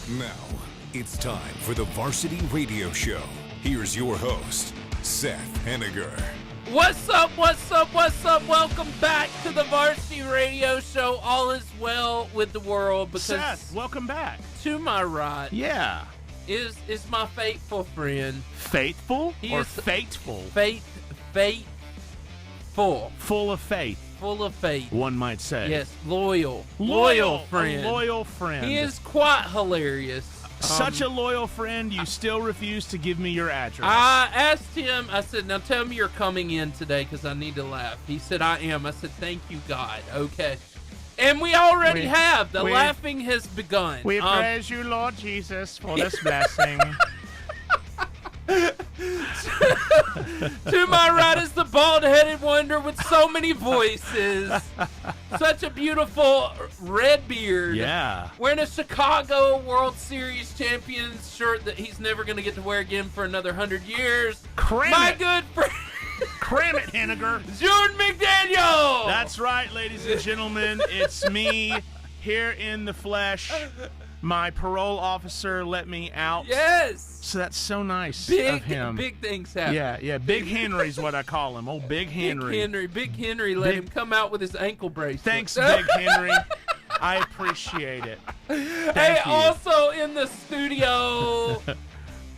Now, it's time for the Varsity Radio Show. Here's your host, Seth Henniger. What's up, what's up, what's up? Welcome back to the Varsity Radio Show. All is well with the world because Seth, welcome back. To my right is my faithful friend. Faithful He or is fateful? Faithful. Full of faith. Full of faith. One might say. Yes, loyal friend. A loyal friend. He is quite hilarious. Such a loyal friend, you still refuse to give me your address. I asked him, I said, now tell me you're coming in today because I need to laugh. He said, I am. I said, thank you, God. Okay. And we already have. The laughing has begun. We praise you, Lord Jesus, for this blessing. To my right is the bald-headed wonder with so many voices. Such a beautiful red beard. Yeah. Wearing a Chicago World Series champions shirt that he's never going to get to wear again for another 100 years. My good friend. Cram it, Henniger. Jordan McDaniel. That's right, ladies and gentlemen. It's me here in the flesh. My parole officer let me out. Yes. So that's so nice of him. Big things happen. Yeah. Big Henry's what I call him. Oh, Big Henry. Big Henry let him come out with his ankle bracelet. Thanks, Big Henry. I appreciate it. Thank you. Also in the studio,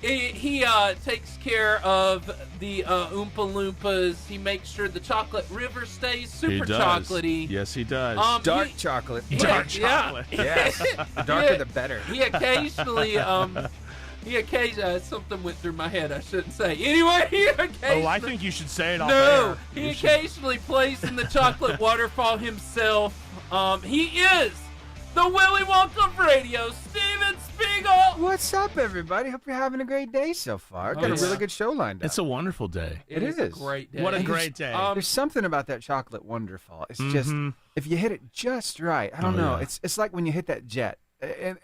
he takes care of the Oompa Loompas. He makes sure the chocolate river stays super chocolatey. Yes, he does. Dark chocolate. Dark chocolate. Yes. The darker the better. He occasionally something went through my head I shouldn't say. Anyway, he occasionally... Oh, I think you should say it off No, air. he occasionally plays in the chocolate waterfall himself. He is the Willy Wonka of radio, Steven Spiegel. What's up, everybody? Hope you're having a great day so far. Got a really good show lined up. It's a wonderful day. It is a great day. What a great day. There's something about that chocolate wonderful. It's just, if you hit it just right, I don't know. Yeah. It's like when you hit that jet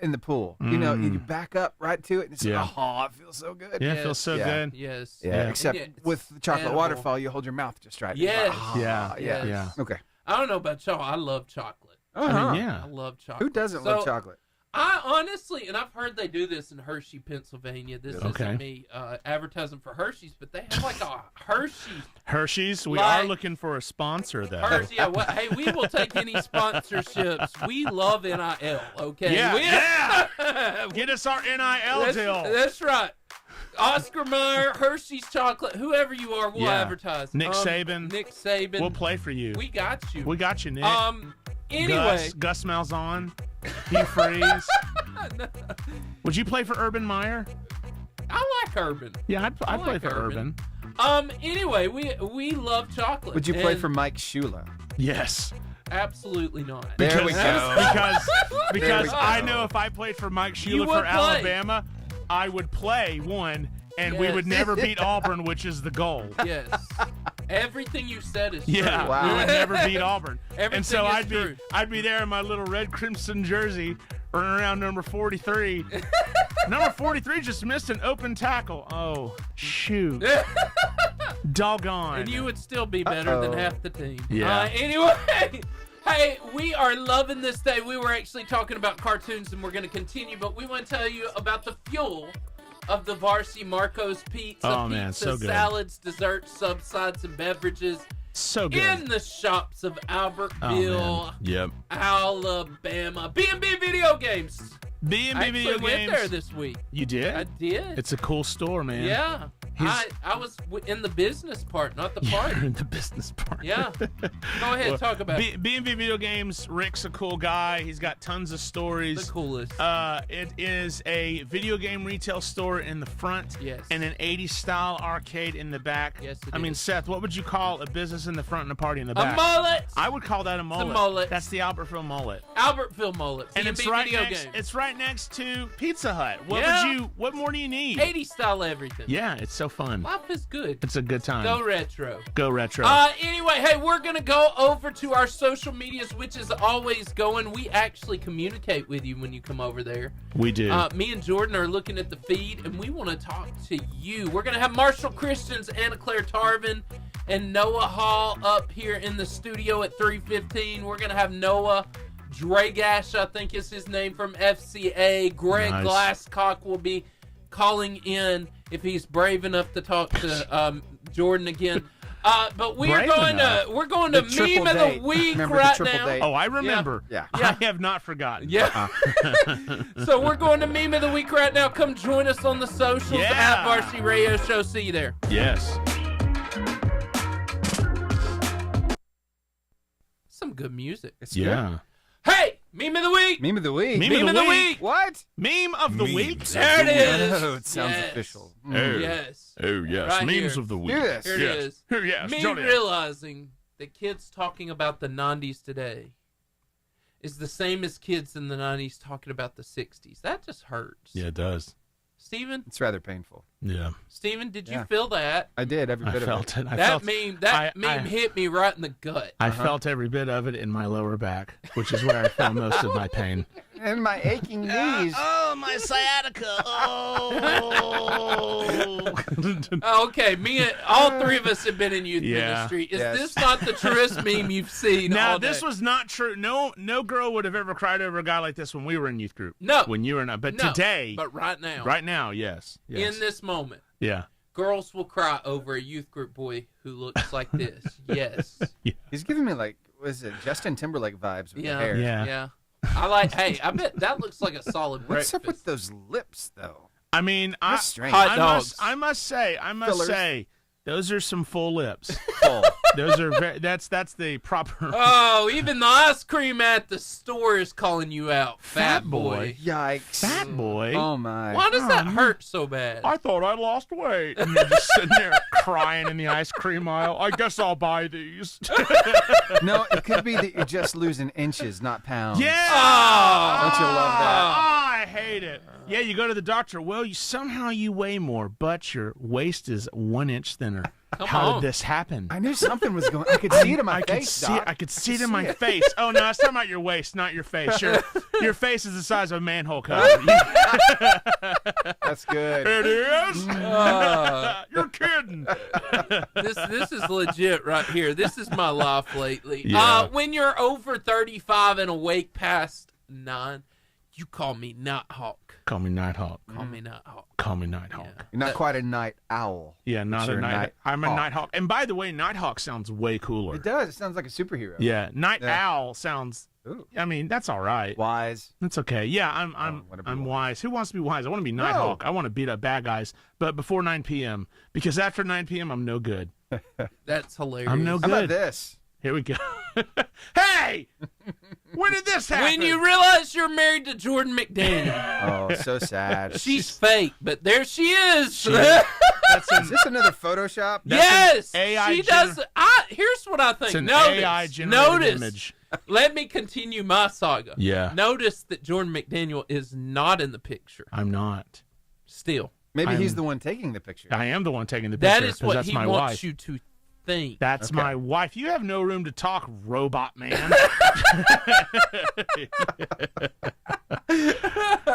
in the pool. You know, you back up right to it, and it's like, oh, it feels so good. Yeah, it feels so good. Yes. Yeah, except And with the chocolate edible. waterfall, you hold your mouth just right. Yes. Yeah. Okay. I don't know about y'all. I love chocolate. I mean, yeah. I love chocolate. Who doesn't love chocolate? I honestly, and I've heard they do this in Hershey, Pennsylvania. This Okay. isn't me advertising for Hershey's, but they have like a Hershey's, we Like- are looking for a sponsor, though. Hershey. Yeah, hey, we will take any sponsorships. We love NIL, okay? Yeah. Get us our NIL deal. That's right. Oscar Mayer, Hershey's Chocolate, whoever you are, we'll advertise. Nick Saban. Nick Saban. We'll play for you. We got you. We got you, Nick. Anyway. Gus Malzahn, Hugh Freeze. Would you play for Urban Meyer? I like Urban. Yeah, I'd play like for Urban. Urban. Anyway, we love chocolate. Would you play and for Mike Shula? Yes. Absolutely not. There we go. Because go. I know if I played for Mike You Shula would for play. Alabama, I would play one, and we would Yes. never beat Auburn, which is the goal. Yes. Everything you said is true. Yeah, Wow. we would never beat Auburn. Everything And so is true. I'd be there in my little red crimson jersey, running around number 43. Number 43 just missed an open tackle. Oh, shoot. Doggone. And you would still be better than half the team. Yeah. Anyway, hey, we are loving this day. We were actually talking about cartoons, and we're going to continue, but we want to tell you about the fuel of the Varsity Marco's Pizza. Oh, man, pizza, so good. salads, desserts, subsides, and beverages So good. in the shops of Albertville, Yep. Alabama. B&B Video Games. B&B I Video actually went Games. there this week. You did? I did. It's a cool store, man. Yeah. I was in the business part, not the party. You're in the business part. Yeah. Go ahead, talk about it. B&B Video Games. Rick's a cool guy. He's got tons of stories. The coolest. It is a video game retail store in the front. Yes. And an 80s style arcade in the back. Yes, it I mean, is. Seth, what would you call a business in the front and a party in the A back? mullet. I would call that a mullet. mullet. That's the Albertville mullet. Albertville mullet. And B&B it's right Video next. Games. It's right next to Pizza Hut. Yeah. What more do you need? 80 style everything. Yeah, it's so fun. Life is good. It's a good time. Go retro. Go retro. Anyway, hey, we're going to go over to our social medias, which is always going. We actually communicate with you when you come over there. We do. Me and Jordan are looking at the feed, and we want to talk to you. We're going to have Marshall Christians, Anna Claire Tarvin, and Noah Hall up here in the studio at 3:15. We're going to have Noah Dragash, I think is his name, from FCA. Greg Glasscock will be calling in if he's brave enough to talk to Jordan again. But we're going to meme of the week right now. Oh, I remember. Yeah. I have not forgotten. Yeah. So we're going to meme of the week right now. Come join us on the socials at Varsity Radio Show. See you there. Yes. Some good music. It's Yeah. good. Hey, meme of the week. Meme of the week. Meme of the week. What? Meme of the week. Memes. There it is. Oh, it sounds Yes. official. Oh. Yes. Oh, yes. Right Memes here. of the week. Do this. Here it Yes. is. Here, yes. Me Johnny. realizing that kids talking about the 90s today is the same as kids in the 90s talking about the 60s. That just hurts. Yeah, it does. Steven, It's rather painful. Yeah. did you Yeah. feel that? I did every I bit of felt it. That meme hit me right in the gut. I felt every bit of it in my lower back, which is where I felt most of my pain. And my aching knees. Oh, my sciatica. Oh. Okay, all three of us have been in youth Yeah. ministry. Is Yes. this not the truest meme you've seen? Now, all day? this was not true. No girl would have ever cried over a guy like this when we were in youth group. No. When you were not. But No, today, but right now, yes. in this moment, Yeah. girls will cry over a youth group boy who looks like this. Yes. He's giving me like, was it Justin Timberlake vibes with the hair? Yeah. I bet that looks like a solid What's breakfast. up with those lips, though? I mean, That's strange. Hot dogs. I must say, Fillers. those are some full lips. Full. Those are that's the proper Oh, even the ice cream at the store is calling you out, fat boy. Yikes. fat boy. Oh, my. Why does that hurt so bad? I thought I lost weight. And you're just sitting there crying in the ice cream aisle. I guess I'll buy these. No, it could be that you're just losing inches, not pounds. Yeah. Don't you love that? Oh, I hate it. Yeah, you go to the doctor. Well, somehow you weigh more, but your waist is 1 inch thinner. Come How on. did this happen? I knew something was going. I could see it in my I could face, see Doc. it. I could see it in my face. Oh no, it's talking about your waist, not your face. Your face is the size of a manhole cover. That's good. It is. You're kidding. This is legit right here. This is my life lately. Yeah. When you're over 35 and awake past 9, you call me Nighthawk. Call me Nighthawk. Call me Nighthawk. Call me Nighthawk. Yeah. You're not quite a night owl. Yeah, not You're a a night. I'm a Nighthawk. Nighthawk. And by the way, Nighthawk sounds way cooler. It does. It sounds like a superhero. Yeah, Night Yeah. Owl sounds. Ooh. I mean, that's all right. Wise. That's okay. Yeah, I'm wanna be I'm wise. wise. Who wants to be wise? I want to be Nighthawk. I want to beat up bad guys, but before 9 p.m. because after 9 p.m. I'm no good. That's hilarious. I'm no How about good. this? Here we go. Hey, when did this happen? When you realize you're married to Jordan McDaniel. Oh, so sad. She's fake, but there she is. That's Is this another Photoshop? Yes, AI she does. Here's what I think. It's an notice, AI generated notice. image. Let me continue my saga. Yeah. Notice that Jordan McDaniel is not in the picture. I'm not. Still, Maybe he's I'm- the one taking the picture. I am the one taking the picture. that is 'cause what that's he my wants wife. you to think. That's Okay. my wife. You have no room to talk, robot man.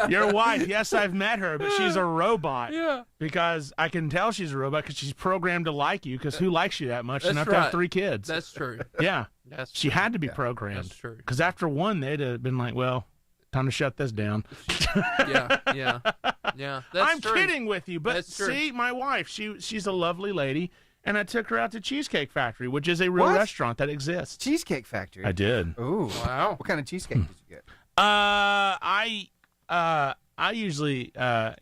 Your wife, yes, I've met her, but she's a robot. Yeah. Because I can tell she's a robot because she's programmed to like you. Because who likes you that much That's enough to have right. 3 kids? That's true. Yeah, That's she true. had to be programmed. That's true. Because after 1, they'd have been like, "Well, time to shut this down." Yeah. That's I'm true. kidding with you, but That's true. see, my wife, she's a lovely lady, and I took her out to Cheesecake Factory, which is a real What? restaurant that exists. Cheesecake Factory. I did. Ooh. Wow. What kind of cheesecake did you get? I usually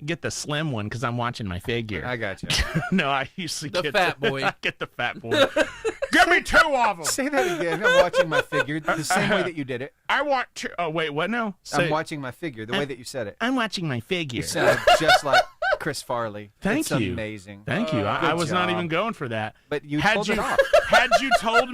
get the slim one because I'm watching my figure. I got you. No, I usually The get fat boy. I get the fat boy. Give me 2 of them. Say that again. I'm watching my figure the same way that you did it. I want 2. Oh wait, what now? I'm watching my figure the way that you said it. I'm watching my figure. You sound just like Chris Farley. Thank it's you. Amazing. Thank you. I Good was not job. even going for that. But you had pulled you it off. had you told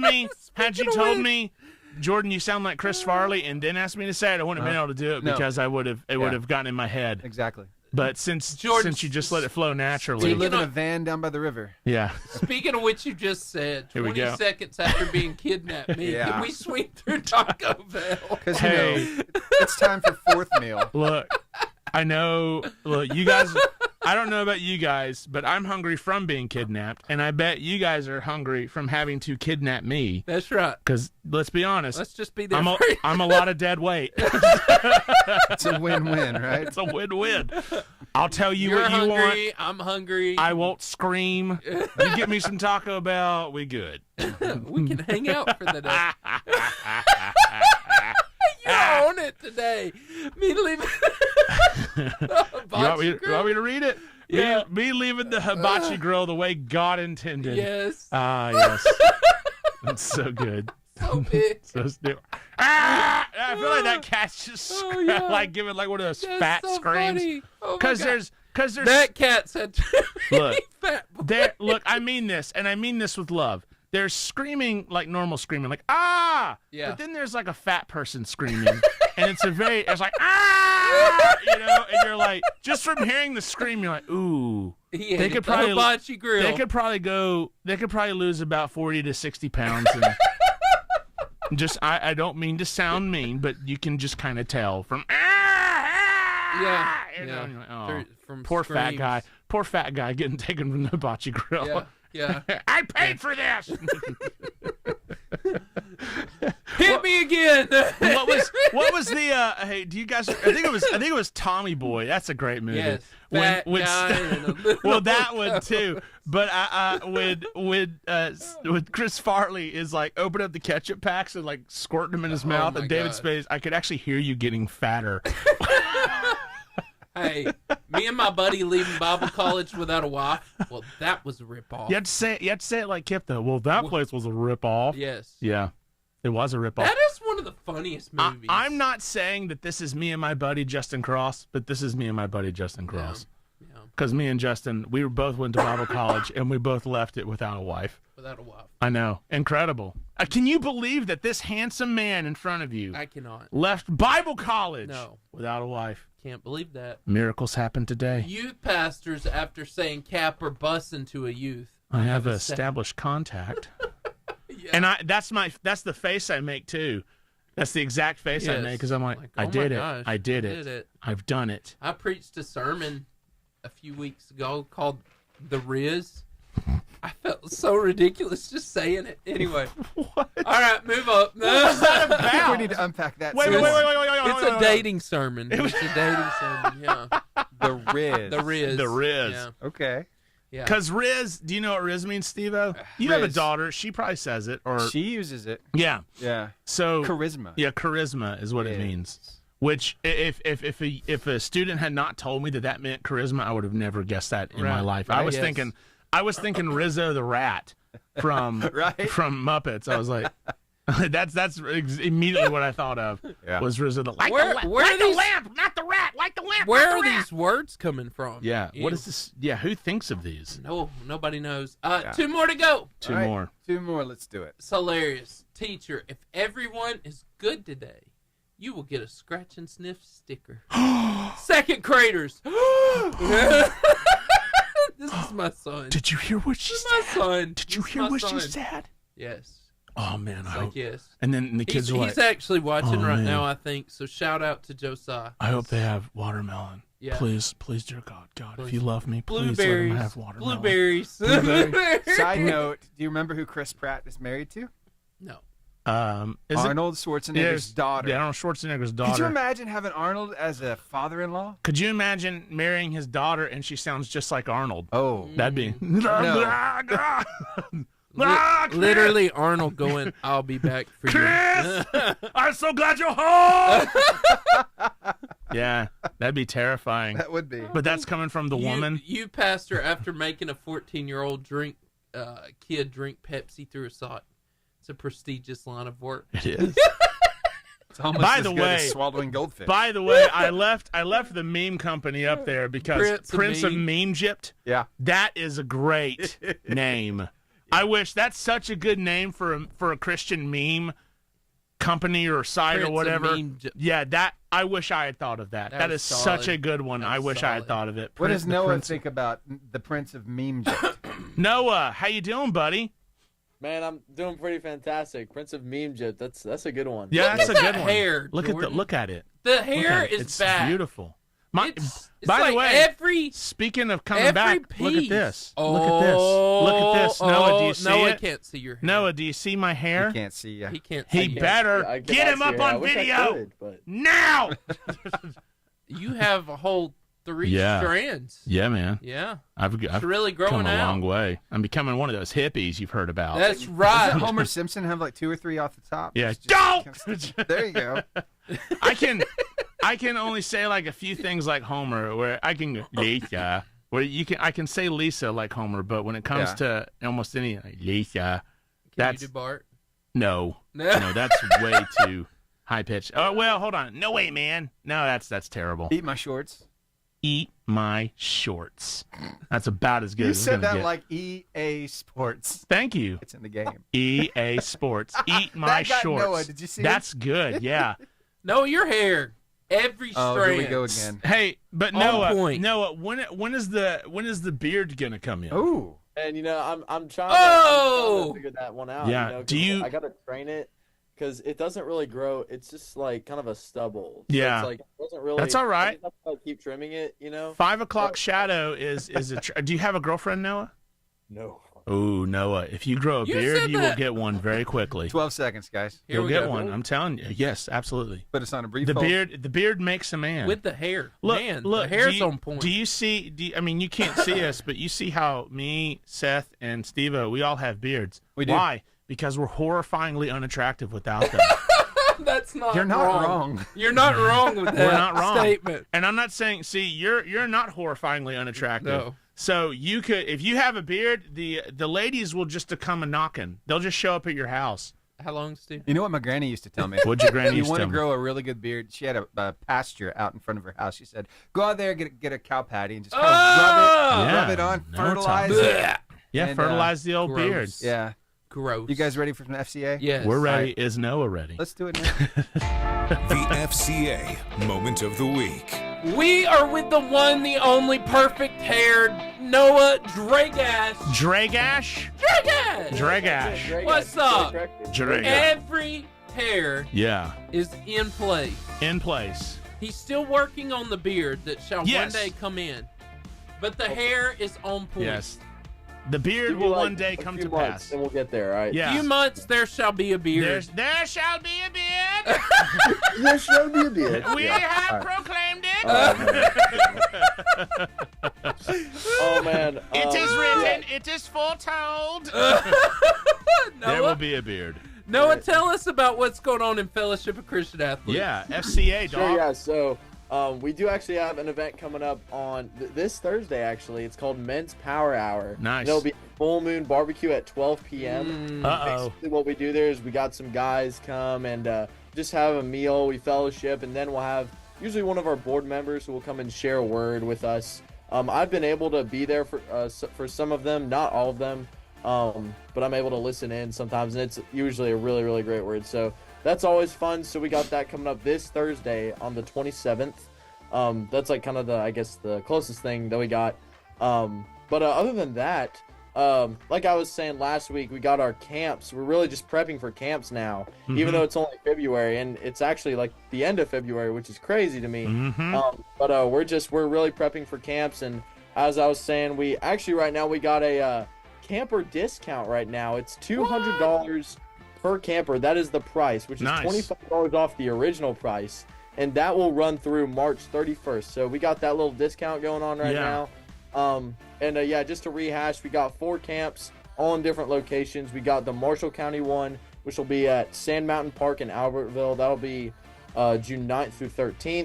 me, Jordan, you sound like Chris Farley, and then asked me to say it, I wouldn't have been able to do it No. because it would have gotten in my head. Exactly. But since Jordan, you just let it flow Do naturally, you live in of- a van down by the river? yeah. Speaking of which you just said, Here we 20 go. seconds after being kidnapped, Yeah. can we swing through Taco Bell? Because Hey. you know it's time for 4th meal. Look, I know. Look, you guys I don't know about you guys, but I'm hungry from being kidnapped, and I bet you guys are hungry from having to kidnap me. That's right. Because let's be honest, Let's just be there. I'm a lot of dead weight. It's a win-win, right? It's a win-win. I'll tell you You're what you hungry, want. I'm hungry. I won't scream. You get me some Taco Bell, we good. We can hang out for the day. You own it today. Me leaving. You want me to read it? Yeah. Me leaving the hibachi grill the way God intended. Yes. Yes. That's so good. So big. So stupid. I feel like that cat's just like giving like one of those That's fat so screams. funny. Oh my Because God. there's That cat said Look, fat boy. look, I mean this, and I mean this with love. They're screaming like normal screaming, like Yeah. But then there's like a fat person screaming, and it's like and you're like, just from hearing the scream, you're like, ooh. They could probably hibachi grill. They could probably lose about 40 to 60 pounds. And just I don't mean to sound mean, but you can just kind of tell from Yeah. and you're like, oh, From poor screams. fat guy getting taken from the hibachi grill. Yeah. Yeah. I paid for this. Hit me again. what was the hey, do you guys I think it was Tommy Boy. That's a great movie. Yes. Fat guy and a little well, that one too. But when Chris Farley is like opening up the ketchup packs and like squirting them in his mouth, my and David God. Spade, I could actually hear you getting fatter. Hey, me and my buddy leaving Bible college without a wife. Well, that was a ripoff. You have to say it like Kip though. Well, that place was a ripoff. Yes. Yeah, it was a ripoff. That is one of the funniest movies. I'm not saying that this is me and my buddy Justin Cross, but this is me and my buddy Justin Cross. Yeah. Because me and Justin, we both went to Bible college, and we both left it without a wife. Without a wife. I know. Incredible. Can you believe that this handsome man in front of you I cannot. left Bible college without a wife? Can't believe that. Miracles happen today. Youth pastors, after saying cap or busing to a youth. I have established contact. Yeah. And that's the face I make too. That's the exact face I make because I'm like, I did it. Gosh, I did it. I've done it. I preached a sermon a few weeks ago called The Riz. I felt so ridiculous just saying it. Anyway. What? All right, move up. What's that I think we about? need to unpack that. Wait. It's a dating sermon. It's a dating sermon, yeah. The Riz. The Riz. The Riz. Yeah. Okay. Yeah. Because Riz, do you know what Riz means, Steve-O? You have a Riz. daughter. She probably says it. Or She uses it. yeah. Yeah. So Charisma. Yeah, charisma is what it means. Which, if a student had not told me that meant charisma, I would have never guessed that in my life. I was thinking Rizzo the Rat from Muppets. I was like, that's immediately what I thought of was Rizzo the Rat. Like the lamp, not the rat. Like the lamp. Where are these words coming from? Yeah. What is this? Yeah. Who thinks of these? No, nobody knows. 2 more to go. Two more. 2 more. Let's do it. It's hilarious. Teacher, if everyone is good today, you will get a scratch and sniff sticker. Second graders. This is my son. Did you hear what she This is said? my son. Did you This is hear my what she son. said? Yes. Oh man, I It's hope. like, yes. And then the kids He's, are like, he's actually watching right man. now, I think. So shout out to Josiah. I hope they have watermelon. Yeah. Please, dear God, if Please. you love me, please let Blueberries. them have watermelon. Blueberries. Side note, do you remember who Chris Pratt is married to? No. Is Arnold Schwarzenegger's daughter. Yeah, Arnold Schwarzenegger's daughter. Could you imagine having Arnold as a father-in-law? Could you imagine marrying his daughter and she sounds just like Arnold? Oh. That'd be. Literally Arnold going, I'll be back for Chris! you. I'm so glad you're home! Yeah, that'd be terrifying. That would be. But that's coming from the woman. You pastor after making a 14-year-old kid drink Pepsi through a sock. It's a prestigious line of work. It is. It's almost By as the good way- as swallowing goldfish. By the way, I left the meme company up there because Prince of of Meme Gypt. Yeah. That is a great name. I wish that's such a good name for a Christian meme company or site Prince or of whatever. Meme Gypt. Yeah, that I wish I had thought of that. That was is solid. such a good one. That I was wish I had solid. thought of it. What does The Noah Prince- think about the Prince of Meme Gypt? Noah, how you doing, buddy? Man, I'm doing pretty fantastic. Prince of Meme Gypt. That's a good one. Yeah, Look that's at a good that one. hair, Look Jordan. look at it. The Look hair at it. is It's back. beautiful. It's by like the way, every speaking of coming back, piece. look at this. Oh, Look at this. Noah, do you see Noah it? can't see your hair. Noah, do you see my hair? You can't see ya. He can't see He your better I get him cannot up see it. I on wish I video could, but now. You have a whole 3 Yeah. strands. Yeah, man. Yeah. I've It's really growing come a out. long way. I'm becoming one of those hippies you've heard about. That's right. Doesn't Homer Simpson have like 2 or 3 off the top? Yeah. It's Don't! There you go. I can only say like a few things like Homer, where I can go Lisa, where I can say Lisa like Homer, but when it comes to almost any like, Lisa, Can you do Bart? no, that's way too high pitched. Oh well, hold on. No way, man. No, that's terrible. Eat my shorts. Eat my shorts. That's about as good You as it's said gonna that get. like EA Sports. Thank you. It's in the game. EA Sports. Eat my That got shorts. Noah. Did you see That's good. Yeah. No, your hair. Every strand. Oh, here we go again. Hey, but On Noah, point. when is the beard gonna come in? Ooh. and I'm trying Oh! to figure that one out. Yeah, You know, 'cause do you- I gotta train it because it doesn't really grow. It's just like kind of a stubble. So Yeah. it's like it doesn't really. That's all right. I just have to, like, keep trimming it. 5 o'clock shadow is do you have a girlfriend, Noah? No. Oh, Noah, if you grow a You beard, said you will that. get one very quickly. 12 seconds, guys. Here You'll we get go. one. I'm telling you. Yes, absolutely. Put us on a brief The hold. beard makes a man. With the hair. Look, Man, look, the hair's do you, on point. Do you see? I mean, you can't see us, but you see how me, Seth, and Steve-O, we all have beards. We do. Why? Because we're horrifyingly unattractive without them. That's not You're not wrong. You're not wrong with that We're not wrong. statement. And I'm not saying. See, you're not horrifyingly unattractive. No. So you could, if you have a beard, the ladies will just come a knocking. They'll just show up at your house. How long, Steve? You know what my granny used to tell me? What'd your granny You used to want to tell me? grow a really good beard? She had a pasture out in front of her house. She said, "Go out there, get a cow patty, and just kind of Yeah, rub it on, no fertilize time. it." Yeah, And, fertilize the old gross. beards. Yeah. Gross. You guys ready for some FCA? Yes. We're ready. Right. Is Noah ready? Let's do it now. The FCA Moment of the Week. We are with the one, the only perfect-haired Noah Dragash. Dragash? Dragash! Dragash. What's up? Dragash. Every hair Yeah. is in place. In place. He's still working on the beard that shall Yes. one day come in. But the hair is on point. Yes. The beard Give me, will like, one day a come few to months, pass. and we'll get there. All right. Yeah. Few months, there shall be a beard. There shall be a beard. There should be a beard. We have proclaimed it. Oh man. It is written. It is foretold. There will Noah, be a beard. Noah, tell us about what's going on in Fellowship of Christian Athletes. Yeah. FCA, dog. Sure, yeah. So we do actually have an event coming up on this Thursday. Actually, it's called Men's Power Hour. Nice. And it'll be full moon barbecue at 12 p.m. Uh-oh. Basically, what we do there is we got some guys come and just have a meal. We fellowship, and then we'll have usually one of our board members who will come and share a word with us. I've been able to be there for some of them, not all of them, but I'm able to listen in sometimes, and it's usually a really, really great word. So that's always fun. So we got that coming up this Thursday on the 27th. That's like kind of the closest thing that we got. But other than that, like I was saying last week, we got our camps. We're really just prepping for camps now, even though it's only February, and it's actually like the end of February, which is crazy to me. But we're really prepping for camps, and as I was saying, we actually right now we got a camper discount right now. It's $200 per camper. That is the price, which is Nice. $25 off the original price, and that will run through March 31st. So we got that little discount going on right now. Just to rehash, we got 4 camps all in different locations. We got the Marshall County one, which will be at Sand Mountain Park in Albertville. That'll be June 9th through 13th.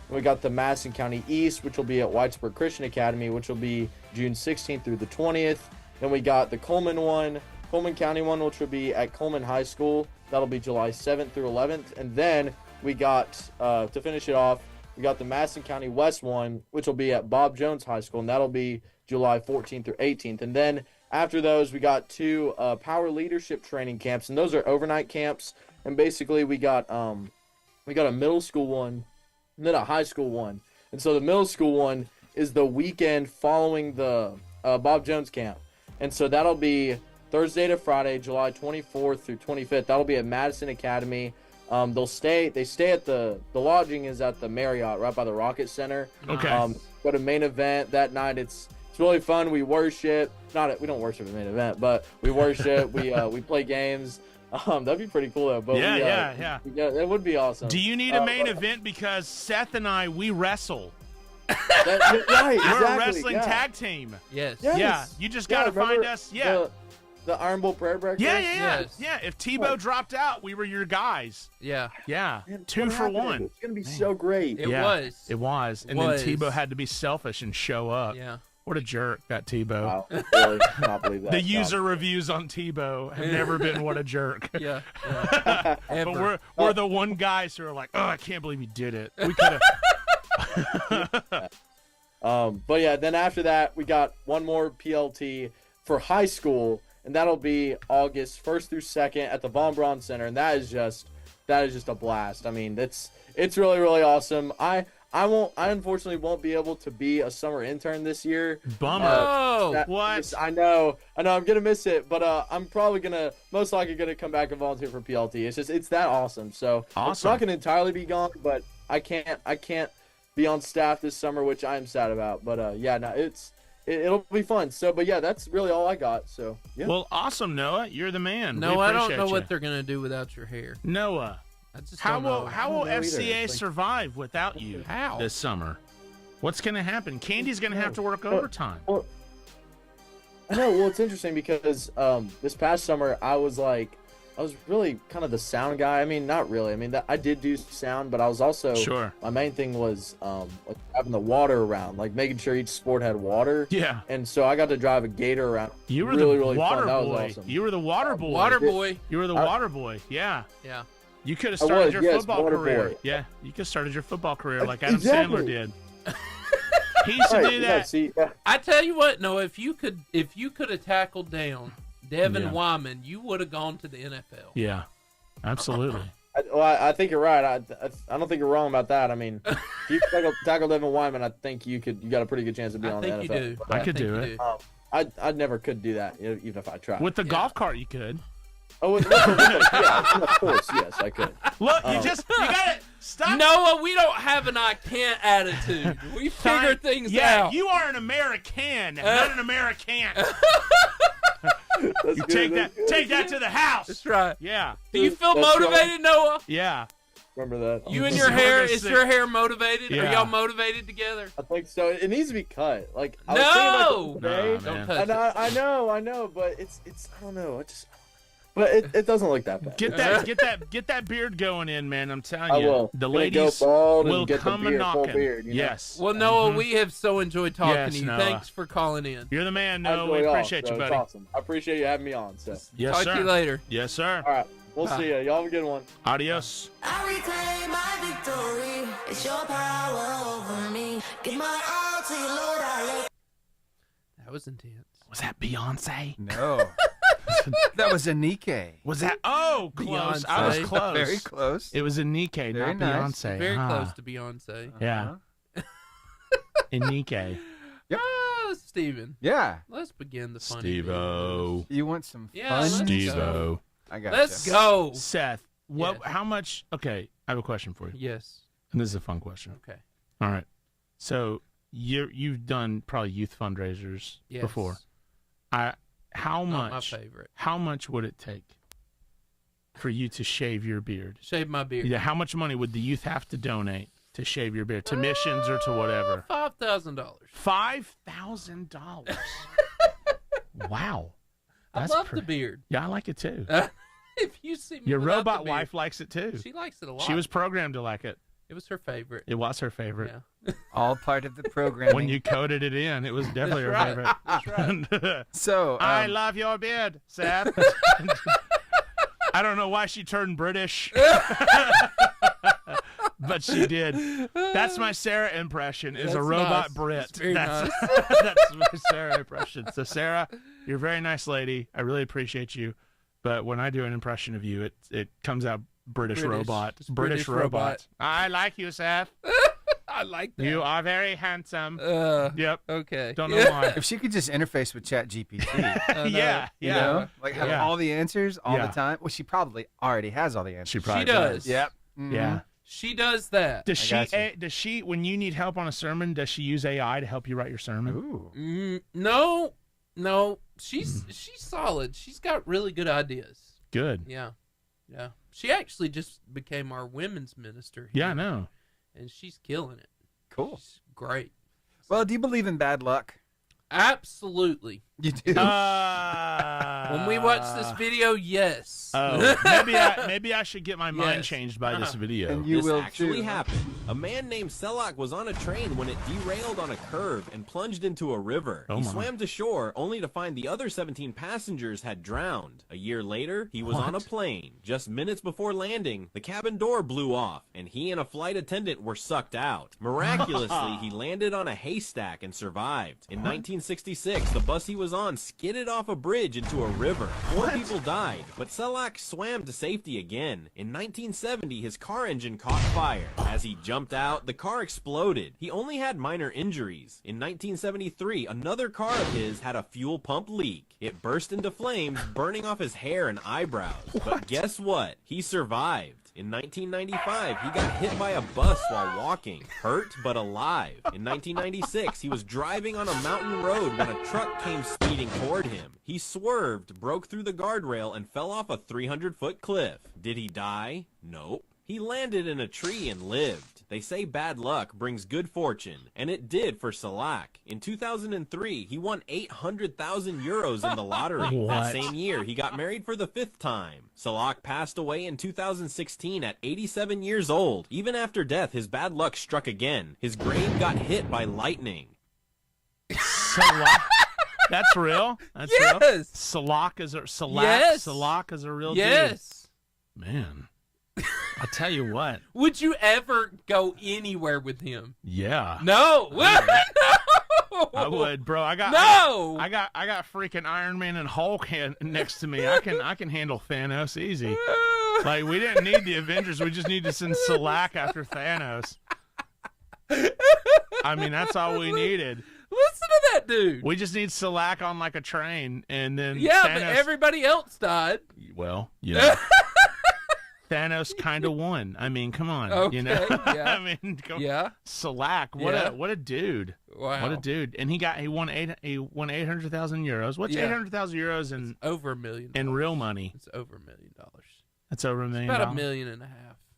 And we got the Madison County East, which will be at Whitesburg Christian Academy, which will be June 16th through the 20th. Then we got the Coleman one, Coleman County one, which will be at Coleman High School. That'll be July 7th through 11th. And then we got, to finish it off, we got the Madison County West one, which will be at Bob Jones High School, and that'll be July 14th through 18th. And then after those, we got 2 power leadership training camps, and those are overnight camps. And basically, we got a middle school one, and then a high school one. And so the middle school one is the weekend following the Bob Jones camp, and so that'll be Thursday to Friday, July 24th through 25th. That'll be at Madison Academy. They stay at the lodging is at the Marriott right by the Rocket Center. Okay. Go to main event that night. It's really fun. We worship. We don't worship at main event, but we worship. we play games. That'd be pretty cool though. But yeah. That would be awesome. Do you need a main event? Because Seth and I, we wrestle. Right, exactly, We're a wrestling tag team. Yes. Yeah, you just got to find us. Yeah. The Iron Bowl Prayer Breakfast? Yeah. If Tebow dropped out, we were your guys. Yeah. Yeah. Man, 2 for 1. It's going to be so great. It was. It was. And then Tebow had to be selfish and show up. Yeah. What a jerk, that Tebow. Wow. Really? Cannot believe that. The user reviews on Tebow have never been what a jerk. Yeah. But we're the one guys who are like, oh, I can't believe he did it. We could have. But yeah, then after that, we got one more PLT for high school, and that'll be August 1st through 2nd at the Von Braun Center, and that is just a blast. I mean, it's really, really awesome. I unfortunately won't be able to be a summer intern this year. Bummer. What? I know I'm gonna miss it, but I'm probably most likely gonna come back and volunteer for PLT. It's that awesome. So It's not gonna entirely be gone, but I can't be on staff this summer, which I'm sad about. But it'll be fun. So, but yeah, that's really all I got. So yeah. Well, awesome, Noah. You're the man. No, I don't know what they're gonna do without your hair. Noah. How will FCA survive without you this summer? What's going to happen? Candy's going to have to work overtime. Well, I know. Well, it's interesting because this past summer I was really kind of the sound guy. I mean, not really. I mean, I did do sound, but I was also my main thing was like having the water around, like making sure each sport had water. Yeah. And so I got to drive a gator around. You were really, the really water fun. That boy. was awesome. You were the water boy. Water boy. You were the water boy. Yeah. Yeah. You could have started your football career. Boy. Yeah, you could have started your football career like Adam Sandler did. He used to do that. I tell you what, Noah, if you could have tackled down Devin Wyman, you would have gone to the NFL. Yeah, absolutely. I think you're right. I don't think you're wrong about that. I mean, if you tackle Devin Wyman, I think you got a pretty good chance of being on the NFL. I think you do. I could do it. I never could do that, even if I tried. With the golf cart, you could. Oh, yeah, of course, yes, I could. Look, you got it. Stop. Noah, we don't have an I can't attitude. We figure things out. Yeah, you are an American, not an American. You take that to the house. That's right. Yeah. Do you feel motivated, Noah? Yeah. Remember that. You and your hair, is your hair motivated? Yeah. Are y'all motivated together? I think so. It needs to be cut. Like I no, was thinking about don't touch it. I know, but it's I don't know. But it doesn't look that bad. Get that beard going in, man. I'm telling you. I will. The ladies will come and knocking. Beard, you know? Yes. Well, Noah, we have so enjoyed talking to you. Noah. Thanks for calling in. You're the man, Noah. We appreciate you, buddy. It's awesome. I appreciate you having me on. So. Yes, Talk sir. to you later. Yes, sir. All right. We'll see you. Y'all have a good one. Adios. I reclaim my victory. It's your power over me. Give my all to you, Lord. That was intense. Was that Beyonce? No. That was Anike. Was that? Oh, close. Beyonce. I was close. Very close. It was Anike, Very not nice. Beyonce. Very close to Beyonce. Yeah. Anike. Yep. Oh, Steven. Yeah. Let's begin the funny Steve-O. You want some Yeah, fun? let's Steve-O. I got Let's go. Seth, what? Yes. How much? Okay, I have a question for you. Yes. And this is a fun question. Okay. All right. So you've done probably youth fundraisers Yes. before. How Not much? my favorite. How much would it take for you to shave your beard? Shave my beard. Yeah. How much money would the youth have to donate to shave your beard, to missions or to whatever? $5,000. $5,000. Wow. I love the beard. Yeah, I like it too. If you see me Your without robot the beard, wife likes it too. she likes it a lot. She was programmed to like it. It was her favorite. It was her favorite. Yeah. All part of the programming. When you coded it in, it was definitely her That's favorite. That's right. So I love your beard, Seth. I don't know why she turned British, but she did. That's my Sarah impression. Is a That's robot nice. Brit. That's very That's my Sarah impression. So Sarah, you're a very nice lady. I really appreciate you. But when I do an impression of you, it comes out British robot. It's British robot. I like you, Seth. I like that. You are very handsome. Yep. Okay. Don't know why. If she could just interface with ChatGPT, Yeah. you know, like have Yeah. all the answers all Yeah. the time. Well, she probably already has all the answers. She probably does. Yep. Yeah. She does that. Does I she? Does she? When you need help on a sermon, does she use AI to help you write your sermon? Ooh. No. She's solid. She's got really good ideas. Good. Yeah. She actually just became our women's minister. Yeah, I here, know. and she's killing it. Cool. She's great. Well, do you believe in bad luck? Absolutely. You do. When we watch this video, yes. Maybe I should get my mind changed by this video. And you This will actually too. happened. A man named Selak was on a train when it derailed on a curve and plunged into a river. He swam to shore only to find the other 17 passengers had drowned. A year later, he was on a plane. Just minutes before landing, the cabin door blew off, and he and a flight attendant were sucked out. Miraculously, he landed on a haystack and survived. In 1966, the bus he was on skidded off a bridge into a river. 4 people died, but Selak swam to safety again. In 1970, his car engine caught fire. As he jumped out, the car exploded. He only had minor injuries. In 1973, another car of his had a fuel pump leak. It burst into flames, burning off his hair and eyebrows. But guess what? He survived. In 1995, he got hit by a bus while walking, hurt but alive. In 1996, he was driving on a mountain road when a truck came speeding toward him. He swerved, broke through the guardrail, and fell off a 300-foot cliff. Did he die? Nope. He landed in a tree and lived. They say bad luck brings good fortune, and it did for Selak. In 2003, he won 800,000 euros in the lottery. That same year, he got married for the 5th time. Selak passed away in 2016 at 87 years old. Even after death, his bad luck struck again. His grave got hit by lightning. Selak? That's real? That's real? Selak is a real dude. Yes. Man. I'll tell you what. Would you ever go anywhere with him? Yeah. No. No. I would, bro. I got freaking Iron Man and Hulk next to me. I can handle Thanos easy. Like, we didn't need the Avengers. We just need to send Selak after Thanos. I mean, that's all we needed. Listen to that dude. We just need Selak on like a train, and then Yeah, Thanos, but everybody else died. Well, yeah. Thanos kind of won. I mean, come on. Okay, you know? yeah. I mean, Yeah. Selak, what a dude. Wow. What a dude. And he won 800,000 euros. What's 800,000 euros in over $1 million in real money? It's over $1 million. That's over $1 million. About $1.5 million.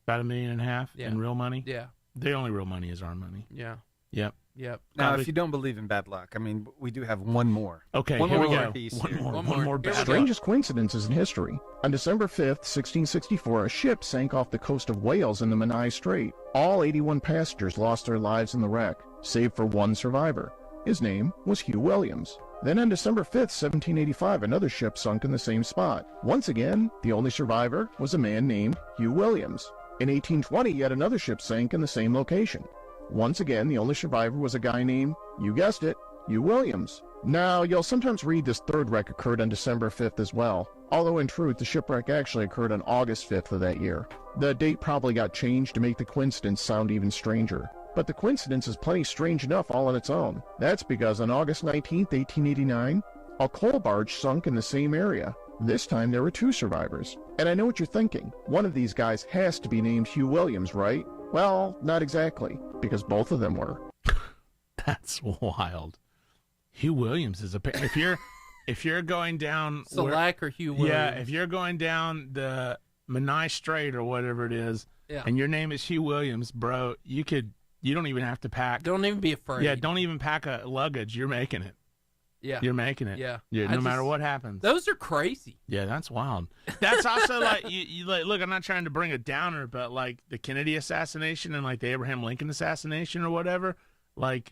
About $1.5 million in real money? Yeah. The only real money is our money. Yeah. Yep. Now, if you don't believe in bad luck, I mean, we do have one more. Okay, one here more we go. piece One here. more bad luck. Strangest coincidences in history. On December 5th, 1664, a ship sank off the coast of Wales in the Menai Strait. All 81 passengers lost their lives in the wreck, save for one survivor. His name was Hugh Williams. Then on December 5th, 1785, another ship sunk in the same spot. Once again, the only survivor was a man named Hugh Williams. In 1820, yet another ship sank in the same location. Once again, the only survivor was a guy named, you guessed it, Hugh Williams. Now, you'll sometimes read this third wreck occurred on December 5th as well, although in truth, the shipwreck actually occurred on August 5th of that year. The date probably got changed to make the coincidence sound even stranger. But the coincidence is plenty strange enough all on its own. That's because on August 19th, 1889, a coal barge sunk in the same area. This time there were 2 survivors. And I know what you're thinking. One of these guys has to be named Hugh Williams, right? Well, not exactly, because both of them were. That's wild. Hugh Williams is if you're going down Selak or Hugh Williams. Yeah, if you're going down the Menai Strait or whatever it is, and your name is Hugh Williams, bro, you don't even have to pack. Don't even be afraid. Yeah, don't even pack a luggage. You're making it. Yeah. You're making it. Yeah. No matter what happens. Those are crazy. Yeah, that's wild. That's also like, you like, look, I'm not trying to bring a downer, but like the Kennedy assassination and like the Abraham Lincoln assassination or whatever, like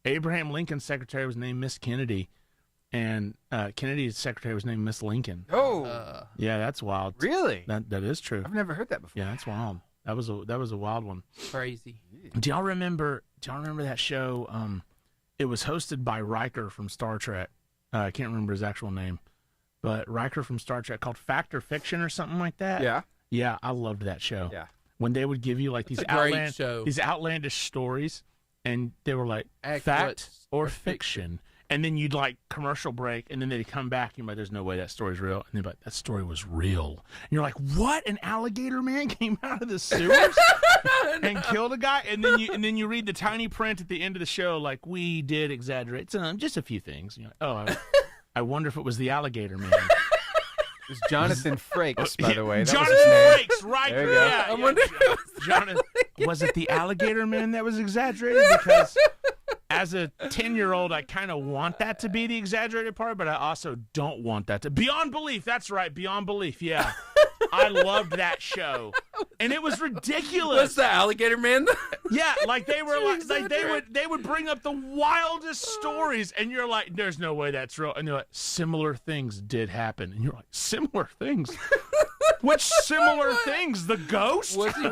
Abraham Lincoln's secretary was named Miss Kennedy, and Kennedy's secretary was named Miss Lincoln. Oh. Yeah, that's wild. Really? That is true. I've never heard that before. Yeah, that's wild. That was a wild one. Crazy. Do y'all remember that show? It was hosted by Riker from Star Trek. I can't remember his actual name, but Riker from Star Trek, called Fact or Fiction or something like that. Yeah. Yeah, I loved that show. Yeah. when they would give you like these outlandish stories, and they were like fact or fiction. And then you'd like commercial break, and then they'd come back, and you're like, there's no way that story's real. And they'd be like, that story was real. And you're like, what? An alligator man came out of the sewers and killed a guy? And then you read the tiny print at the end of the show, like, we did exaggerate just a few things. And you're like, oh, I wonder if it was the alligator man. It was Jonathan Frakes, by the way. That Jonathan was his name. Frakes, right? There you go. Yeah, I wonder if it was Jonathan. Was it the alligator man that was exaggerated? Because as a 10-year-old, I kind of want that to be the exaggerated part, but I also don't want that to. Beyond Belief, that's right, Beyond Belief, yeah. I loved that show, and it was ridiculous. Was the alligator man? Yeah, like they were like they would bring up the wildest stories, and you're like, "There's no way that's real." And they're like, "Similar things did happen," and you're like, "Similar things." Which similar things? The ghost? Was he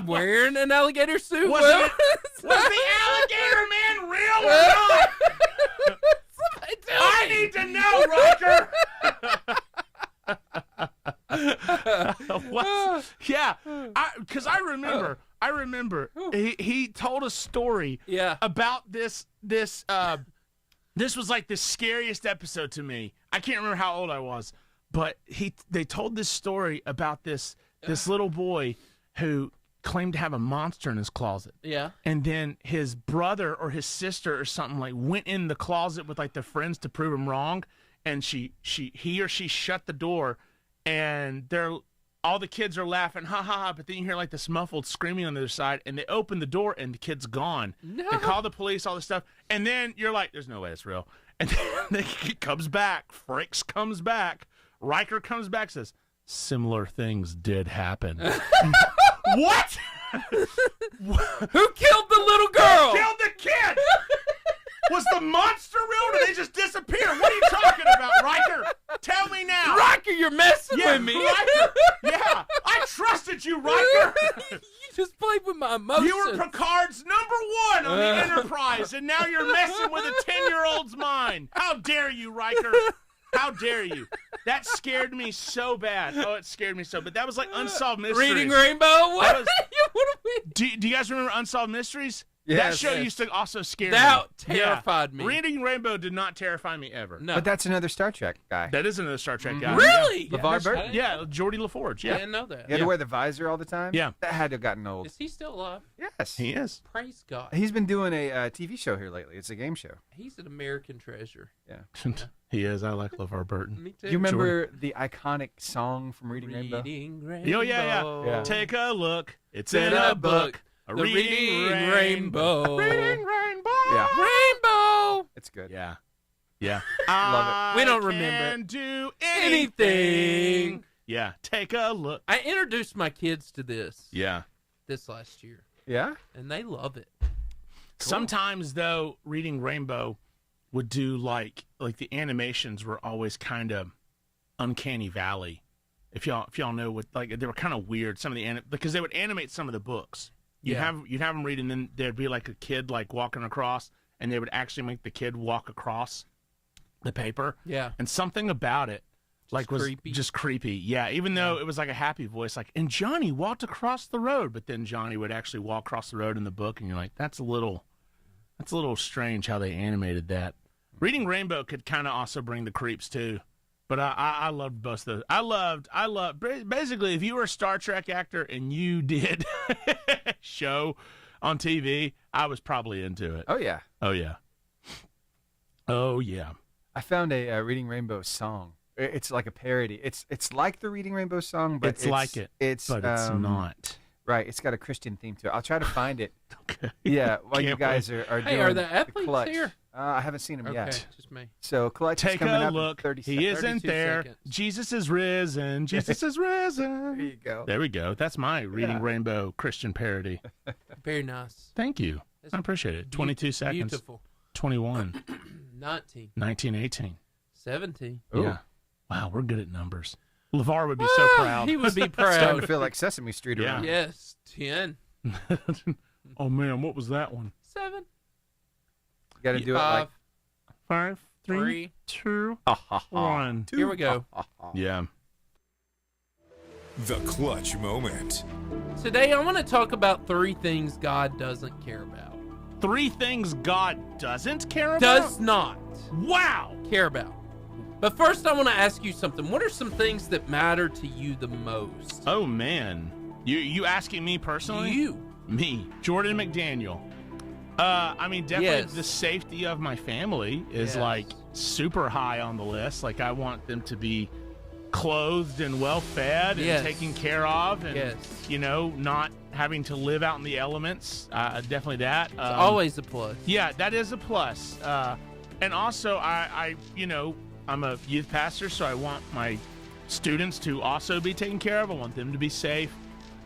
wearing an alligator suit? Was the alligator man real or not? I need to know, Riker. Yeah, because I remember he told a story about this. This was like the scariest episode to me. I can't remember how old I was. But they told this story about this little boy who claimed to have a monster in his closet. Yeah. And then his brother or his sister or something like went in the closet with like the friends to prove him wrong, and he or she shut the door, and all the kids are laughing, ha ha ha, but then you hear like this muffled screaming on the other side, and they open the door and the kid's gone. No. They call the police, all this stuff, and then you're like, there's no way that's real. And then he comes back, Frakes comes back. Riker comes back, says, similar things did happen. What? Who killed the little girl? Who killed the kid? Was the monster real, or did they just disappear? What are you talking about, Riker? Tell me now. Riker, you're messing with me. Riker. Yeah, I trusted you, Riker. You just played with my emotions. You were Picard's #1 on the Enterprise, and now you're messing with a 10-year-old's mind. How dare you, Riker? How dare you? That scared me so bad. Oh, it scared me so. But that was like Unsolved Mysteries. Reading Rainbow? What? Do you guys remember Unsolved Mysteries? Yes, that show used to also scare me. That terrified me. Reading Rainbow did not terrify me ever. No. But that's another Star Trek guy. That is another Star Trek guy. Really? Yeah. LeVar Burton? Yeah, Geordie LaForge. Yeah. I didn't know that. He had to wear the visor all the time? Yeah. That had to have gotten old. Is he still alive? Yes. He is. Praise God. He's been doing a TV show here lately. It's a game show. He's an American treasure. Yeah. He is. I like LeVar Burton. Me too. Do you remember the iconic song from Reading Rainbow? Oh, yeah. Take a look. It's in a book. A The Reading Rainbow. Reading Rainbow. Yeah. Rainbow. It's good. Yeah. Yeah. Love We don't I remember can do anything. anything. Yeah. Take a look. I introduced my kids to this this last year, Yeah? and they love it. Sometimes, though, Reading Rainbow would do like the animations were always kind of Uncanny Valley. If y'all know what, like, they were kind of weird. Some of the because they would animate some of the books. You'd have them read, and then there'd be like a kid like walking across, and they would actually make the kid walk across the paper. Yeah. And something about it was creepy. just creepy. Yeah, even though it was like a happy voice, like, and Johnny walked across the road, but then Johnny would actually walk across the road in the book, and you're like, that's a little strange how they animated that. Reading Rainbow could kind of also bring the creeps too. But I loved both of those. I loved basically, if you were a Star Trek actor and you did show on TV, I was probably into it. Oh, yeah. Oh, yeah. Oh, yeah. I found a Reading Rainbow song. It's like a parody. It's like the Reading Rainbow song, but it's like it. It's not. Right. It's got a Christian theme to it. I'll try to find it. Okay. Yeah, while you guys are doing Hey, are the athletes clutch. here? I haven't seen them Okay, yet. just me. So clutch is Take coming a up look. in 30 He seconds. isn't 32 there. seconds. Jesus is risen. Jesus is risen. There you go. There we go. That's my Reading Yeah. Rainbow Christian parody. Very nice. Thank you. I appreciate it. 22 seconds. Beautiful. 21. 19. 19, 18. 17. Ooh. Yeah. Wow, we're good at numbers. LeVar would be so proud. He would be It's starting to proud. feel like Sesame Street Yeah. around. Yes. 10. Oh, man, what was that one? 7. You got to do it like 5, 3, 3. 2, 1. Here we go. Yeah. The clutch moment. Today I want to talk about 3 things God doesn't care about. 3 things God doesn't care about? Does not. Wow. Care about. But first I want to ask you something. What are some things that matter to you the most? Oh, man. You asking me personally? You. Me. Jordan McDaniel. Definitely the safety of my family is like super high on the list. Like I want them to be clothed and well fed and taken care of and not having to live out in the elements. Definitely that. It's always a plus. Yeah, that is a plus. And also I'm a youth pastor, so I want my students to also be taken care of. I want them to be safe.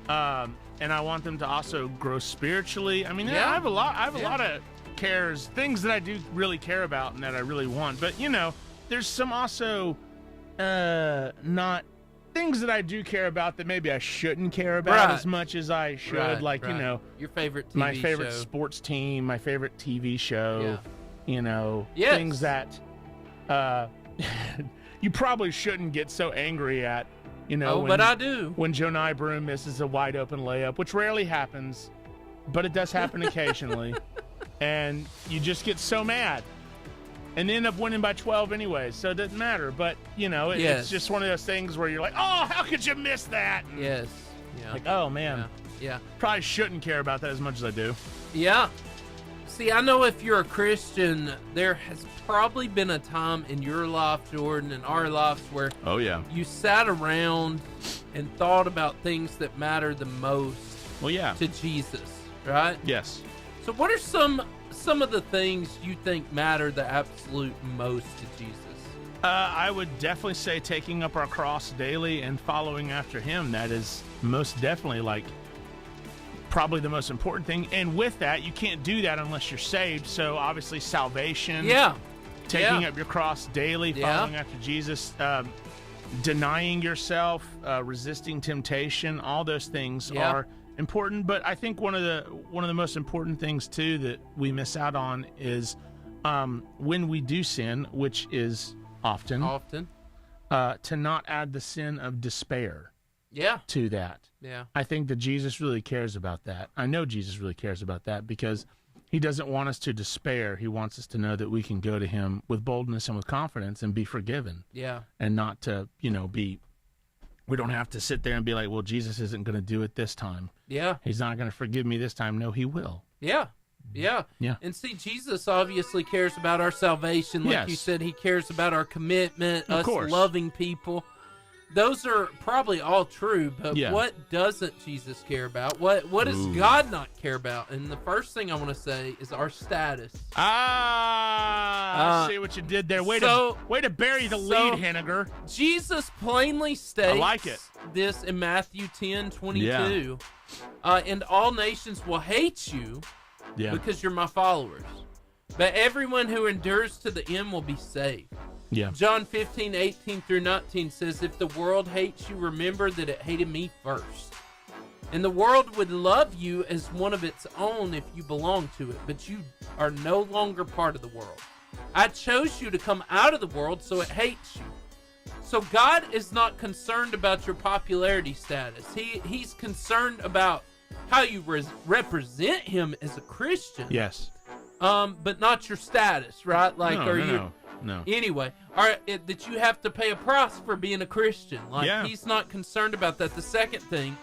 And I want them to also grow spiritually. I mean, I have a lot of cares, things that I do really care about and that I really want. But, there's some also not things that I do care about that maybe I shouldn't care about as much as I should. Your favorite TV my favorite show. Sports team, my favorite TV show, things that you probably shouldn't get so angry at. But I do. When Jonai Broom misses a wide open layup, which rarely happens, but it does happen occasionally, and you just get so mad, and end up winning by 12 anyway, so it doesn't matter. But it's just one of those things where you're like, oh, how could you miss that? Yes. Yeah. Like, oh man. Yeah. Probably shouldn't care about that as much as I do. Yeah. See, I know if you're a Christian, there has probably been a time in your life, Jordan, and our lives where you sat around and thought about things that matter the most to Jesus, right? Yes. So what are some of the things you think matter the absolute most to Jesus? I would definitely say taking up our cross daily and following after him. That is most definitely probably the most important thing. And with that, you can't do that unless you're saved. So obviously salvation, taking up your cross daily, following after Jesus, denying yourself, resisting temptation, all those things are important. But I think one of the most important things too that we miss out on is when we do sin, which is often to not add the sin of despair to that. Yeah. I think that Jesus really cares about that. I know Jesus really cares about that because he doesn't want us to despair. He wants us to know that we can go to him with boldness and with confidence and be forgiven. Yeah. And not to, we don't have to sit there and be like, well, Jesus isn't going to do it this time. Yeah. He's not going to forgive me this time. No, he will. Yeah. Yeah. Yeah. And see, Jesus obviously cares about our salvation. Like you said, he cares about our commitment, us loving people. Those are probably all true, but what doesn't Jesus care about? What does God not care about? And the first thing I want to say is our status. I see what you did there. Way to bury the lead, Henniger. Jesus plainly states I like it. This in Matthew 10:22. And all nations will hate you because you're my followers. But everyone who endures to the end will be saved. Yeah. John 15:18-19 says, if the world hates you, remember that it hated me first. And the world would love you as one of its own if you belong to it, but you are no longer part of the world. I chose you to come out of the world, so it hates you. So God is not concerned about your popularity status. He's concerned about how you represent him as a Christian. Yes. But not your status, right? No. Anyway, that you have to pay a price for being a Christian. He's not concerned about that. The second thing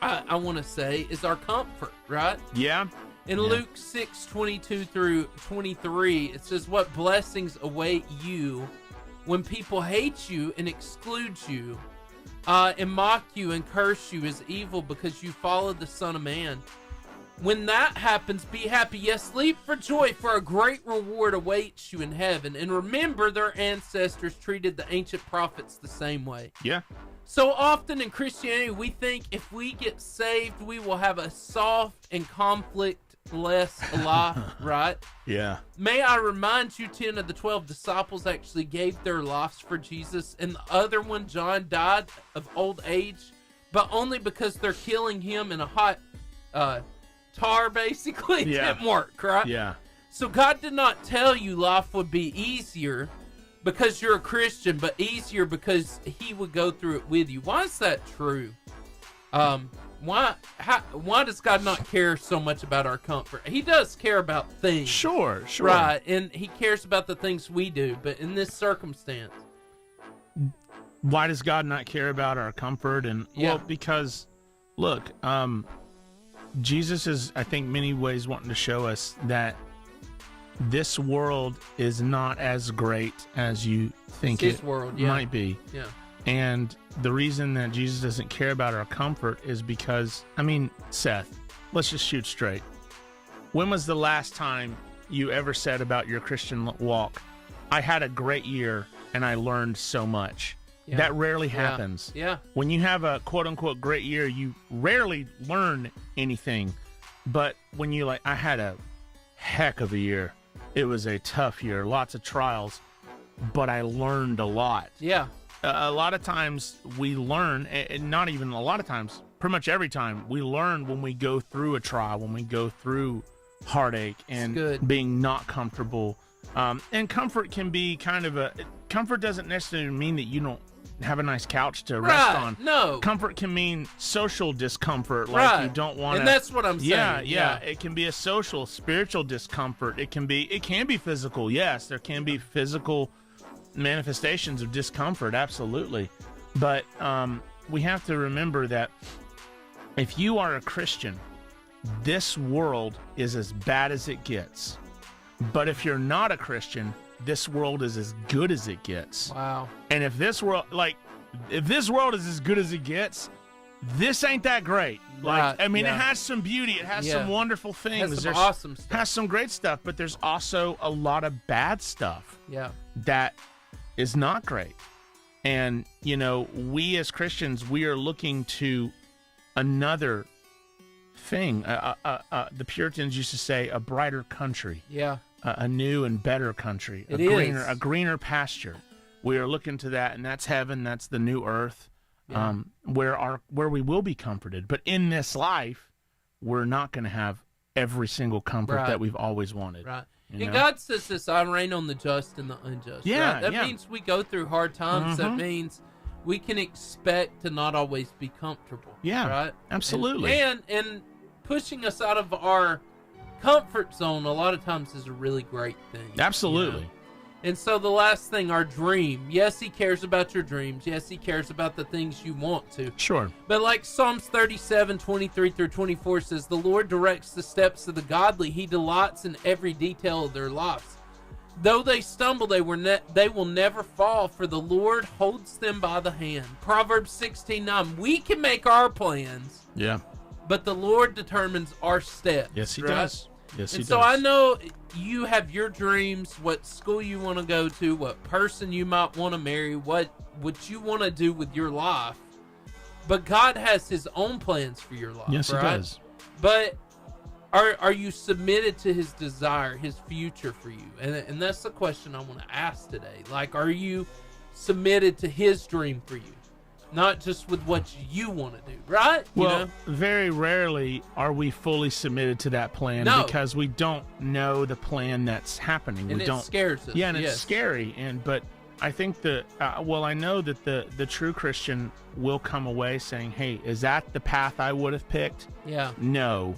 I want to say is our comfort, right? Yeah. In Luke 6:22-23, it says, what blessings await you when people hate you and exclude you and mock you and curse you as evil because you followed the Son of Man. When that happens, be happy. Yes, leap for joy, for a great reward awaits you in heaven. And remember, their ancestors treated the ancient prophets the same way. Yeah. So often in Christianity, we think if we get saved, we will have a soft and conflict-less life, right? Yeah. May I remind you, 10 of the 12 disciples actually gave their lives for Jesus, and the other one, John, died of old age, but only because they're killing him in a hot tar, basically. It didn't work, right? Yeah. So God did not tell you life would be easier because you're a Christian, but easier because he would go through it with you. Why is that true? Why does God not care so much about our comfort? He does care about things. Sure. Right, and he cares about the things we do, but in this circumstance. Why does God not care about our comfort? Well, because, look, Jesus is, I think, many ways wanting to show us that this world is not as great as you think it might be. Yeah. And the reason that Jesus doesn't care about our comfort is because, Seth, let's just shoot straight. When was the last time you ever said about your Christian walk, I had a great year and I learned so much? Yeah. That rarely happens. Yeah. When you have a quote-unquote great year, you rarely learn anything. But when you I had a heck of a year. It was a tough year, lots of trials, but I learned a lot. Yeah. A lot of times we learn, and not even a lot of times, pretty much every time, we learn when we go through a trial, when we go through heartache and being not comfortable. And comfort can be comfort doesn't necessarily mean that you don't have a nice couch to rest on. No. Comfort can mean social discomfort, like you don't want to. And that's what I'm saying. Yeah. It can be a social, spiritual discomfort. It can be physical. Yes, there can be physical manifestations of discomfort, absolutely. But we have to remember that if you are a Christian, this world is as bad as it gets. But if you're not a Christian, this world is as good as it gets. Wow. And if this world is as good as it gets, this ain't that great. It has some beauty. It has some wonderful things. It has some awesome stuff. Has some great stuff, but there's also a lot of bad stuff. Yeah. That is not great. And, we as Christians, we are looking to another thing. The Puritans used to say a brighter country. Yeah. A new and better country. A greener pasture. We are looking to that, and that's heaven. That's the new earth, where we will be comforted. But in this life, we're not going to have every single comfort that we've always wanted. Right. And God says this, I reign on the just and the unjust. Yeah. Right? That means we go through hard times. That means we can expect to not always be comfortable. Yeah. Right? Absolutely. And pushing us out of our comfort zone a lot of times is a really great thing. Absolutely. And so the last thing, our dream. Yes, he cares about your dreams. Yes, he cares about the things you want to. Sure. But like Psalms 37, 23 through 24 says, the Lord directs the steps of the godly. He delights in every detail of their lives. Though they stumble, they will never fall, for the Lord holds them by the hand. Proverbs 16:9. We can make our plans. Yeah. But the Lord determines our steps. Yes, he does. Yes, he does. So I know you have your dreams, what school you want to go to, what person you might want to marry, what you want to do with your life. But God has his own plans for your life. Yes, right? he does. But are you submitted to his desire, his future for you? And that's the question I want to ask today. Like, are you submitted to his dream for you? Not just with what you want to do, right? Very rarely are we fully submitted to that plan because we don't know the plan that's happening. And it scares us. Yeah, and it's scary. But I think I know that the true Christian will come away saying, hey, is that the path I would have picked? Yeah. No.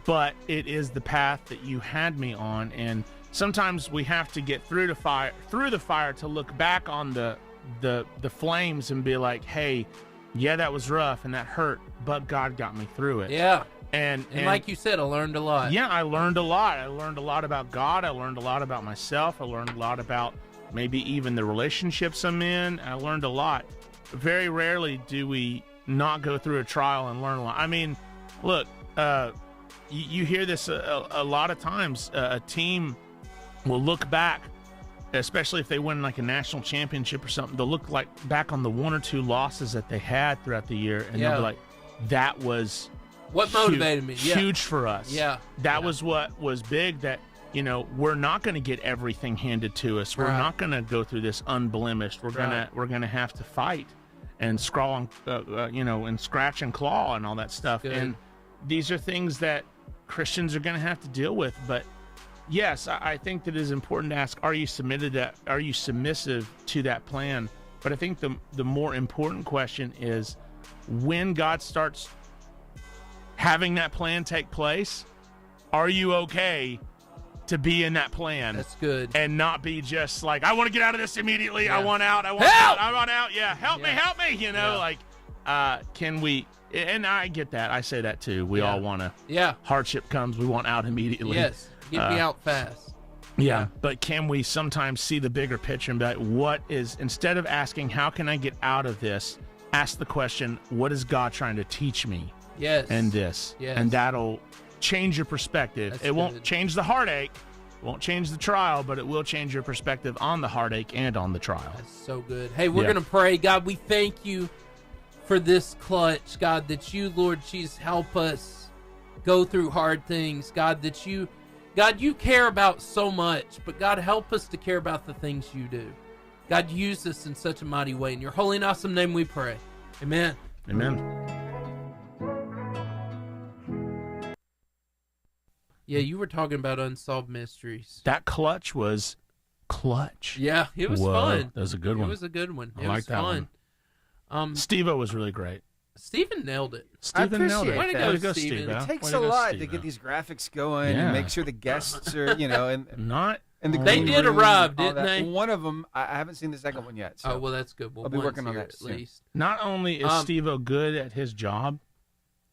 But it is the path that you had me on. And sometimes we have to get through the fire to look back on the flames and be like, hey, yeah, that was rough and that hurt, but God got me through it. Yeah. And like you said, I learned a lot. Yeah, I learned a lot. I learned a lot about God. I learned a lot about myself. I learned a lot about maybe even the relationships I'm in. I learned a lot. Very rarely do we not go through a trial and learn a lot. I mean, look, you hear this a lot of times. A team will look back, especially if they win like a national championship or something, they'll look back on the one or two losses that they had throughout the year, and they'll be like, that was what motivated me. Huge for us. Yeah. That was what was big, that, we're not going to get everything handed to us. We're not going to go through this unblemished. We're going to have to fight and scrawl and scratch and claw and all that stuff. And these are things that Christians are going to have to deal with, but yes, I think that it is important to ask, are you submissive to that plan? But I think the more important question is, when God starts having that plan take place, are you okay to be in that plan? That's good. And not be just like, I want to get out of this immediately. Yeah. I want out. I want Help! out. I want out. Yeah, help me. You know, like, can we? And I get that. I say that too. We all want to. Yeah. Hardship comes. We want out immediately. Yes. Get me out fast. Yeah. But can we sometimes see the bigger picture and be like, instead of asking, how can I get out of this? Ask the question, what is God trying to teach me? Yes. In this. Yes. And that'll change your perspective. That's it won't good. change the heartache, won't change the trial, but it will change your perspective on the heartache and on the trial. That's so good. Hey, we're going to pray. God, we thank you for this clutch. God, that you, Lord Jesus, help us go through hard things. God, that you care about so much, but God, help us to care about the things you do. God, use us in such a mighty way. In your holy and awesome name we pray. Amen. Amen. Yeah, you were talking about unsolved mysteries. That clutch was clutch. Yeah, it was Whoa, fun. That was a good one. It was a good one. I like that fun. one. Steve-O was really great. Steven nailed it. Steven nailed it. Way to go, Steven. Steve-O. It takes Way a to go, lot to Steve-O. get these graphics going and make sure the guests are, and not. And the They green did room, arrive, all didn't that. they? One of them, I haven't seen the second one yet. So Oh, well, that's good. Well, I'll be one's working on here that at soon. least. Not only is Steve-O good at his job,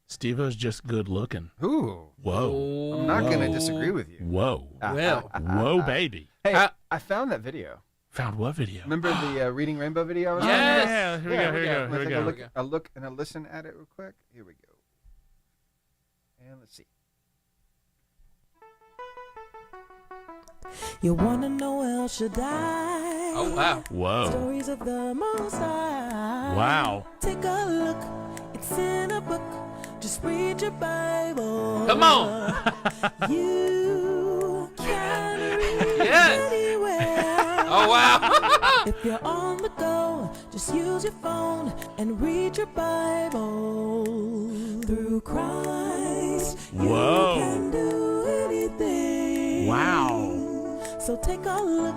Steve-O's just good looking. Ooh. Whoa. I'm not going to disagree with you. Whoa. Well. Whoa, baby. Hey, I found that video. Found what video? Remember the Reading Rainbow video I was Yes. Yeah, here we go, here we go, here we go. Take a look and a listen at it real quick. Here we go. And let's see. You wanna know El Shaddai? Oh, wow. Whoa. Stories of the Most High. Wow. Take a look, it's in a book. Just read your Bible. Come on. You can read Yes. anywhere. Oh, wow. If you're on the go, just use your phone and read your Bible. Through Christ, Whoa. you can do anything. Wow. So take a look,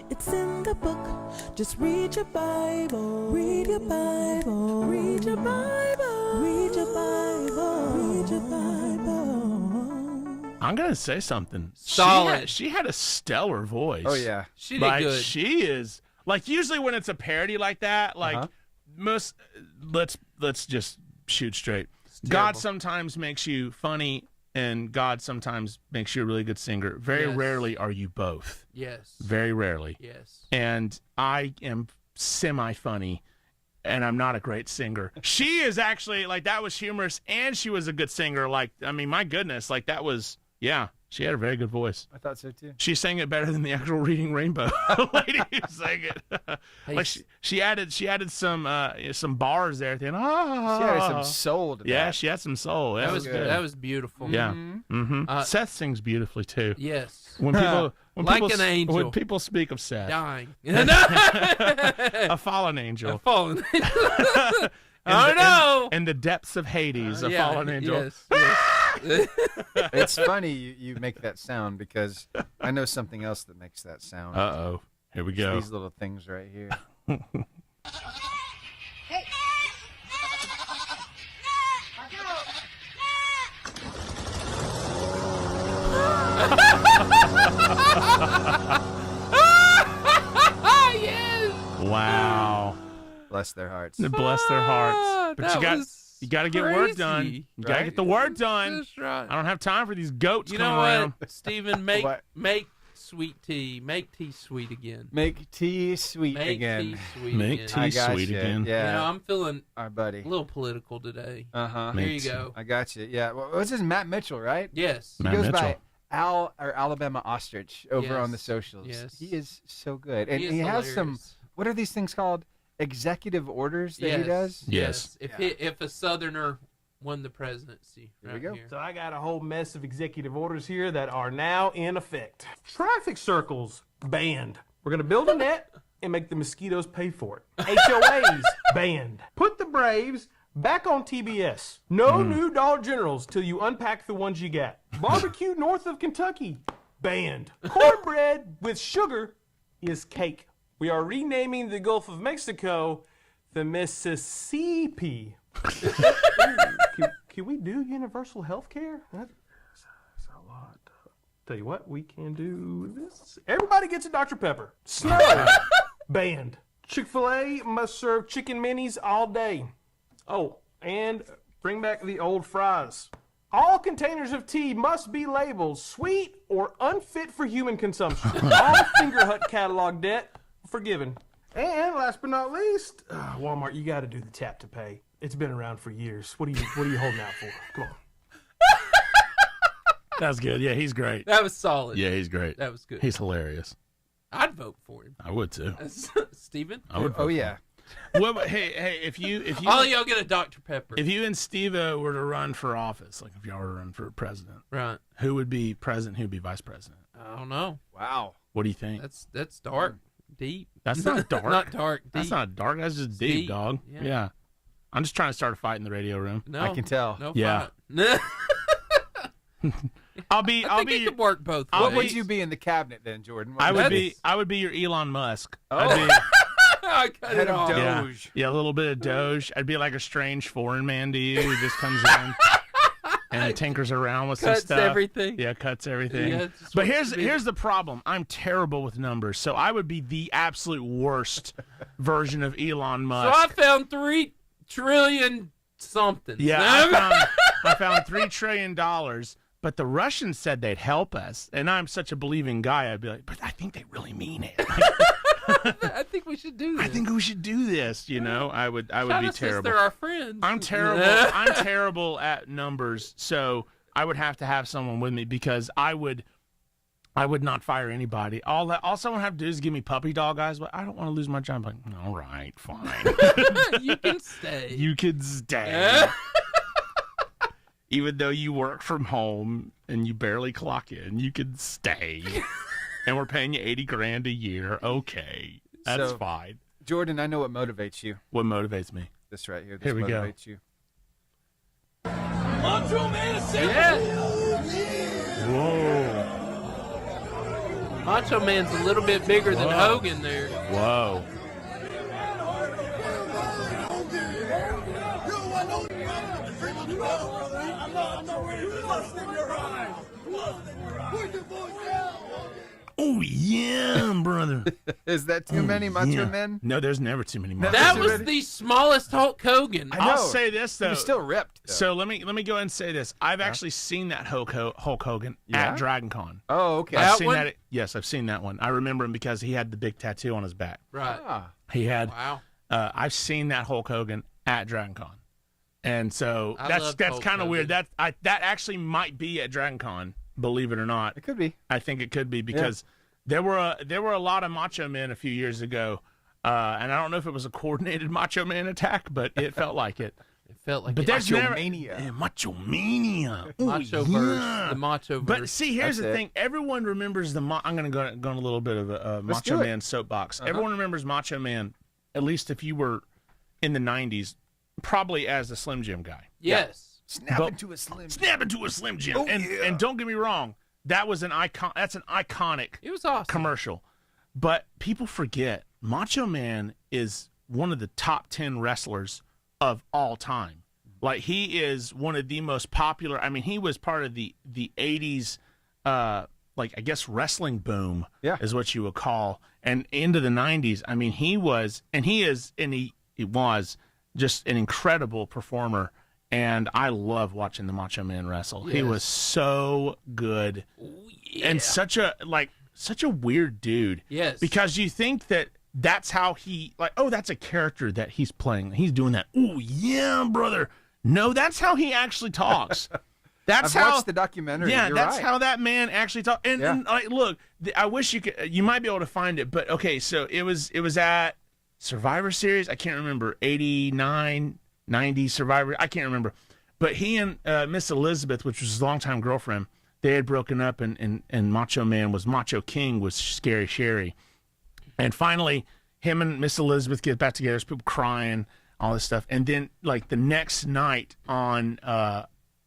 it's in the book. Just read your Bible. Read your Bible. Read your Bible. Read your Bible. Read your Bible. I'm going to say something. Solid. She had a stellar voice. Oh, yeah. She did Like, good. she is, like, usually when it's a parody like that, like, most, let's just shoot straight. God sometimes makes you funny, and God sometimes makes you a really good singer. Very Yes. rarely are you both. Yes. Very rarely. Yes. And I am semi-funny, and I'm not a great singer. She is actually, like, that was humorous, and she was a good singer. Like, I mean, my goodness, like, that was, yeah, she had a very good voice. I thought so too. She sang it better than the actual Reading Rainbow lady who sang it. Hey, Like she added some bars there at the end. Ah. She had some soul to Yeah, that. she had some soul. That was good. That was beautiful. Yeah. Mm-hmm. Seth sings beautifully too. Yes. When people Like an angel. When people speak of Seth, Dying. a fallen angel. Fallen. Oh no! In the depths of Hades, a fallen angel. Yes. It's funny you make that sound because I know something else that makes that sound. Uh-oh. Here we go. These little things right here. Yes. Wow. Bless their hearts. Bless their hearts. But That you got to get work done. crazy. You got to get the work done. That's right. I don't have time for these goats You coming know around. what, Stephen? Make What? make sweet tea. Make tea sweet again. Make tea sweet Make again. tea sweet Make again. tea I got sweet you. again. Yeah. You know, I'm feeling Our buddy. a little political today. Uh-huh. Here Make you tea. go. I got you. Yeah. Well, what's his Matt Mitchell, right? Yes. Matt He goes Mitchell. by Al or Alabama Ostrich over on the Yes. socials. Yes. He is so good. And He he, is has some, hilarious. what are these things called? Executive orders that Yes. he does? Yes. If a Southerner won the presidency. There we right go. here. So I got a whole mess of executive orders here that are now in effect. Traffic circles banned. We're gonna build a net and make the mosquitoes pay for it. HOAs banned. Put the Braves back on TBS. No new Dollar Generals till you unpack the ones you got. Barbecue north of Kentucky banned. Cornbread with sugar is cake. We are renaming the Gulf of Mexico the Mississippi. Can we do universal health care? That's a lot. Tell you what, we can do this. Everybody gets a Dr. Pepper. Snow. Banned. Chick-fil-A must serve chicken minis all day. Oh, and bring back the old fries. All containers of tea must be labeled sweet or unfit for human consumption. All Finger Hut catalog debt forgiven. And last but not least, Walmart, you got to do the tap to pay. It's been around for years. What are you holding out for? Come on. That's good. Yeah, he's great. That was solid. Yeah, he's great. That was good. He's hilarious. I'd vote for him. I would too. Steven? I would. Oh yeah. Well, hey, if you all y'all get a Dr. Pepper. If you and Steve-O were to run for office, like if y'all were to run for president, right? Who would be president? Who would be vice president? I don't know. Wow. What do you think? That's dark, deep. That's not dark. Not dark. Deep. That's not dark. That's just deep, dog. Yeah. I'm just trying to start a fight in the radio room. No, I can tell. No yeah. I think it could work both ways. What would you be in the cabinet then, Jordan? I would be your Elon Musk. Oh. I cut it off. Doge. Yeah, a little bit of Doge. I'd be like a strange foreign man to you who just comes in and tinkers around with some stuff. Cuts everything. Yeah, cuts everything. Yeah, but here's the problem. I'm terrible with numbers, so I would be the absolute worst version of Elon Musk. So I found 3 trillion something. Yeah, I found $3 trillion. But the Russians said they'd help us, and I'm such a believing guy. I'd be like, but I think they really mean it. I think we should do this. I think we should do this. You know, I would be terrible. They're our friends. I'm terrible. I'm terrible at numbers, so I would have to have someone with me because I would not fire anybody. All someone have to do is give me puppy dog eyes. But I don't want to lose my job. I'm like, all right, fine. You can stay. You can stay. Even though you work from home and you barely clock in, you can stay. And we're paying you $80,000 a year. Okay, that's fine. Jordan, I know what motivates you. What motivates me? This right here. This Here we motivates go. you. Macho Man, Whoa. Macho Man's a little bit bigger than Hogan there. Whoa. Oh, yeah, brother. Is that too many Macho Men? No, there's never too many Macho That was the smallest Hulk Hogan. I'll say this, though. He's still ripped. Though. So let me go ahead and say this. I've actually seen that Hulk Hogan at DragonCon. Oh, okay. I've seen that. Yes, I've seen that one. I remember him because he had the big tattoo on his back. Right. He had. Wow. I've seen that Hulk Hogan at DragonCon. And so that's kind of weird. That actually might be at DragonCon, believe it or not. It could be. I think it could be because there were a lot of Macho Men a few years ago, and I don't know if it was a coordinated Macho Man attack, but it felt like it. It felt like but it. Macho Mania. Macho Mania. Macho-verse. The Macho-verse. But see, here's the thing. Everyone remembers I'm going to go on a little bit of a Macho Man soapbox. Everyone remembers Macho Man, at least if you were in the 90s, probably as a Slim Jim guy. Yes. Snap into a Slim Jim. Oh, and don't get me wrong, that was an icon. That's an iconic it was awesome. commercial. But people forget Macho Man is one of the top 10 wrestlers of all time. Like, he is one of the most popular. I mean, he was part of the 80s, like, I guess, wrestling boom is what you would call. And into the 90s, I mean, he was just an incredible performer, and I love watching the Macho Man wrestle. Yes. He was so good, and such a weird dude. Yes, because you think that's how he that's a character that he's playing. He's doing that. Oh yeah, brother. No, that's how he actually talks. I've watched the documentary. Yeah, You're that's right. how that man actually talks. And look, I wish you might be able to find it, but okay, so it was at Survivor Series, I can't remember, 89, 90 Survivor, I can't remember. But he and Miss Elizabeth, which was his longtime girlfriend, they had broken up, and Macho Man was Macho King, was Scary Sherry. And finally, him and Miss Elizabeth get back together, there's people crying, all this stuff. And then, like, the next night on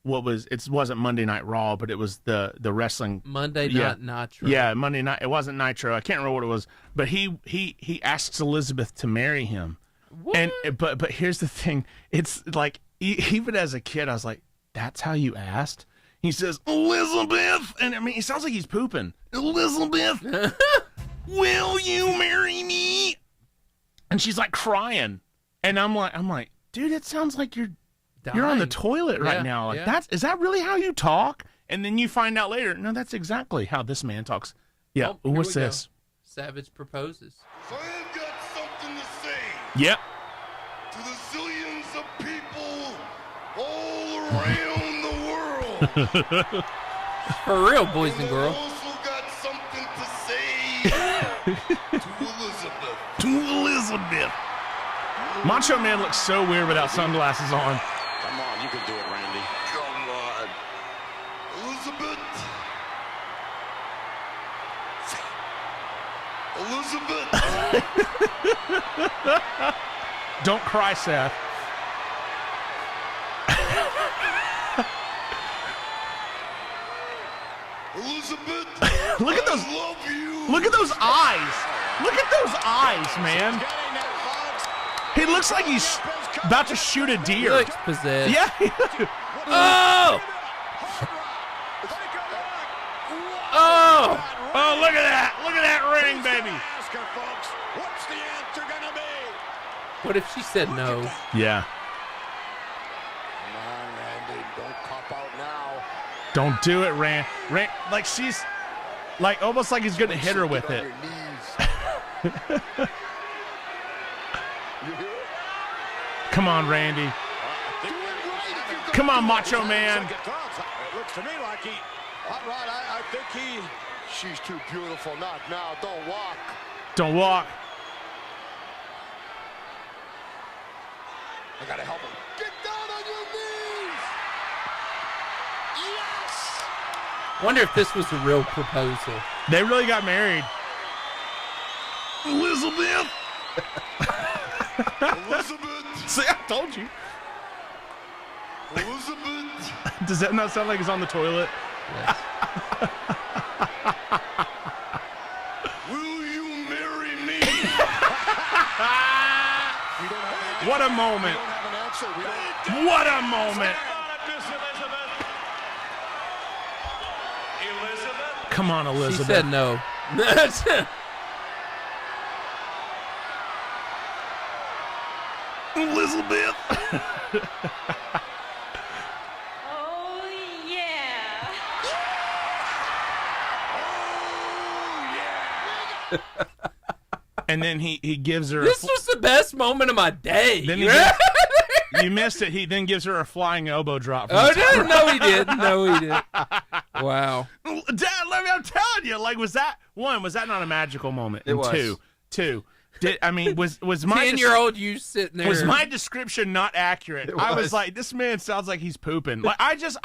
it wasn't Monday Night Raw, but it was the wrestling Monday Night Nitro. Yeah, Monday Night. It wasn't Nitro. I can't remember what it was. But he asks Elizabeth to marry him. What? And but here's the thing. It's like even as a kid, I was like, "That's how you asked?" He says, "Elizabeth," and I mean, he sounds like he's pooping. Elizabeth, will you marry me? And she's like crying, and I'm like, dude, it sounds like you're on the toilet right now. Like is that really how you talk? And then you find out later, no, that's exactly how this man talks. Yeah, what's this? Savage proposes. So I've got something to say. Yep. To the zillions of people all around the world. For real, boys and girls. I've also got something to say to Elizabeth. To Elizabeth. Macho Man looks so weird without sunglasses on. Come on, you can do it, Randy. Come on. Elizabeth. Elizabeth. Don't cry, Seth. Elizabeth. Look at those. I love you. Look at those eyes. Look at those eyes, man. He looks like he's about to shoot a deer. He looks possessed. Yeah. Oh! Oh! Oh, look at that. Look at that ring, baby. What if she said no? Yeah. Come on, Randy. Don't cop out now. Don't do it, Rand. Like she's, like almost like he's gonna hit her with it. Come on, Randy. Come on, Macho Man. It looks to me like he. All right, I think he. She's too beautiful. Not now. Don't walk. Don't walk. I gotta help him. Get down on your knees. Yes. Wonder if this was a real proposal. They really got married. Elizabeth. Elizabeth. See, I told you. Elizabeth. Does that not sound like he's on the toilet? Yes. Will you marry me? What a moment. What a moment. Come on, Elizabeth. She said no. Elizabeth. Oh, yeah. And then he gives her. This was the best moment of my day. Then you missed it. He then gives her a flying elbow drop. Oh, no, he did. No, he did. Wow. Dad, I'm telling you, like, was that not a magical moment? It was. Two. Was my 10-year-old you sitting there? Was my description not accurate? I was like, this man sounds like he's pooping. Like, I just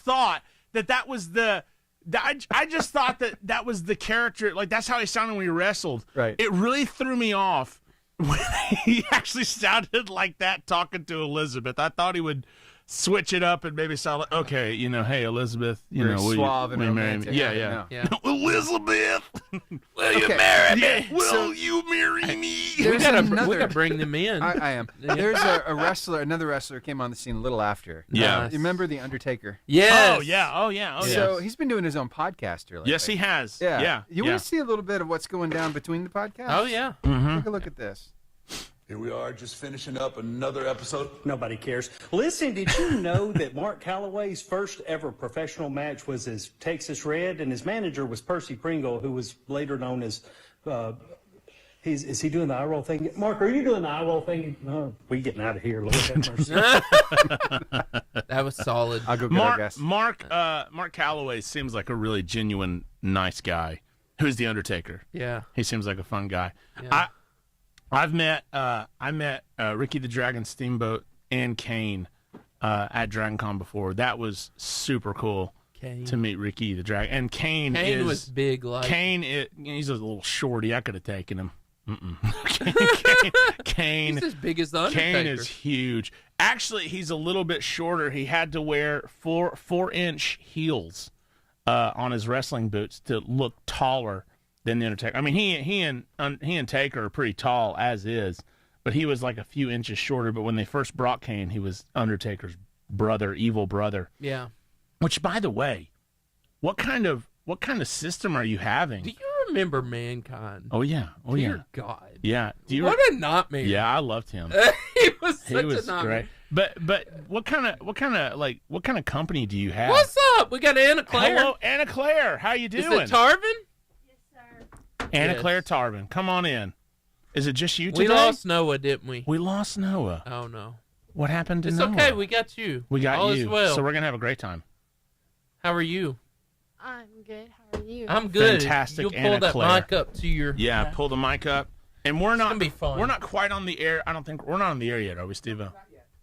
thought that was the. I just thought that was the character. Like, that's how he sounded when he wrestled. Right. It really threw me off when he actually sounded like that talking to Elizabeth. I thought he would switch it up and maybe sound like, okay, hey, Elizabeth, Very will suave you and marry me? romantic. Yeah. Elizabeth. Will you marry me? Will you marry me? We gotta bring them in. I am. There's another wrestler came on the scene a little after. Yeah. You remember The Undertaker? Yes. Oh yeah. So he's been doing his own podcast lately. Yes, he has. Yeah. You want to see a little bit of what's going down between the podcasts? Oh yeah. Take a look at this. Here we are, just finishing up another episode. Nobody cares. Listen, did you know that Mark Calloway's first ever professional match was as Texas Red, and his manager was Percy Pringle, who was later known as. Is he doing the eye roll thing? Mark, are you doing the eye roll thing? No, we getting out of here. Lord have mercy. That was solid. I'll go get our guest. Mark Calloway seems like a really genuine, nice guy. Who's the Undertaker? Yeah. He seems like a fun guy. Yeah. I met Ricky the Dragon Steamboat and Kane at DragonCon before. That was super cool to meet Ricky the Dragon. And Kane was big. He's a little shorty. I could have taken him. Kane. He's as big as the Undertaker. Kane is huge. Actually, he's a little bit shorter. He had to wear 4-inch heels on his wrestling boots to look taller than the Undertaker. I mean, he and Taker are pretty tall as is, but he was like a few inches shorter. But when they first brought Kane, he was Undertaker's brother, evil brother. Yeah. Which, by the way, what kind of system are you having? Do you remember Mankind? Oh yeah, Dear God. Yeah. What a not man. Yeah, I loved him. he was He was a not great. man. But what kind of company do you have? What's up? We got Anna Claire. Hello, Anna Claire. How you doing? Is it Tarvin? Anna Yes. Claire Tarvin. Come on in. Is it just you today? We lost Noah, didn't we? We lost Noah. Oh no. What happened to It's Noah? okay. We got you. We got All you. Is well. So we're gonna have a great time. How are you? I'm good. How are you? I'm good. Fantastic, You'll pull Anna that Claire. mic up to your. Yeah, pull the mic up. And we're not. gonna be fun. We're not quite on the air. I don't think we're not on the air yet, are we, Steve-O?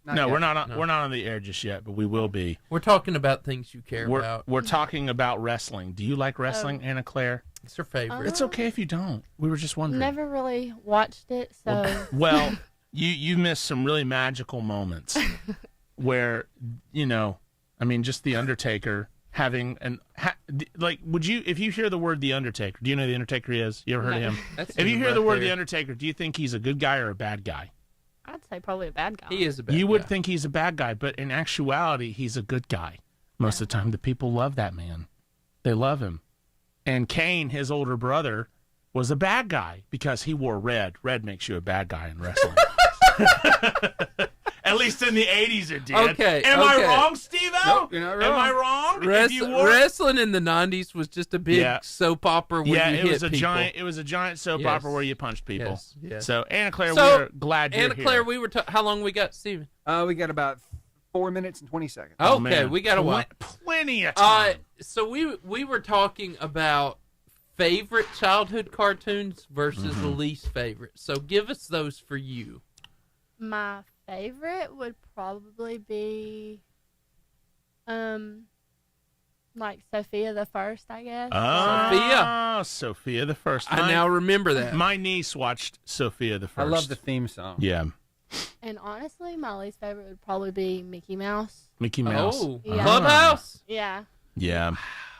Not No, yet. we're not. On, No. We're not on the air just yet, but we will be. We're talking about things you care about. We're talking about wrestling. Do you like wrestling, Oh. Anna Claire? It's her favorite. It's okay if you don't. We were just wondering. Never really watched it, so Well, you missed some really magical moments where, just the Undertaker having would you, if you hear the word the Undertaker, do you know who the Undertaker is? You ever heard of him? That's If you him hear right the word there. the Undertaker, do you think he's a good guy or a bad guy? I'd say probably a bad guy. He is a bad You would guy. think he's a bad guy, but in actuality, he's a good guy. Most of the time, the people love that man. They love him. And Kane, his older brother, was a bad guy because he wore red. Red makes you a bad guy in wrestling. At least in the 80s it did. Okay, Am I okay. wrong, Steve-O? Nope, you're not wrong. Am I wrong? If you wore- Wrestling in the 90s was just a big Yeah. soap opera where Yeah, you it hit was a people. giant. It was a giant soap Yes. opera where you punched people. Yes, yes. So Anna Claire, So, we're glad you're Anna here. Claire, we were how long we got, Steven? We got about 4 minutes and 20 seconds. Okay, man. we got a while. Plenty of time. So we were talking about favorite childhood cartoons versus Mm-hmm. least favorite. So give us those for you. My favorite would probably be, like Sophia the First, I guess. Oh, Sophia the First. I now remember that. My niece watched Sophia the First. I love the theme song. Yeah, And honestly, my least favorite would probably be Mickey Mouse. Mickey Mouse. Oh, Yeah. Clubhouse. Yeah. Yeah.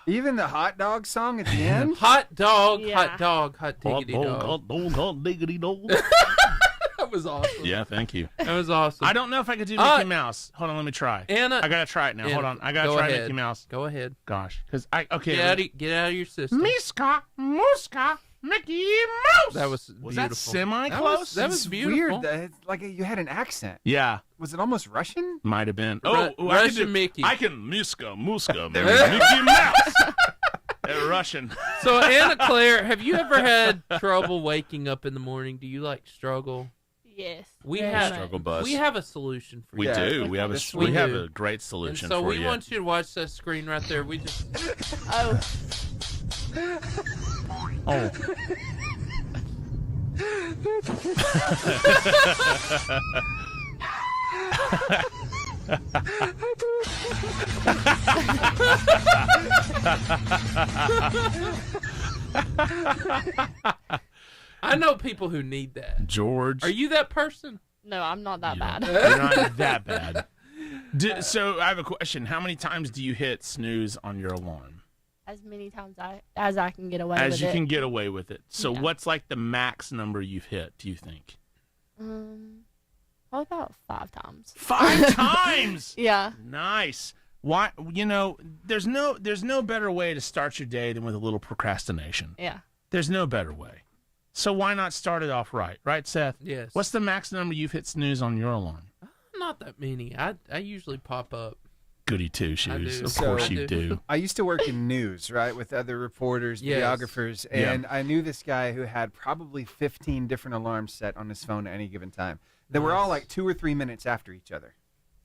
Even the hot dog song at the end. Hot dog, Yeah. hot dog, hot diggity dog. diggity dog. That was awesome. Yeah, thank you. That was awesome. I don't know if I could do Mickey Mouse. Hold on, let me try. Anna, I gotta try it now. Anna, Hold on, I gotta go try ahead. Mickey Mouse. Go ahead. Gosh, because get Get out of your system. Miska, Muska, Mickey Mouse. That was that beautiful. semi That close? was- that was It's beautiful. weird. That it's like you had an accent. Yeah, Was it almost Russian? might have been. Ru- I can Russian do- Mickey. I can Miska, Muska, Mickey Mouse. They're Russian. So Anna Claire, have you ever had trouble waking up in the morning? Do you struggle? Yes. We very have much. Struggle bus. We have a solution for We you. do. We have Yes, we we have do. a great And solution so for we you. want you to watch that screen right there. We just Oh, Oh. I know people who need that. George. Are you that person? no, I'm not that bad. You're not that bad. So I have a question. How many times do you hit snooze on your alarm? As many times as I can get away As with you it. can get away with it. So Yeah. what's like the max number you've hit, do you think? Probably about 5 times. 5 times? Yeah. Nice. Why? There's no better way to start your day than with a little procrastination. Yeah. There's no better way. So why not start it off right? Right, Seth? Yes. What's the max number you've hit snooze on your alarm? Not that many. I usually pop up. Goody two shoes. do. Of So- course I you do. do. I used to work in news, right, with other reporters, Yes. videographers, Yeah. and I knew this guy who had probably 15 different alarms set on his phone at any given time. They were all like 2 or 3 minutes after each other.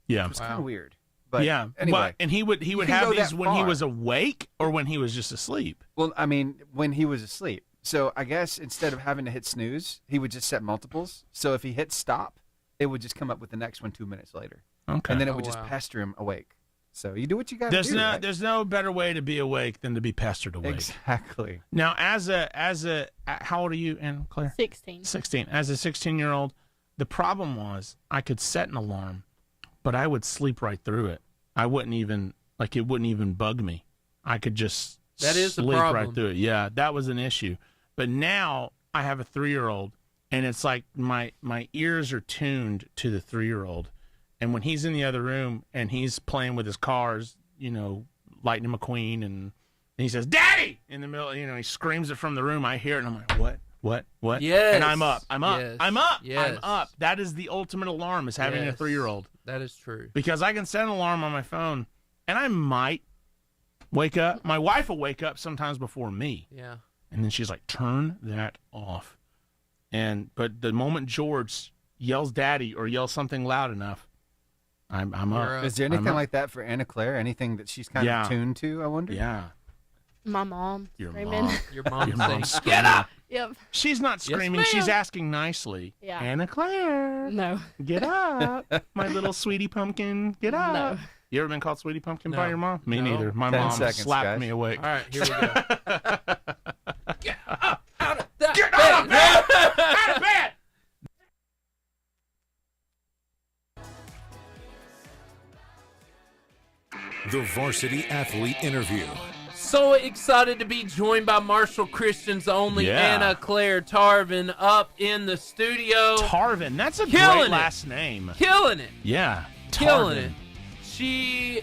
Yeah. It was kind Wow. of weird. But yeah. anyway, Well, and he would can have go these that when he far. was awake or when he was just asleep. well, I mean, when he was asleep. So I guess instead of having to hit snooze, he would just set multiples. So if he hit stop, it would just come up with the next one 2 minutes later. Okay. And then it Oh, would just wow. pester him awake. So you do what you got to There's do. no right? there's no better way to be awake than to be pestered awake. Exactly. Now, as a how old are you, Anne Claire? 16. 16. As a 16-year-old, the problem was I could set an alarm, but I would sleep right through it. I wouldn't even it wouldn't even bug me. I could just That is the sleep right problem. through it. Yeah, that was an issue. But now I have a 3-year-old, and it's like my ears are tuned to the 3-year-old, and when he's in the other room and he's playing with his cars, Lightning McQueen, and he says, "Daddy!" in the middle, he screams it from the room. I hear it, and I'm like, what? Yes. And I'm up. Yes. I'm up. Yes. I'm up. That is the ultimate alarm, is having a 3-year-old. That is true. Because I can set an alarm on my phone, and I might wake up. My wife will wake up sometimes before me. Yeah. And then she's like, "Turn that off." But the moment George yells "Daddy" or yells something loud enough, I'm up. Is there anything like that for Anna Claire? Anything that she's kind of tuned to, I wonder? Yeah. My mom screaming. Your mom saying, screaming. "Get up!" Yep. She's not screaming. She's asking nicely. Yeah. Anna Claire. No. Get up. My little sweetie pumpkin. Get up. No. You ever been called sweetie pumpkin by No. your mom? Me No. neither. My 10 mom seconds, slapped guys. me awake. All right, here we go. Get up out of that Get out of bed! Out of bed! The Varsity Athlete Interview. So excited to be joined by Marshall Christian's only Yeah. Anna Claire Tarvin up in the studio. Tarvin. That's a Killing great it. last name. Killing it. Yeah. Killing Tarvin.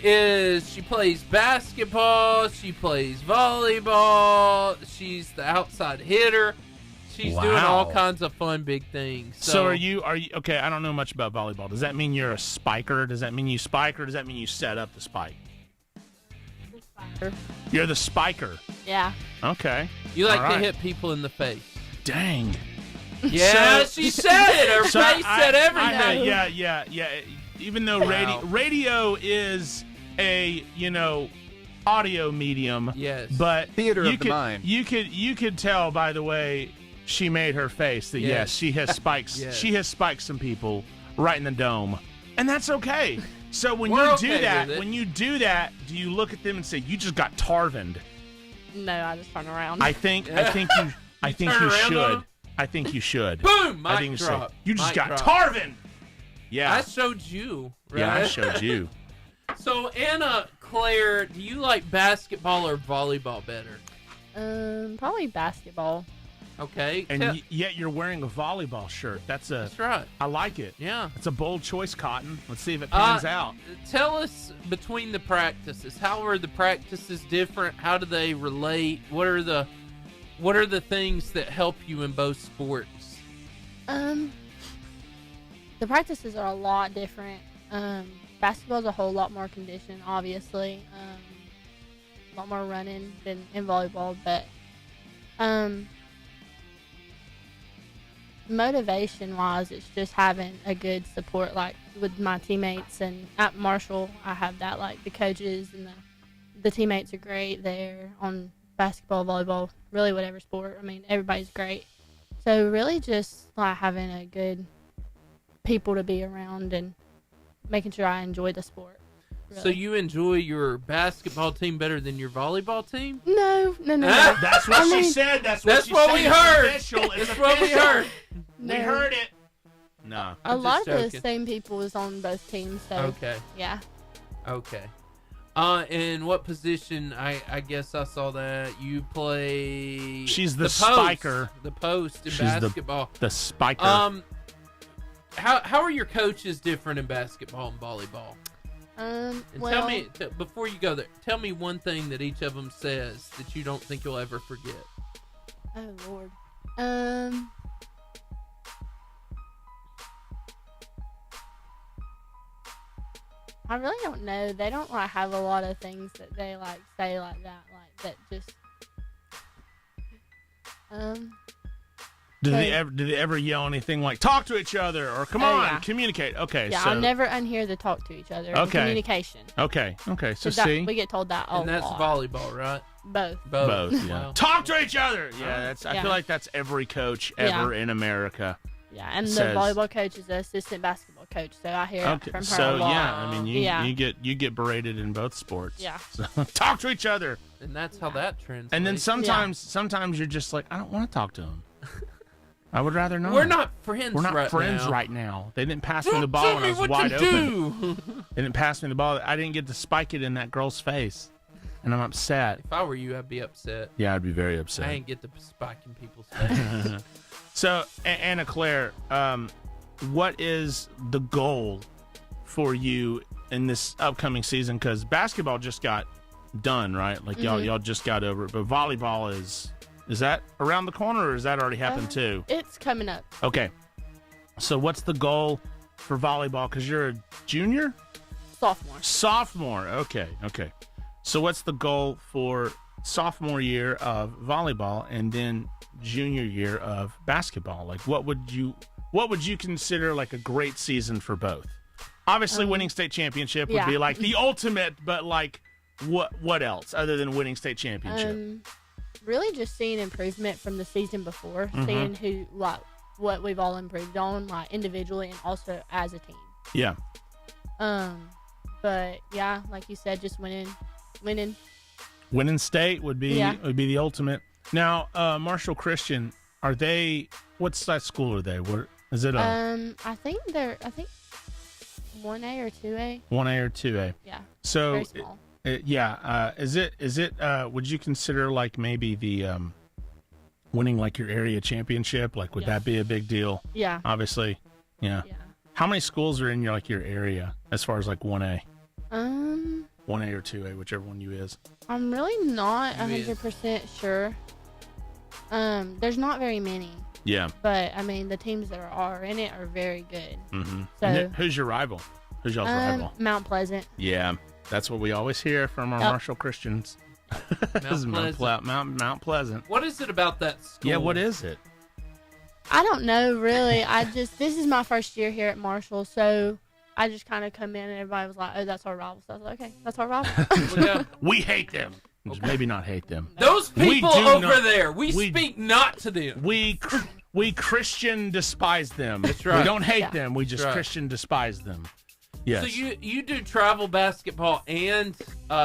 it. She plays basketball, she plays volleyball, she's the outside hitter. She's doing all kinds of fun big things. So are you okay, I don't know much about volleyball. Does that mean you're a spiker? Does that mean you spike, or does that mean you set up the spike? You're the spiker. Yeah. Okay. You like All to right. hit people in the face. Dang. Yeah, So- she said it. Her So face said everything. Yeah. Even though radio is a audio medium, Yes. but Theater you of the could, mind. You could tell by the way she made her face that yes, she has spikes. Yes. She has spiked some people right in the dome, and that's okay. So when We're you okay do that, do you look at them and say, "You just got Tarvined"? No, I just turn around. I think you turn around on should. them? I think you should. Boom! I Mic think you should. drop. You just Mic got drop. Tarvin. Yeah. I showed you. Right? Yeah, I showed you. So Anna Claire, do you like basketball or volleyball better? Probably basketball. Okay. And yet you're wearing a volleyball shirt. That's right. I like it. Yeah. It's a bold choice, Cotton. Let's see if it pans out. Tell us between the practices, how are the practices different? How do they relate? What are the things that help you in both sports? The practices are a lot different. Basketball's a whole lot more conditioned, obviously. A lot more running than in volleyball, but motivation-wise, it's just having a good support, like with my teammates. And at Marshall, I have that, like the coaches and the teammates are great there on basketball, volleyball, really whatever sport. I mean, everybody's great. So really just like having a good people to be around and making sure I enjoy the sport. Really. So you enjoy your basketball team better than your volleyball team? No. That's what she said. That's what she what said. we It's heard. official. It's That's what we official. heard. We heard it. No. A I'm lot just of the joking. same people is on both teams. So Okay. yeah. Okay. And what position? I guess I saw that you play. She's the post, spiker. The post in She's basketball. The spiker. How are your coaches different in basketball and volleyball? And Well, tell me before you go there. Tell me one thing that each of them says that you don't think you'll ever forget. oh Lord. I really don't know. They don't like have a lot of things that they like say like that just. Do they ever yell anything like "talk to each other" or "come Oh, on, yeah. communicate"? Okay. Yeah, so, I'll never unhear the talk to each other. and Okay. Communication. Okay. So 'Cause that- see. we get told that a And that's lot. volleyball, right? Both. Both, yeah. Wow. Talk to each other. Yeah, that's. I Yeah. feel like that's every coach ever in America. Yeah, and says- the volleyball coach is the assistant basketball coach, so I hear it Okay, from her so a lot. yeah, I mean Yeah. you get berated in both sports. Yeah. So, talk to each other. And that's how that translates. And then sometimes you're just like, I don't want to talk to him. I would rather not. We're not friends. We're not right friends now. right now. They didn't pass me Don't the ball tell when me I was what wide to open. do. They didn't pass me the ball. I didn't get to spike it in that girl's face, and I'm upset. If I were you, I'd be upset. Yeah, I'd be very upset. I ain't get to spike in people's face. So, Anna Claire, what is the goal for you in this upcoming season? Because basketball just got done, right? Like y'all just got over it. But volleyball is that around the corner, or has that already happened too? It's coming up. Okay. So what's the goal for volleyball? Because you're a junior? Sophomore. Okay. So what's the goal for sophomore year of volleyball and then junior year of basketball? Like what would you consider like a great season for both? Obviously winning state championship would be like the ultimate, but like what else other than winning state championship? Really just seeing improvement from the season before, seeing what we've all improved on, like individually and also as a team. Yeah. But yeah, like you said, just winning. Winning state would be the ultimate. Now, Marshall Christian, what's that school are they? What is it? I think 1A or 2A. 1A or 2A. Yeah. So very small. Is it would you consider like maybe the winning like your area championship? Like would that be a big deal? Yeah. Obviously. Yeah. How many schools are in your area as far as like 1A? 1A or 2A, whichever one you is. I'm really not 100% sure. There's not very many. Yeah. But I mean, the teams that are in it are very good. Mm-hmm. So who's your rival? Who's y'all's rival? Mount Pleasant. Yeah, that's what we always hear from our Marshall Christians. Mount Pleasant. What is it about that school? Yeah, what is it? I don't know, really. This is my first year here at Marshall, so I just kind of come in and everybody was like, oh, that's our rival. So I was like, okay, that's our rival. We hate them. Okay. Maybe not hate them. Those people over there, we speak not to them. We Christian despise them. That's right. We don't hate them. We just Christian despise them. Yes. So you do travel basketball and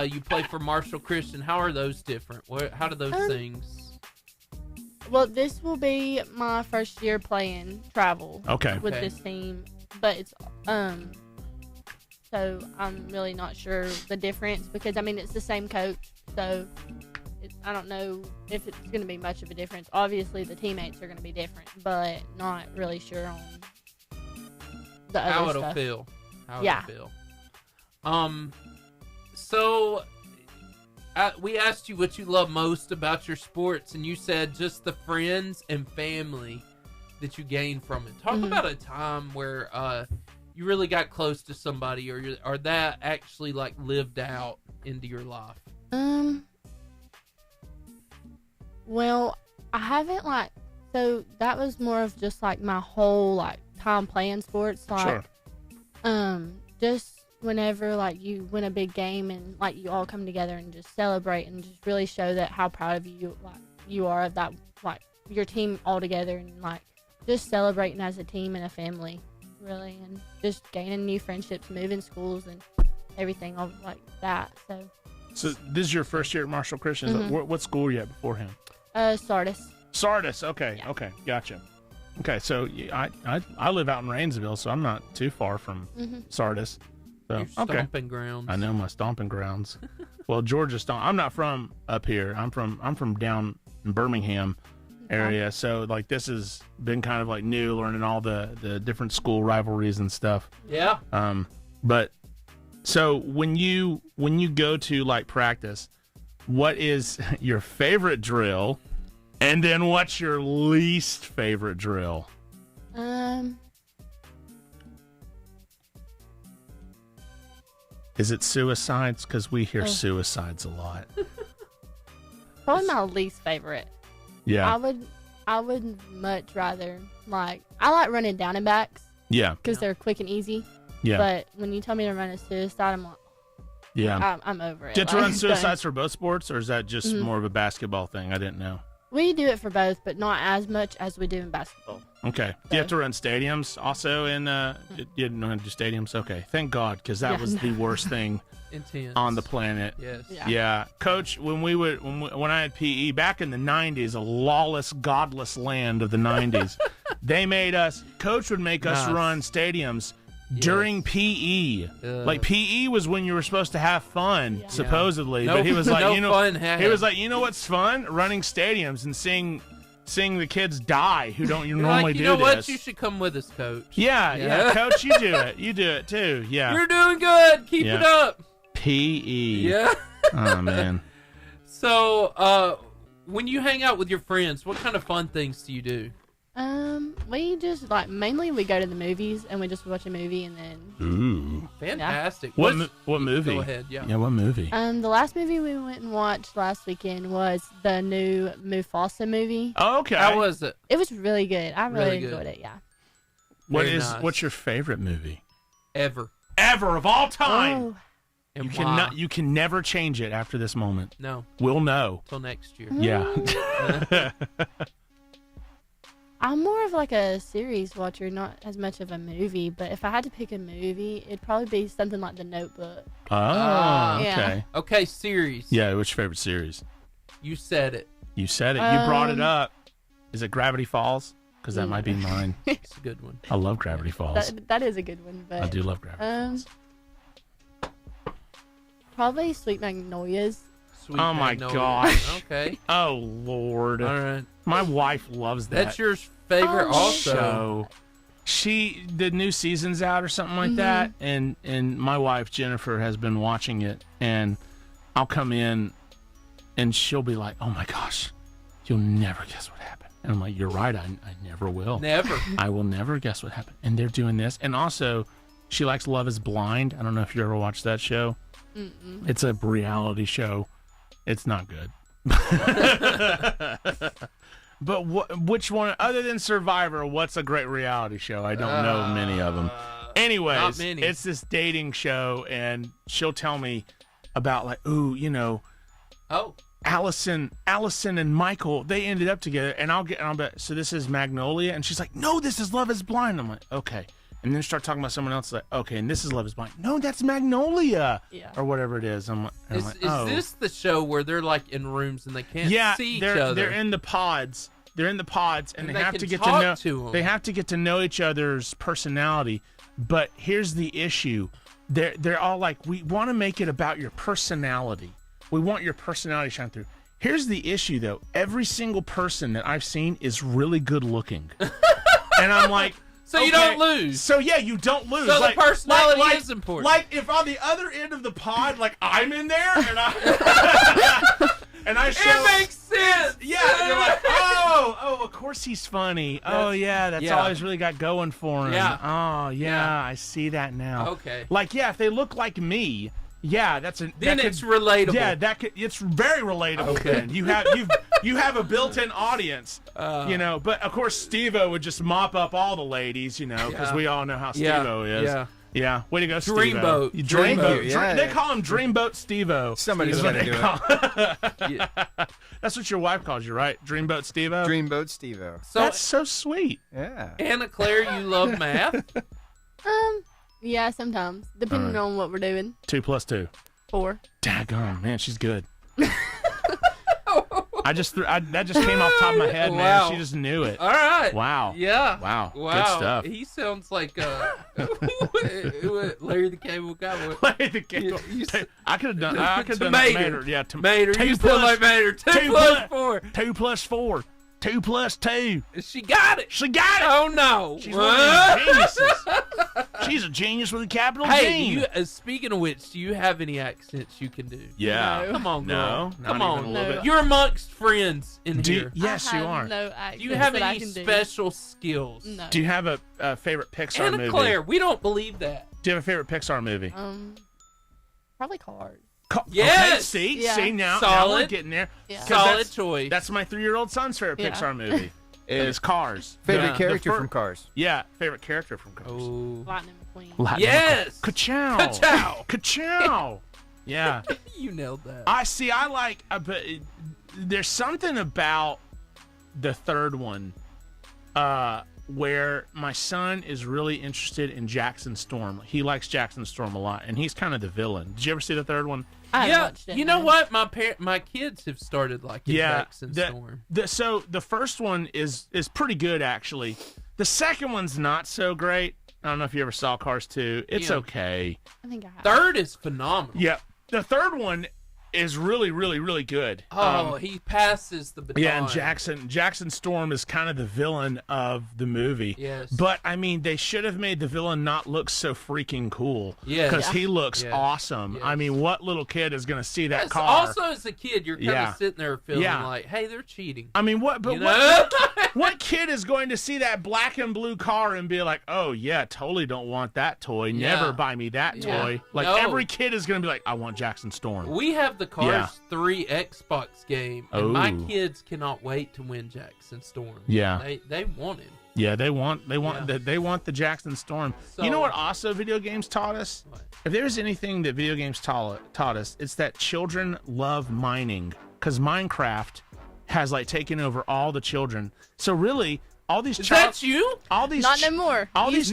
you play for Marshall Christian. How are those different? How do those things... Well, this will be my first year playing travel with this team, but it's so I'm really not sure the difference because I mean it's the same coach, so I don't know if it's going to be much of a difference. Obviously, the teammates are going to be different, but not really sure on the other how it'll stuff. feel. How it'll feel. So. We asked you what you love most about your sports, and you said just the friends and family that you gained from it. Talk about a time where you really got close to somebody, or that actually like lived out into your life. Well, I haven't so that was more of just like my whole time playing sports, just. Whenever you win a big game and you all come together and just celebrate and just really show that how proud of you you are of that your team all together and just celebrating as a team and a family really and just gaining new friendships, moving schools and everything like that. So this is your first year at Marshall Christian. What school were you at beforehand? Sardis. Okay. Gotcha. Okay, so I live out in Rainsville, so I'm not too far from Sardis. Your stomping grounds. I know my stomping grounds. Well, Georgia I'm not from up here. I'm from down in Birmingham area. So this has been kind of new, learning all the different school rivalries and stuff. Yeah. But so when you go to practice, what is your favorite drill, and then what's your least favorite drill? Is it suicides? Because we hear suicides a lot. Probably my least favorite. Yeah. I would much rather I like running down and backs. Yeah. Because they're quick and easy. Yeah. But when you tell me to run a suicide, I'm like, yeah, I'm over it. Did you run suicides for both sports, or is that just more of a basketball thing? I didn't know. We do it for both, but not as much as we do in basketball. Okay. Do you have to run stadiums also? You didn't know how to do stadiums? Okay. Thank God, because that was the worst thing on the planet. Yes. Yeah. Coach, when I had PE back in the 90s, a lawless, godless land of the 90s, Coach would make us run stadiums during PE. PE was when you were supposed to have fun, supposedly. But he was like, fun had. He was like, you know what's fun? Running stadiums and seeing seeing the kids die who don't You're normally like, do you know this. what? You should come with us, Coach. Yeah, Coach, you do it. You do it too. Yeah. You're doing good. Keep it up. PE. Yeah. Oh man. So, when you hang out with your friends, what kind of fun things do you do? We just mainly we go to the movies and we just watch a movie and then. Ooh. Fantastic. What movie? Go ahead. Yeah. Yeah. What movie? The last movie we went and watched last weekend was the new Mufasa movie. Oh, okay. How was it? It was really good. I really good. enjoyed it. Yeah. What's your favorite movie? Ever of all time? Oh. And You can never change it after this moment. No. We'll know. Till next year. Yeah. I'm more of a series watcher, not as much of a movie. But if I had to pick a movie, it'd probably be something like The Notebook. Oh, okay. Yeah. Okay, series. Yeah, what's your favorite series? You said it. You said it. You brought it up. Is it Gravity Falls? Because that might be mine. It's a good one. I love Gravity Falls. That is a good one. But I do love Gravity Falls. Probably Sweet Magnolias. Sweet Oh my Magnolia. gosh. Okay. Oh Lord. All right. My wife loves that. That's your favorite also. Show. The new season's out or something like that, and my wife Jennifer has been watching it, and I'll come in, and she'll be like, "Oh my gosh, you'll never guess what happened." And I'm like, "You're right, I never will. Never. I will never guess what happened." And they're doing this, and also, she likes Love Is Blind. I don't know if you ever watched that show. Mm-mm. It's a reality show. It's not good. But which one, other than Survivor, what's a great reality show? I don't know many of them. Anyways, not many. it's this dating show, and she'll tell me about Allison and Michael, they ended up together, and I'll be, so this is Magnolia, and she's like, no, this is Love Is Blind. I'm like, okay. And then start talking about someone else, like, okay, and this is Love Is Blind. No, that's Magnolia, or whatever it is. I'm like, oh. Is this the show where they're in rooms and they can't see each other? They're in the pods. They're in the pods, and they have to get to know. They have to get to know each other's personality. But here's the issue: they're all like, we want to make it about your personality. We want your personality to shine through. Here's the issue, though: every single person that I've seen is really good looking, and I'm like. So you don't lose. So yeah, you don't lose. So the personality is important. Like if on the other end of the pod, I'm in there and I show. It makes sense. Yeah, you're like, oh, of course he's funny. That's all he's really got going for him. Yeah. Oh yeah, I see that now. Okay. If they look like me. Yeah, it's relatable. Yeah, it's very relatable. Okay. Then you have a built-in audience, But of course, Steve-O would just mop up all the ladies, because we all know how Steve-O is. Yeah. Way to go, Steve-O. Dreamboat. Dreamboat. They call him Dreamboat Steve-O. Somebody's gonna do it. That's what your wife calls you, right? Dreamboat Steve-O. Dreamboat Steve-O. That's so sweet. Yeah. Anna Claire, you love math. Yeah, sometimes, depending on what we're doing. 2 + 2. 4. Daggone, man, she's good. That just came off the top of my head, man. She just knew it. All right. Wow. Yeah. Wow. Wow. Good stuff. He sounds like Larry the Cable Guy. Larry the Cable. I could have done Mater. Yeah, Mater. You sound like Mater. 2 + 4. 2 + 4. 2 + 2. She got it. She got it. Oh no. She's one of these geniuses. She's a genius with a capital G. Speaking of which, do you have any accents you can do? Yeah. No. Come on, girl. No, Come on. no. You're amongst friends in here. Yes, you are. No accents. Do you have any special skills? No. Do you have a favorite Pixar movie? Anna Claire, we don't believe that. Do you have a favorite Pixar movie? Probably Cars. Yes. Okay, Yeah. see now we're getting there. Yeah. Solid choice. That's my 3-year-old son's favorite Pixar movie. Is Cars. Favorite character from Cars. Yeah, favorite character from Cars. Oh. Lightning McQueen. Yes. Ka-chow. Ka-chow. Ka-chow. Yeah. You nailed that. I like, but there's something about the third one where my son is really interested in Jackson Storm. He likes Jackson Storm a lot, and he's kind of the villain. Did you ever see the third one? I watched it. You know what? My kids have started liking Jackson Storm. So the first one is pretty good, actually. The second one's not so great. I don't know if you ever saw Cars 2. It's okay. I think I have. Third is phenomenal. Yeah. The third one, is really, really, really good. Oh, he passes the baton. Yeah, and Jackson Storm is kind of the villain of the movie. Yes. But, I mean, they should have made the villain not look so freaking cool. Yes. Because he looks awesome. Yes. I mean, what little kid is going to see that car? Also, as a kid, you're kind of sitting there feeling like, hey, they're cheating. I mean, what kid is going to see that black and blue car and be like, oh, yeah, totally don't want that toy. Never buy me that toy. Like, every kid is going to be like, I want Jackson Storm. We have the Cars 3 Xbox game, and my kids cannot wait to win Jackson Storm. Yeah. They want him. Yeah, they want the Jackson Storm. So, you know what also video games taught us? What? If there's anything that video games taught us, it's that children love mining, because Minecraft has like taken over all the children. So really, all these that's you? All these Not no more. She's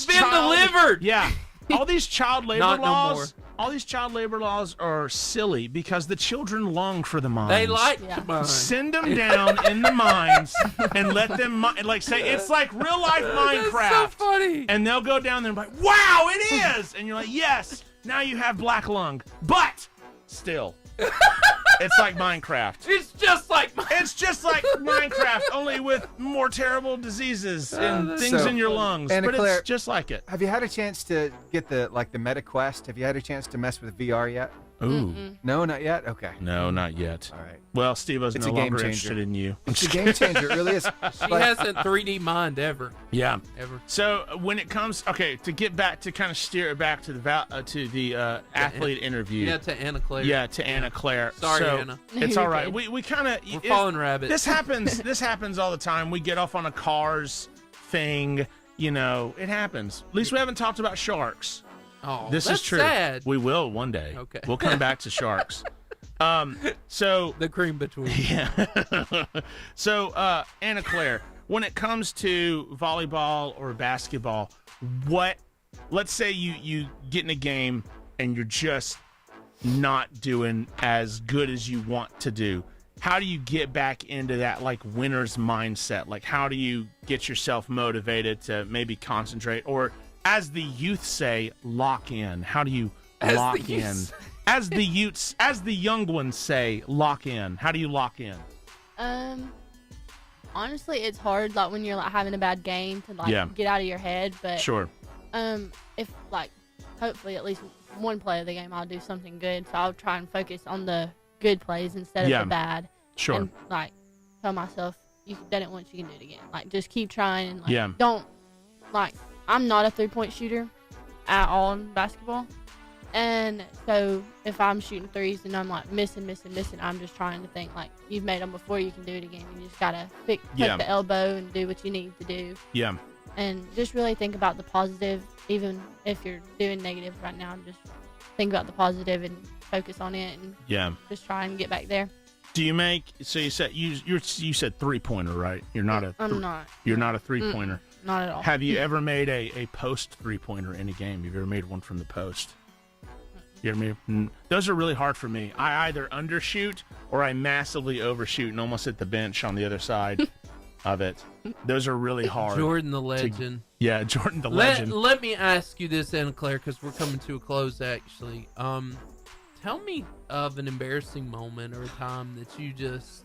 been delivered. Yeah. All these child labor Not laws. no more. All these child labor laws are silly because the children long for the mines. They like to mine. Send them down in the mines and let them say it's like real life Minecraft. That's so funny. And they'll go down there and be like, "Wow, it is!" And you're like, "Yes, now you have black lung." But still, it's like Minecraft. It's just like Minecraft, only with more terrible diseases and things in your lungs. Anna But Claire, it's just like it. Have you had a chance to get the MetaQuest? Have you had a chance to mess with VR yet? Ooh. No, not yet? Okay. No, not yet. All right. Well, Steve-O's It's no a game longer changer. interested in you. It's a game changer. It really is. She hasn't 3D mined ever. Yeah. Ever. So when it comes, to get back to kind of steer it back to the athlete interview. Yeah, to Anna Claire. Yeah, to Anna Claire. Sorry, so Anna. It's all right. We kind of we're following rabbits. This happens. This happens all the time. We get off on a Cars thing. You know, it happens. At least we haven't talked about sharks. Oh, this that's is true. sad. We will one day. Okay. We'll come back to sharks. So the cream between. Yeah. So Anna Claire, when it comes to volleyball or basketball, let's say you get in a game and you're just not doing as good as you want to do. How do you get back into that like winner's mindset? Like how do you get yourself motivated to maybe concentrate, or as the youth say, lock in? How do you lock in? As the young ones say, lock in. How do you lock in? Honestly, it's hard like when you're like having a bad game to like get out of your head, but sure. If like hopefully at least one play of the game I'll do something good, so I'll try and focus on the good plays instead of the bad. Sure. And like tell myself, you did it once, you can do it again. Like just keep trying and like don't like I'm not a 3-point shooter at all in basketball. And so if I'm shooting threes and I'm like missing, I'm just trying to think like you've made them before, you can do it again. You just gotta pick the elbow and do what you need to do. Yeah. And just really think about the positive, even if you're doing negative right now. Just think about the positive and focus on it, and just try and get back there. Do you make? So you said you said 3-pointer, right? You're not a. I'm not. You're not a 3-pointer. Not at all. Have you ever made a post 3-pointer in a game? Have you ever made one from the post? You ever made? Those are really hard for me. I either undershoot or I massively overshoot and almost hit the bench on the other side of it. Those are really hard. Jordan the legend. Jordan the legend. Let me ask you this, Anna Claire, because we're coming to a close actually. Tell me of an embarrassing moment or a time that you just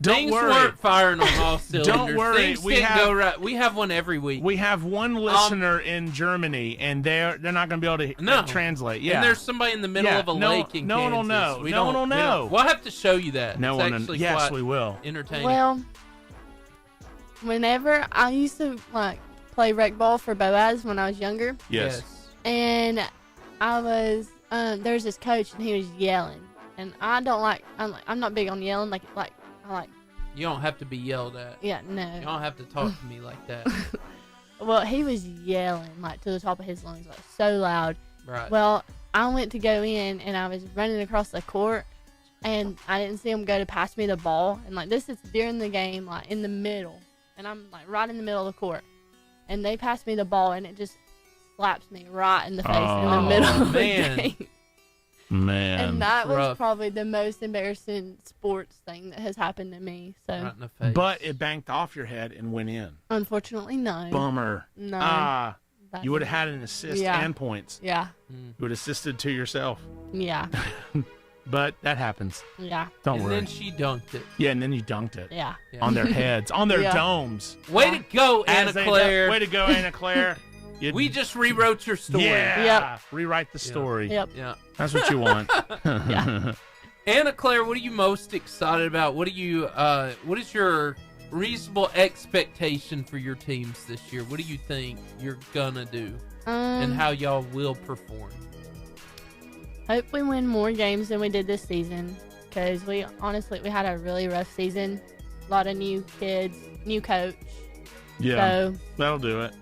things weren't firing on all cylinders. Don't worry, things didn't go right. We have one every week. We have one listener in Germany, and they're not going to be able to translate. Yeah, and there's somebody in the middle of a lake in Kansas. No one will know. No one will know. We'll have to show you that. No one. Yes, we will. Entertaining. Well, whenever I used to like play rec ball for Boaz when I was younger. Yes. And I was there's this coach and he was yelling, and I don't like. I'm not big on yelling. I like. You don't have to be yelled at. Yeah, no. You don't have to talk to me like that. Well, he was yelling like to the top of his lungs, like so loud. Right. Well, I went to go in and I was running across the court, and I didn't see him go to pass me the ball. And like this is during the game, like in the middle, and I'm like right in the middle of the court, and they passed me the ball, and it just slaps me right in the face in the middle of the game. Man. And that was probably the most embarrassing sports thing that has happened to me. So. Right in the face. But it banked off your head and went in. Unfortunately, no. Bummer. No. That You would have had an assist and points. Yeah. You would have assisted to yourself. Yeah. But that happens. Yeah. Don't worry. And then she dunked it. Yeah, and then you dunked it. Yeah. On their heads, on their domes. Way to go, Anna Claire. Way to go, Anna Claire. We just rewrote your story. Yeah. Yep. Rewrite the story. Yep. Yeah. That's what you want. Yeah. Anna Claire, what are you most excited about? What is your reasonable expectation for your teams this year? What do you think you're gonna do? And how y'all will perform? Hope we win more games than we did this season, because we had a really rough season. A lot of new kids, new coach. Yeah, so, that'll do it.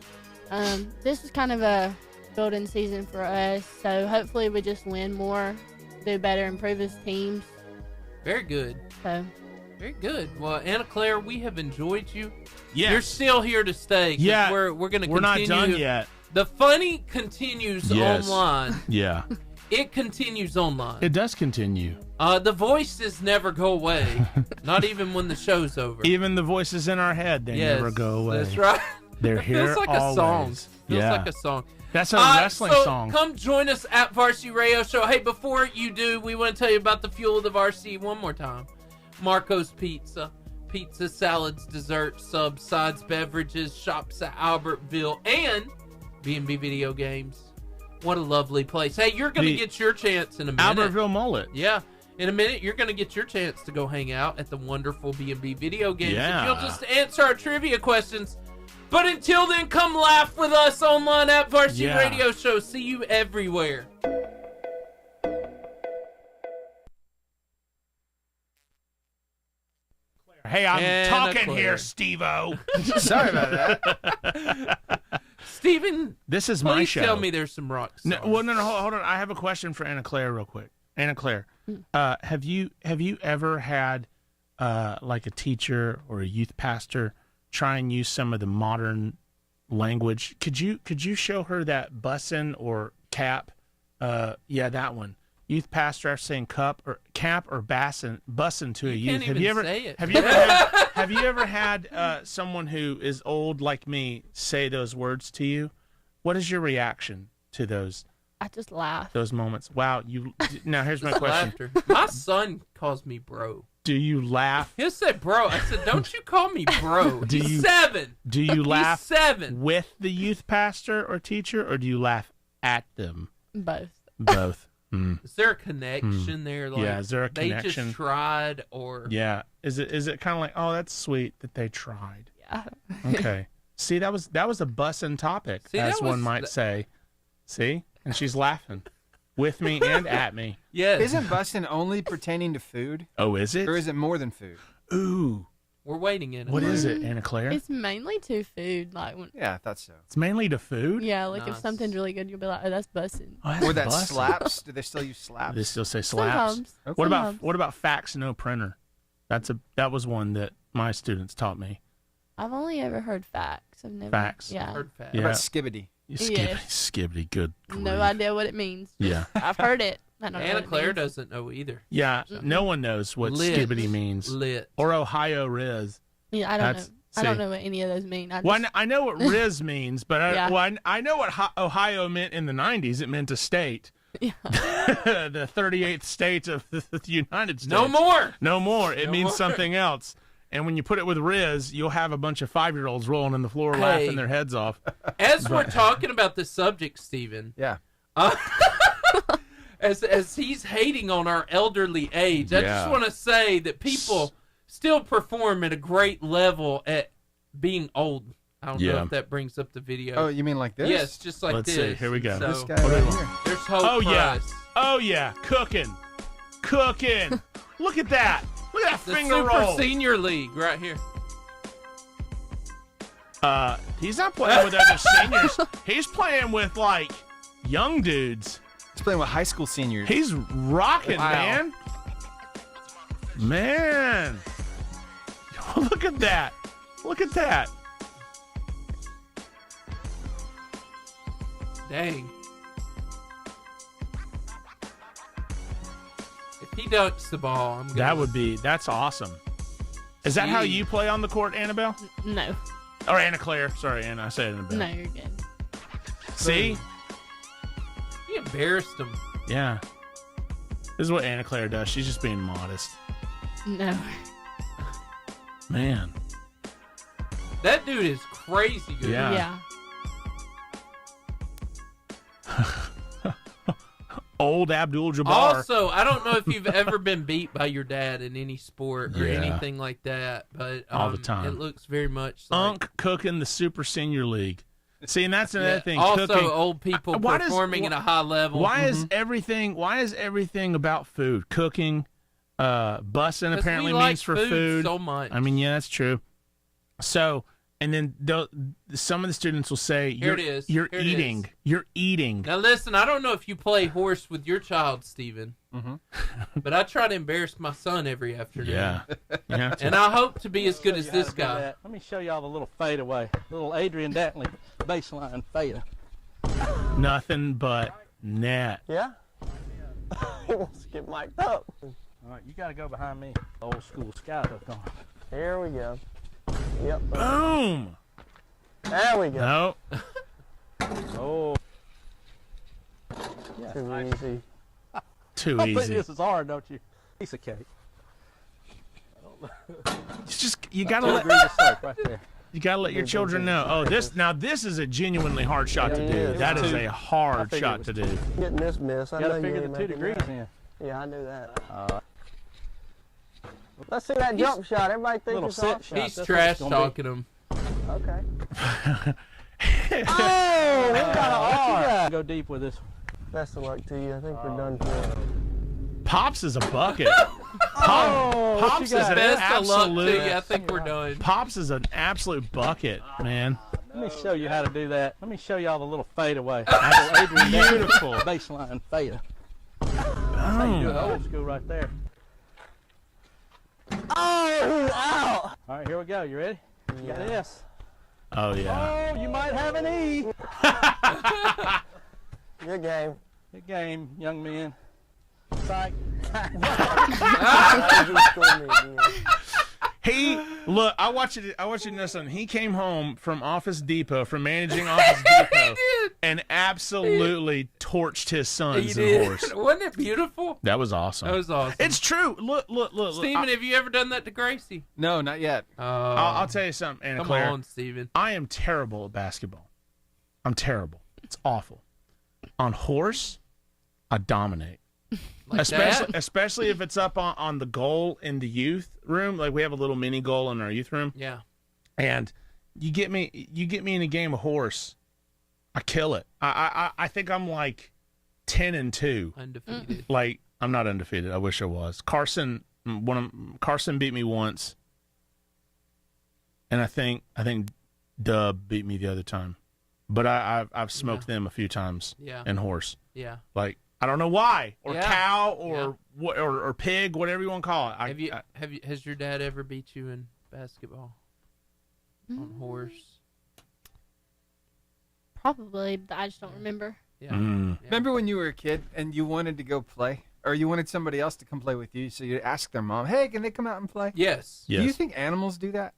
This is kind of a building season for us, so hopefully we just win more, do better, improve as teams. Very good. So. Very good. Well, Anna Claire, we have enjoyed you. Yes. You're still here to stay. Yeah. We're going to continue. We're not done yet. The funny continues online. Yeah. It continues online. It does continue. The voices never go away. Not even when the show's over. Even the voices in our head, they never go away. That's right. They're here Feels like always. a song. Feels like a song. That's a wrestling song. Come join us at Varsity Radio Show. Hey, before you do, we want to tell you about the Fuel of the Varsity one more time. Marco's Pizza. Pizza, salads, desserts, subs, sides, beverages, shops at Albertville, and B&B Video Games. What a lovely place. Hey, you're going to get your chance in a minute. Albertville Mullet. Yeah. In a minute, you're going to get your chance to go hang out at the wonderful B&B Video Games. Yeah. If you'll just answer our trivia questions. But until then, come laugh with us online at Varsity Radio Show. See you everywhere. Hey, I'm talking here, Steve-O. Sorry about that. Steven, this is my show. Tell me there's some rock songs. No, hold on. I have a question for Anna Claire real quick. Anna Claire, have you ever had like a teacher or a youth pastor try and use some of the modern language? Could you show her that bussin' or cap? Yeah, that one. Youth pastor after saying cap or bussin' to a youth. Have you ever had someone who is old like me say those words to you? What is your reaction to those? I just laugh. Those moments. Wow. Now here's my question. Laughter. My son calls me bro. Do you laugh? He said bro. I said, don't you call me bro. He's 7. Do you laugh 7 with the youth pastor or teacher, or do you laugh at them? Both. Both. Is there a connection there? Like, is there a connection? They just tried, or is it kind of like, oh, that's sweet that they tried? Yeah. Okay. See, that was a bussin' topic, as one might say. See, and she's laughing with me and at me. Yes. Isn't bussin' only pertaining to food? Oh, is it? Or is it more than food? Ooh. We're waiting in. What is it, Anna Claire? It's mainly to food. Yeah, I thought so. It's mainly to food? Yeah, like if something's really good, you'll be like, oh, that's bussin'. Oh, or that slaps. Do they still use slaps? They still say slaps. Sometimes. Okay. What about fax no printer? That was one that my students taught me. I've only ever heard facts. I've never. Facts. Yeah. Heard facts. Yeah. What about skibbity? Skibbity, good. No idea what it means. Yeah. I've heard it. I don't know Anna what it Claire means. doesn't know either. Yeah, no one knows what skibbity means. Lit. Or Ohio Riz. Yeah, I don't know. I don't know what any of those mean. I know what Riz means, but I know what Ohio meant in the 90s. It meant a state. Yeah. The 38th state of the United States. No more. No more. It means something else. And when you put it with Riz, you'll have a bunch of 5-year-olds rolling on the floor laughing their heads off. As we're talking about this subject, Stephen. Yeah. As he's hating on our elderly age, I just want to say that people still perform at a great level at being old. I don't know if that brings up the video. Oh, you mean like this? Yes, just like this. Let's see. Here we go. So, This guy right here. There's hope for us. Oh, yeah. Cooking. Look at that. Look at that The finger Super roll. Senior League right here. He's not playing with other seniors. He's playing with, like, young dudes. He's playing with high school seniors. He's rocking, man. Man. Look at that. Look at that. Dang. If he dunks the ball, I'm gonna... That's awesome. Is that how you play on the court, Annabelle? No. Or Anna Claire. Sorry, Anna. I said Annabelle. No, you're good. See? He embarrassed him. Yeah. This is what Anna Claire does. She's just being modest. No. Man. That dude is crazy good. Yeah. Old Abdul-Jabbar. Also, I don't know if you've ever been beat by your dad in any sport or Yeah. anything like that, but all the time. it looks very much like Unc cooking the Super Senior League. See, and that's another thing. Also, cooking. old people Why performing at a high level. Why is everything about food? Cooking, bussing apparently we like means for food so much. I mean, yeah, that's true. So, and then some of the students will say, Here it is. You're Here it eating. is. You're eating. Now listen, I don't know if you play horse with your child, Steven, but I try to embarrass my son every afternoon. Yeah. Yeah. And I hope to be as good as this guy. Let me show y'all the little fadeaway. Little Adrian Dantley baseline fade. Nothing but net. Yeah? He wants to get mic'd up. All right, you got to go behind me. Old school skyhook on. Here we go. Yep. Boom. There we go. No. Oh. Yeah, too easy. Too I think easy. this is hard, don't you? Piece of cake. It's just you gotta Two let degrees of soap right there. you gotta let your children know. Oh, this is a genuinely hard shot to do. That is a hard shot to do. Getting this miss. I You know gotta figure you the ain't 2 making degrees that. in. Yeah, I knew that. Let's see that jump shot. Everybody thinks it's off shot. He's That's trash what it's gonna talking him. be. Okay. Oh, we got an R. Go deep with this. Best of luck to you. I think we're done for. Pops is a bucket. Oh, what Pops you is got? an Best of luck to absolute. you. I think we're done. Pops is an absolute bucket, man. Let me show you how to do that. Let me show y'all the little fadeaway. That's Adrian beautiful. Baseline fade. That's how you do it old school right there. Oh, ow! All right, here we go. You ready? You got this. Oh yeah. Oh, you might have an E. Good game. Good game, young man. Psych. Look, I want you to know something. He came home from Office Depot, from managing Office Depot, and absolutely torched his sons in horse. Wasn't it beautiful? That was awesome. That was awesome. It's true. Look. Steven, have you ever done that to Gracie? No, not yet. I'll tell you something, Anna Come Claire. on, Steven. I am terrible at basketball. I'm terrible. It's awful. On horse, I dominate. Like especially if it's up on the goal in the youth room. Like we have a little mini goal in our youth room. Yeah. And you get me in a game of horse, I kill it. I think I'm like 10-2. Undefeated. Like I'm not undefeated. I wish I was. Carson beat me once, and I think Dub beat me the other time. But I've smoked them a few times. Yeah. In horse. Yeah. Like I don't know why, or Yeah. cow, or pig, whatever you want to call it. Has your dad ever beat you in basketball? On horse? Probably, but I just don't remember. Yeah. Mm. Remember when you were a kid and you wanted to go play? Or you wanted somebody else to come play with you, so you ask their mom, hey, can they come out and play? Yes. Do you think animals do that?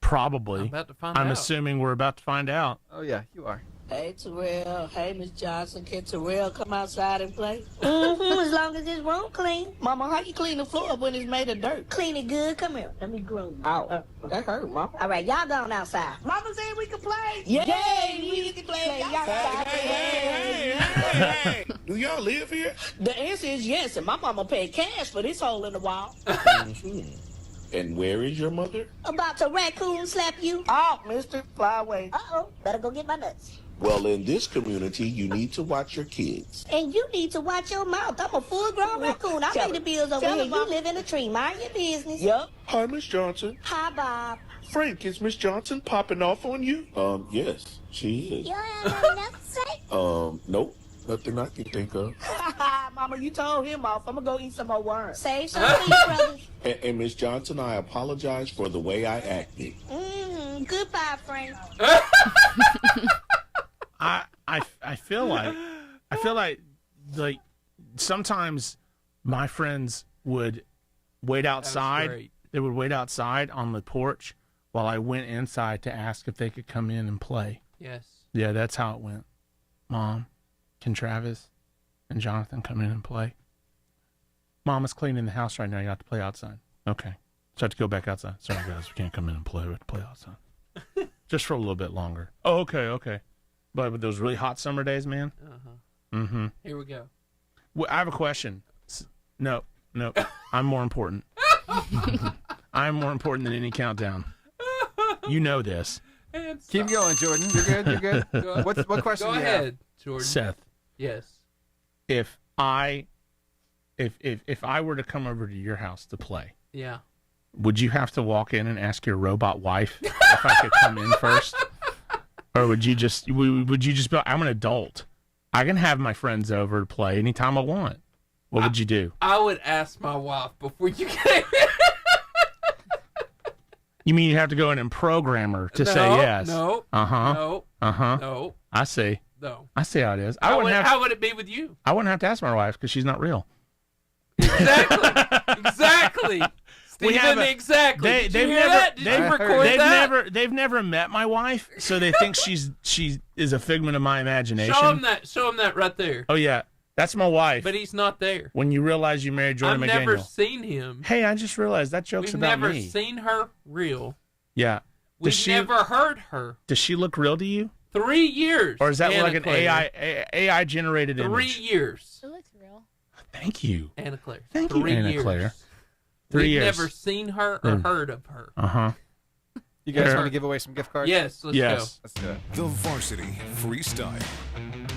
Probably. I'm about to find I'm out. assuming we're about to find out. Oh, yeah, you are. Hey, Terrell. Hey, Miss Johnson. Can Terrell come outside and play? As long as his room clean. Mama, how you clean the floor when it's made of dirt? Clean it good. Come here. Let me groom you. Ow. That hurt, Mama. All right, y'all going outside. Mama said we could play. Yay, we can play outside. Hey, do y'all live here? The answer is yes, and my mama paid cash for this hole in the wall. And where is your mother? About to raccoon slap you. Oh, mister, fly away. Uh-oh. Better go get my nuts. Well, in this community, you need to watch your kids. And you need to watch your mouth. I'm a full-grown raccoon. I pay the bills over here. You live in a tree. Mind your business. Yup. Hi, Miss Johnson. Hi, Bob. Frank, is Miss Johnson popping off on you? Yes, she is. You have nothing to say? Nope. Nothing I can think of. Mama, you told him off. I'm gonna go eat some more worms. Save some for you, brothers. And Miss Johnson, I apologize for the way I acted. Goodbye, Frank. I feel like sometimes my friends would wait outside. They would wait outside on the porch while I went inside to ask if they could come in and play. Yes. Yeah, that's how it went. Mom, can Travis and Jonathan come in and play? Mom is cleaning the house right now. You have to play outside. Okay. So I have to go back outside. Sorry, guys. We can't come in and play. We have to play outside. Just for a little bit longer. Oh, okay. But with those really hot summer days, man. Mm-hmm. Here we go. Well, I have a question. No. I'm more important. I'm more important than any countdown. You know this. Keep going, Jordan. You're good. What question Go do you ahead, have? Jordan. Seth. Yes. If I were to come over to your house to play, Yeah. would you have to walk in and ask your robot wife if I could come in first? Or would you just be like, I'm an adult. I can have my friends over to play anytime I want. What would you do? I would ask my wife before you came. You mean you have to go in and program her to say yes? No. Uh-huh. No. Uh-huh. No. I see. No. I see how it is. How would it be with you? I wouldn't have to ask my wife because she's not real. Exactly. Stephen, exactly. Did you hear that? Did you record that? They've never met my wife, so they think she is a figment of my imagination. Show him that right there. Oh yeah, that's my wife. But he's not there. When you realize you married Jordan McDaniel. I've never seen him. Hey, I just realized that joke's about me. We've never seen her real. Yeah. We've never heard her. Does she look real to you? 3 years. Or is that like an AI generated image? 3 years. It looks real. Thank you. Anna Claire. Thank you, Anna Claire. 3 We've years. never seen her or heard of her. Uh-huh. You guys want to give away some gift cards? Yes, let's go. Let's do it. The Varsity Freestyle.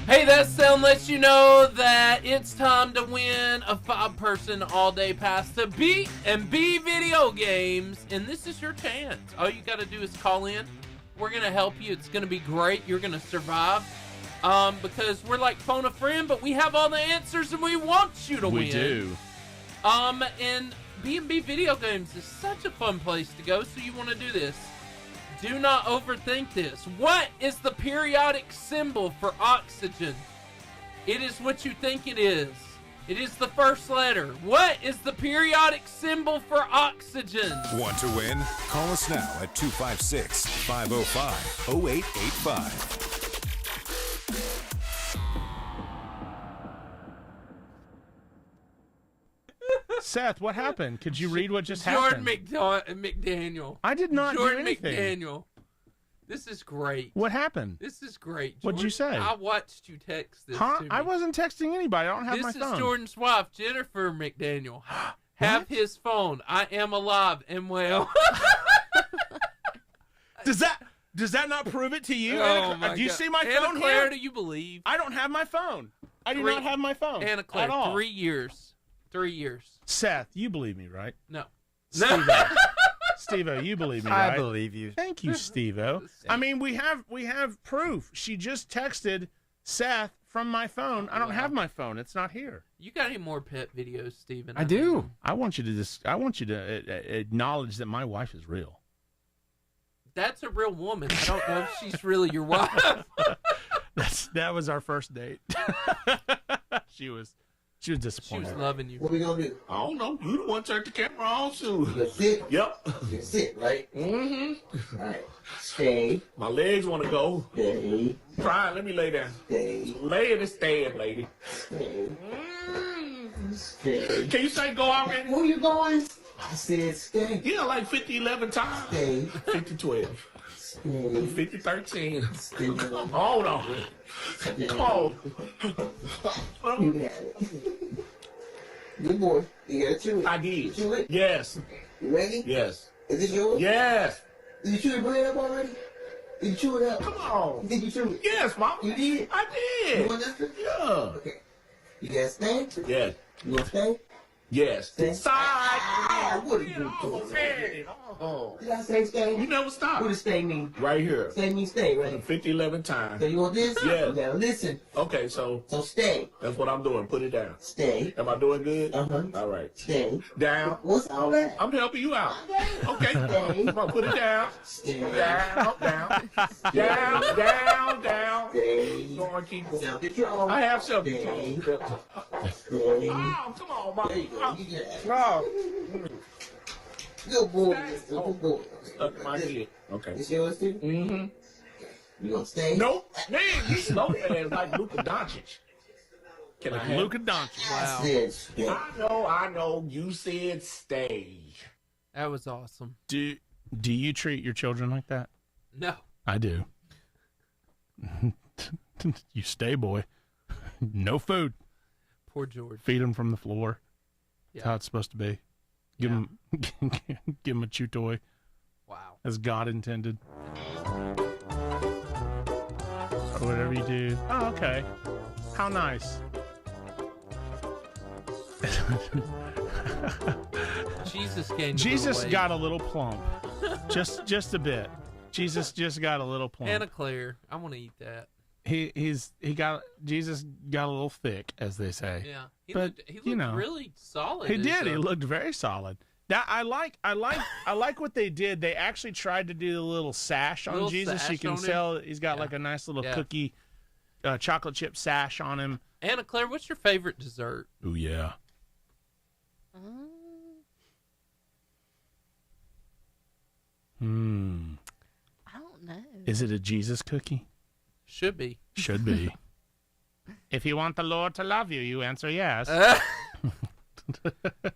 Hey, that sound lets you know that it's time to win a 5-person all-day pass to B and B video games, and this is your chance. All you got to do is call in. We're going to help you. It's going to be great. You're going to survive because we're like phone a friend, but we have all the answers, and we want you to win. We do. And B&B Video Games is such a fun place to go, so you want to do this. Do not overthink this. What is the periodic symbol for oxygen? It is what you think it is. It is the first letter. What is the periodic symbol for oxygen? Want to win? Call us now at 256-505-0885. Seth, what happened? Could you read what just happened? Jordan McDaniel. I did not do anything. McDaniel. This is great. What happened? This is great. What'd you say? I watched you text this Huh? to me. I wasn't texting anybody. I don't have my phone. This is Jordan's wife, Jennifer McDaniel. Have his phone. I am alive and well. Does that not prove it to you? Oh my do you God. see my Anna phone Claire, here? do you believe? I don't have my phone. I do not have my phone. Anna Claire, at all. 3 years. 3 years. Seth, you believe me, right? No. Steve-O, you believe me, right? I believe you. Thank you, Steve-O. I mean, we have proof. She just texted Seth from my phone. I don't have my phone. It's not here. You got any more pet videos, Steven? I do. I want you to acknowledge that my wife is real. That's a real woman. I don't know if she's really your wife. That was our first date. She was disappointed. She was loving you. What we gonna do? I don't know. You the one turned the camera on soon. You gonna sit? Yep. You gonna sit, right? Mm-hmm. All right. Stay. My legs want to go. Stay. Try it. Let me lay down. Stay. Lay in and stand, lady. Stay. Stay. Can you say go already? Where you going? I said stay. Yeah, like 50-11 times. Stay. 50-12. 50-13. Hold on. Come on. You got it. Good boy. You got it too. I did. You chew it? Yes. You ready? Yes. Is this yours? Yes. Did you chew the bread up already? Did you chew it up? Come on. Did you chew it? Yes, Mom. You did? I did. You want this? Yeah. Okay. You got to stay? Yes. You want to stay? Yes. Side. What are you doing? Oh. Did I say stay? You never stop. What does stay mean? Right here. Stay means stay, right? 50-11 times. So you want this? Yeah. Now listen. Okay, so stay. That's what I'm doing. Put it down. Stay. Am I doing good? Uh-huh. All right. Stay. Down. What's all that? I'm helping you out. Okay. Stay. Come on, put it down. Stay. Down, down. Down, down, down. Stay. Go on, keep going. Self-control. I have self-control. Stay. Oh, come on, Mom. There you go. You get it. No. Good boy. Good boy. Stuck my head. Okay. It's yours too? Mm-hmm. You gonna stay? Nope. Man, you slow man like Luka Doncic. Can Like I have- Luka Doncic. Wow. I know. You said stage. That was awesome. Do you treat your children like that? No. I do. You stay, boy. No food. Poor George. Feed them from the floor. That's Yeah. how it's supposed to be. Give them a chew toy. Wow. As God intended. Or whatever you do. Oh, okay. How nice. Jesus gained Jesus got a little plump. Just a bit. Jesus just got a little plump. Anna Claire, I want to eat that. Jesus got a little thick, as they say. Yeah, he but looked you know, really solid. He did. He looked very solid. Now I like what they did. They actually tried to do a little sash on Jesus. You can tell he's got like a nice little cookie, chocolate chip sash on him. Anna Claire, what's your favorite dessert? Oh yeah. I don't know. Is it a Jesus cookie? Should be. Should be. If you want the Lord to love you, you answer yes.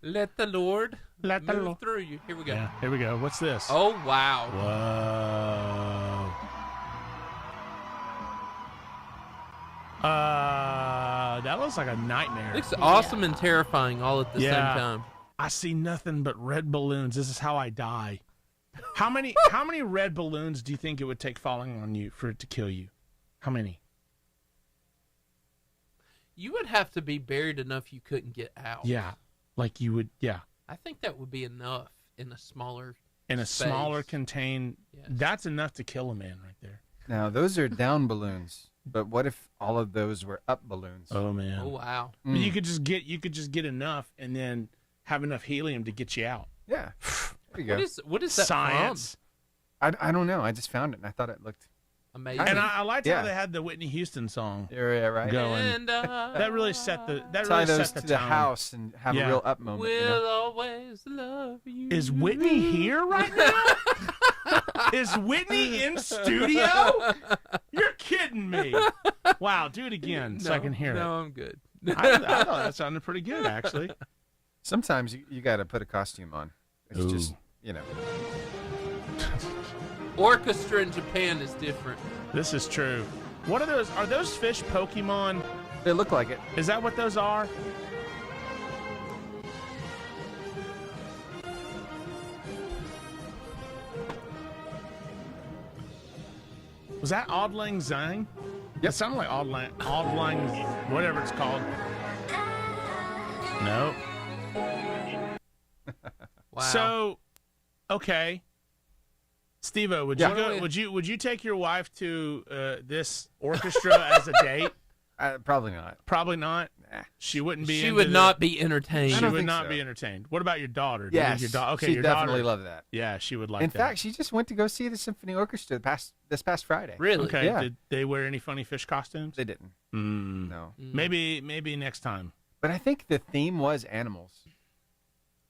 Let the Lord move through you. Here we go. Yeah, here we go. What's this? Oh, wow. Whoa. That looks like a nightmare. Looks awesome and terrifying all at the same time. I see nothing but red balloons. This is how I die. How many red balloons do you think it would take falling on you for it to kill you? How many? You would have to be buried enough you couldn't get out. Yeah. Like you would, yeah. I think that would be enough in a smaller smaller contained. Yes. That's enough to kill a man right there. Now, those are down balloons. But what if all of those were up balloons? Oh man. Oh wow. But you could just get enough and then have enough helium to get you out. Yeah. There you go. What is that science? I don't know. I just found it and I thought it looked amazing. And I liked how they had the Whitney Houston song. Yeah, right. Going. And, that really set the tie those to the house and have a real up moment. We'll always love you. Is Whitney here right now? Is Whitney in studio? You're kidding me. Wow, do it again so I can hear it. No, I'm good. I thought that sounded pretty good, actually. Sometimes you got to put a costume on. It's just, Orchestra in Japan is different. This is true. What are those? Are those fish Pokemon? They look like it. Is that what those are? Was that Auld Lang Syne? Yep. It sounded like Auld Lang, whatever it's called. No. Wow. So, okay, Steve-O, would you take your wife to this orchestra as a date? Probably not. Probably not. Nah. She wouldn't be. She would not be entertained. She would not be entertained. What about your daughter? Yes. Okay, she'd your definitely daughter, love that. Yeah, she would like In that. fact, she just went to go see the symphony orchestra this past Friday. Really? Okay. Yeah. Did they wear any funny fish costumes? They didn't. No. Maybe next time. But I think the theme was animals.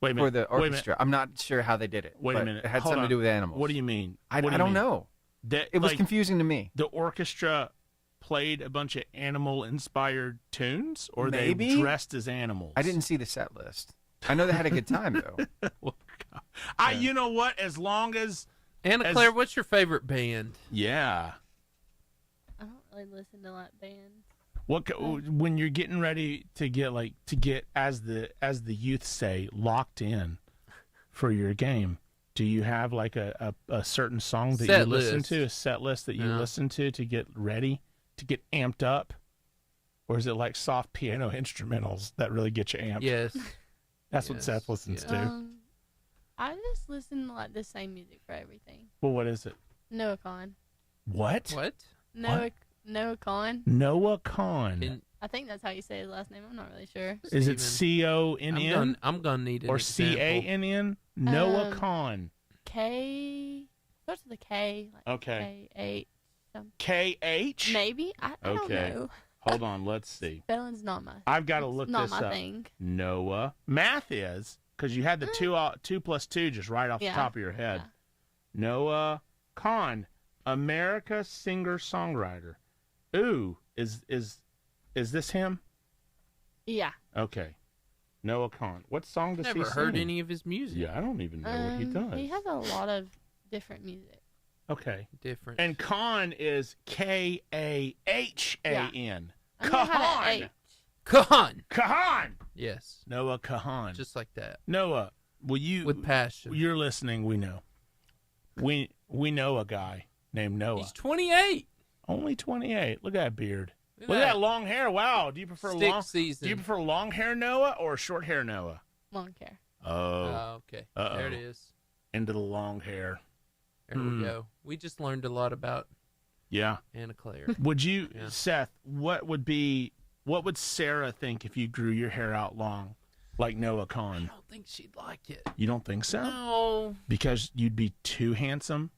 Wait a minute. For the orchestra. I'm not sure how they did it. Wait a minute. It had Hold something on. to do with animals. What do you mean? I don't know. It was confusing to me. The orchestra played a bunch of animal-inspired tunes, or Maybe? they dressed as animals? I didn't see the set list. I know they had a good time though. You know what? As long as Anna Claire, what's your favorite band? Yeah. I don't really listen to like bands. When you're getting ready to get as the youth say locked in for your game, do you have like a certain song that you listen to, a set list that you listen to get ready, to get amped up, or is it like soft piano instrumentals that really get you amped? Yes, that's what Seth listens to. I just listen to like the same music for everything. Well, what is it? Noah Kahan. What? Noah Kahan. Noah Kahan. I think that's how you say his last name. I'm not really sure. Is it Conn? I'm gonna need an or example. Cann? Noah Kahan. Starts with a K. Like okay. K-H. K-H? Maybe. I don't know. Hold on. Let's see. Spelling's not my. I've got to look this up. Not my thing. Noah. Math is, because you had the 2 plus 2 just right off the top of your head. Yeah. Noah Kahan. America singer-songwriter. Ooh, is this him? Yeah. Okay. Noah Kahan. What song does he sing? Never heard any of his music. Yeah, I don't even know what he does. He has a lot of different music. Okay. Different. And Kahan is Kahan. Kahan. Kahan. Yes. Noah Kahan. Just like that. Noah, will you with passion? You're listening. We know. We know a guy named Noah. He's 28. Only 28. Look at that beard. Look at that long hair. Wow. Do you prefer Stick long? season. Do you prefer long hair Noah or short hair Noah? Long hair. Oh. Okay. Uh-oh. There it is. Into the long hair. There we go. We just learned a lot about Anna Claire. Would you, Seth, what would Sarah think if you grew your hair out long like Noah Kahan? I don't think she'd like it. You don't think so? No. Because you'd be too handsome?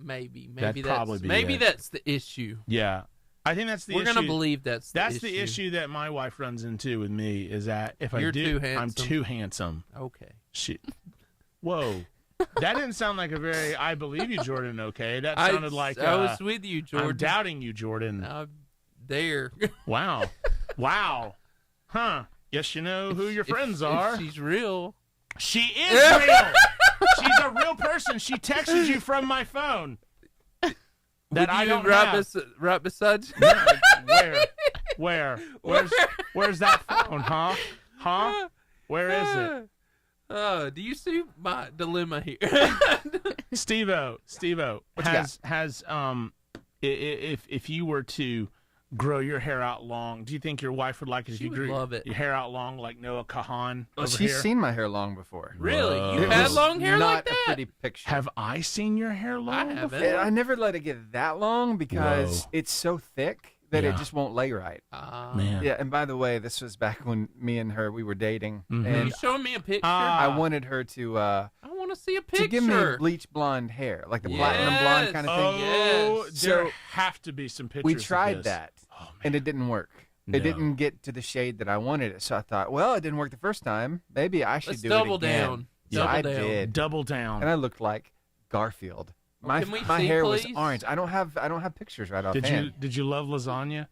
Maybe That'd probably be it. That's the issue. Yeah. I think that's the issue. We're going to believe that's the issue. That's the issue that my wife runs into with me is that if You're I do, too handsome. I'm too handsome. Okay. Whoa. That didn't sound like a very I believe you, Jordan, okay? That sounded like I was with you, Jordan. I'm doubting you, Jordan. There. Wow. Huh. Guess you know who your friends are. If she's real. She is real. She's a real person. She texted you from my phone. That I don't have. Right beside you? Where's that phone, huh? Where is it? Do you see my dilemma here? Steve-O has if you were to grow your hair out long, do you think your wife would like it if you grew your hair out long like Noah Kahan? She's seen my hair long before. Really? You had long hair like that? Not a pretty picture. Have I seen your hair long? I haven't. Before? I never let it get that long because it's so thick that it just won't lay right. Man. Yeah, and by the way, this was back when me and her, we were dating. Mm-hmm. And you showing me a picture? I wanted her to... I want to see a picture. To give me bleach blonde hair, like the platinum blonde kind of thing. Oh, there have to be some pictures. We tried of that, and it didn't work. No. It didn't get to the shade that I wanted it. So I thought, well, it didn't work the first time. Maybe I should do it again. Double down. So I did. Double down. And I looked like Garfield. My see, hair please? was orange. I don't have pictures right offhand. Did you love lasagna?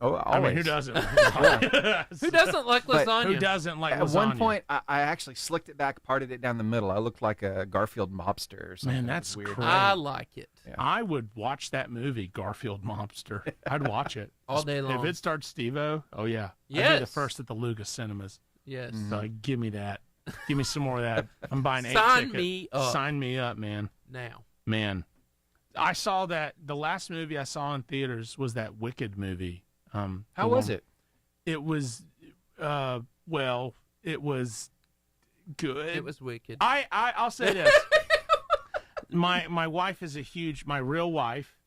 Oh, always. I mean, who doesn't? Who doesn't like lasagna? Who doesn't like lasagna? At one point, I actually slicked it back, parted it down the middle. I looked like a Garfield mobster or something. Man, that's weird. crazy. I like it. Yeah. I would watch that movie, Garfield Mobster. I'd watch it. All day long. If it starts Steve-O, oh yeah. Yes. I'd be the first at the Lucas Cinemas. Yes. So give me that. Give me some more of that. I'm buying 8 Sign tickets. me up. Sign me up, man. Now. Man. I saw that. The last movie I saw in theaters was that Wicked movie. How was it? It was, it was good. It was wicked. I'll say this. My wife is my real wife,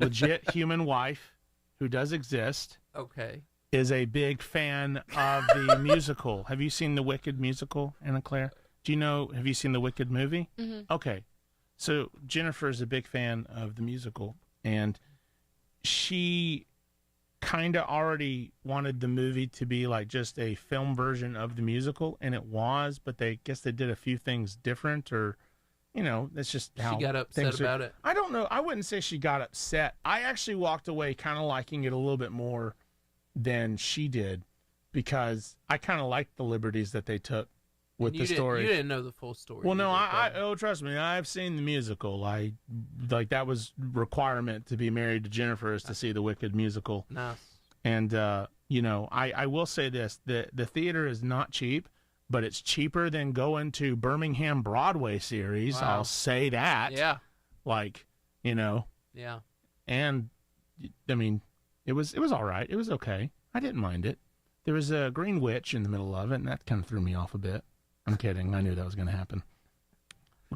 legit human wife, who does exist. Okay. Is a big fan of the musical. Have you seen the Wicked musical, Anna Claire? Have you seen the Wicked movie? Mm-hmm. Okay. So Jennifer is a big fan of the musical, and she kind of already wanted the movie to be like just a film version of the musical, and it was, but they did a few things different, or that's just how she got upset about it. I don't know. I wouldn't say she got upset. I actually walked away kind of liking it a little bit more than she did, because I kind of liked the liberties that they took with the story. You didn't know the full story. Well, no, trust me, I've seen the musical. That was requirement to be married to Jennifer, is to see the Wicked musical. Nice. And I will say this: the theater is not cheap, but it's cheaper than going to Birmingham Broadway series. Wow. I'll say that. Yeah. Yeah. And I mean, it was all right. It was okay. I didn't mind it. There was a green witch in the middle of it, and that kind of threw me off a bit. I'm kidding. I knew that was going to happen.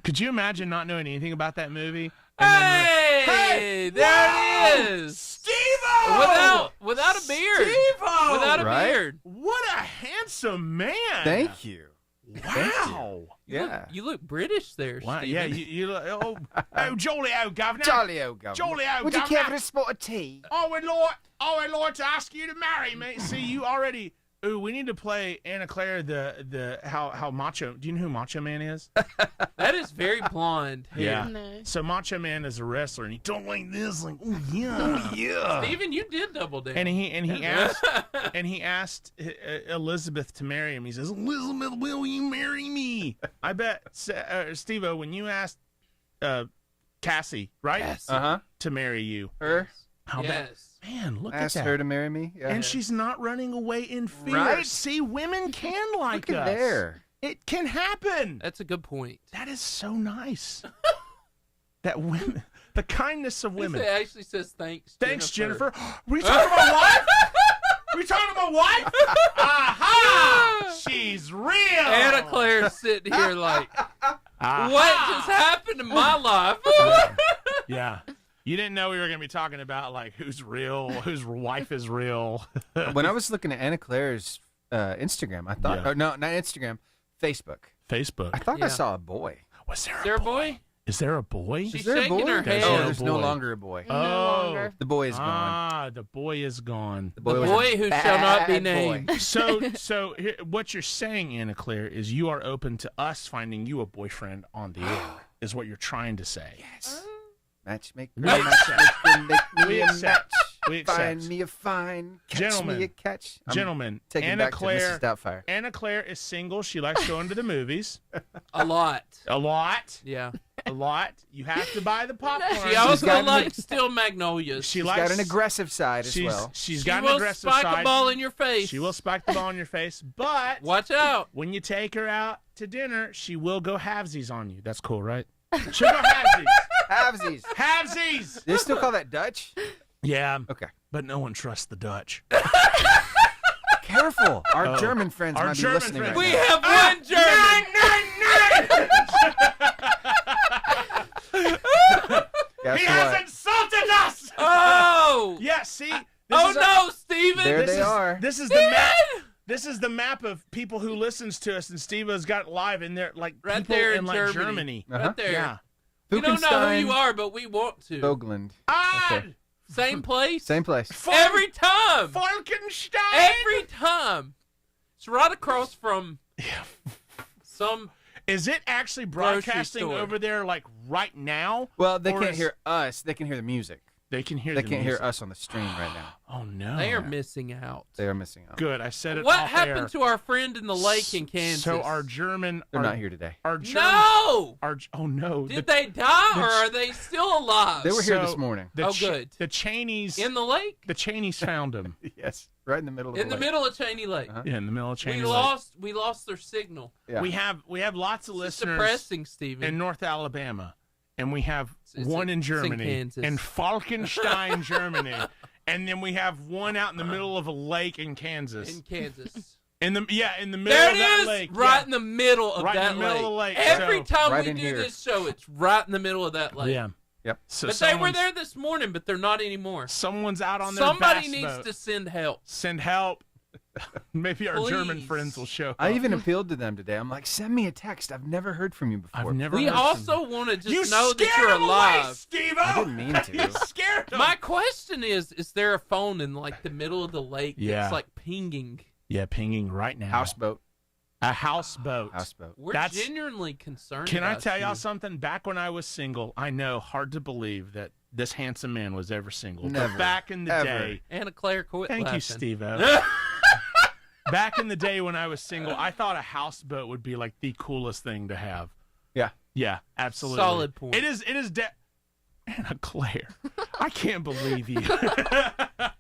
Could you imagine not knowing anything about that movie? Hey, there it is. Steve-O! Without a beard. Steve-O! Without a beard. What a handsome man. Thank you. Wow. Yeah. You look British there, Wow. Stephen. Yeah, you look, jolly-o, governor. Jolly-o, governor. Jolly-o, Would you governor. care for a spot of tea? I would like to ask you to marry me. See, you already ooh, we need to play Anna Claire the how Macho. Do you know who Macho Man is? That is very blonde hair. Yeah. No. So Macho Man is a wrestler, and he don't like this. Like, oh yeah, yeah. Steven, you did double down. And he asked Elizabeth to marry him. He says, Elizabeth, will you marry me? I bet, Steve-O, when you asked Cassie, right? To marry you. Her? How bad? Man, look Asked at that. her to marry me. Yeah. And she's not running away in fear. Right? See, women can like Look at us. there. It can happen. That's a good point. That is so nice. That women, the kindness of women. It actually says thanks. Thanks, Jennifer. We talking about wife? We talking about wife? Aha! She's real. Anna Claire's sitting here like, what just happened to my life? Yeah. You didn't know we were going to be talking about, like, who's real, whose wife is real. When I was looking at Anna Claire's Instagram, I thought, oh, no, not Instagram, Facebook. I thought I saw a boy. Was there Is there a boy? Is there a boy? She's Is there a shaking boy? her head. Oh, there's no longer a boy. No longer. The boy is gone. Ah, the boy is gone. The was a boy who shall not be bad named. boy. So here, what you're saying, Anna Claire, is you are open to us finding you a boyfriend on the air, is what you're trying to say. Yes. Matchmaker, We accept. matchmaker, make me We a accept. match. We accept. Find me a fine, catch Gentlemen. me a catch. I'm Gentlemen, taking Anna back Claire, to Mrs. Doubtfire. Anna Claire is single. She likes going to the movies. A lot. A lot. Yeah. A lot. You have to buy the popcorn. She also likes Steel Magnolias. She's got an aggressive side as well. She's She got an will aggressive spike side. a ball in your face. She will spike the ball in your face, but watch out. When you take her out to dinner, she will go halvesies on you. That's cool, right? She'll go halvesies. Halvesies. Halvesies. They still call that Dutch? Yeah. Okay. But no one trusts the Dutch. Careful. Our German friends might be listening right We now. have one German. Guess He what? has insulted us. Oh. Yeah, see? Oh, no, Steven. There they are. This is the map. This is the map of people who listens to us, and Steve-O's got live in there, like Right people there in in like Germany. Germany. Right there. Yeah. We don't know who Buchenstein, you are, but we want to. Vogland. Okay. Same place. Same place. Every time. Falkenstein. Every time. It's right across from some. Is it actually grocery broadcasting store. over there, like right now? Well, they Or can't is- hear us. They can hear the music. They can hear. They the can't music. hear us on the stream right now. Oh no. They are missing out. They are missing out. Good. I said it. What off happened air. to our friend in the lake in Kansas? So our German. They're our- not here today. Our German, No! oh no. Did they die or are they still alive? They were here So, this morning. Oh, good. The Cheneys. In the lake? The Cheneys found him. Yes, right in the middle of In the lake. middle of Cheney Lake. Yeah, in the middle of Cheney. We Lake. lost their signal. Yeah. We have lots of It's listeners depressing, Steven. in North Alabama, and we have It's one in in Germany, Kansas. in Falkenstein, Germany, and then we have one out in the middle of a lake in Kansas. In Kansas. In the middle There of it that is, lake, right yeah. in the middle of Right in that the middle of the lake, Every so- time Right we in do here. this show, it's right in the middle of that lake. Yeah. Yep. So But they were someone's- there this morning, but they're not anymore. Someone's out on their Somebody bass needs boat. to send help. Send help. Maybe our German Please. friends will show up. I even appealed to them today. I'm like, send me a text. I've never heard from you before. I've never We heard also want to just You know that scared you're him away, alive. Steve-O! I didn't mean to. You scared him. My question is there a phone in like the middle of the lake Yeah. that's like pinging? Yeah, pinging right now. Houseboat. A houseboat. Houseboat. We're That's- genuinely concerned. Can I about tell you. y'all something? Back when I was single, I know, hard to believe that this handsome man was ever single. Never. But back in the Ever. day, Anna Claire, quit thank laughing. you, Steve-O. Back in the day when I was single, I thought a houseboat would be like the coolest thing to have. Yeah. Yeah, absolutely. Solid point. It is. Anna Claire, I can't believe you.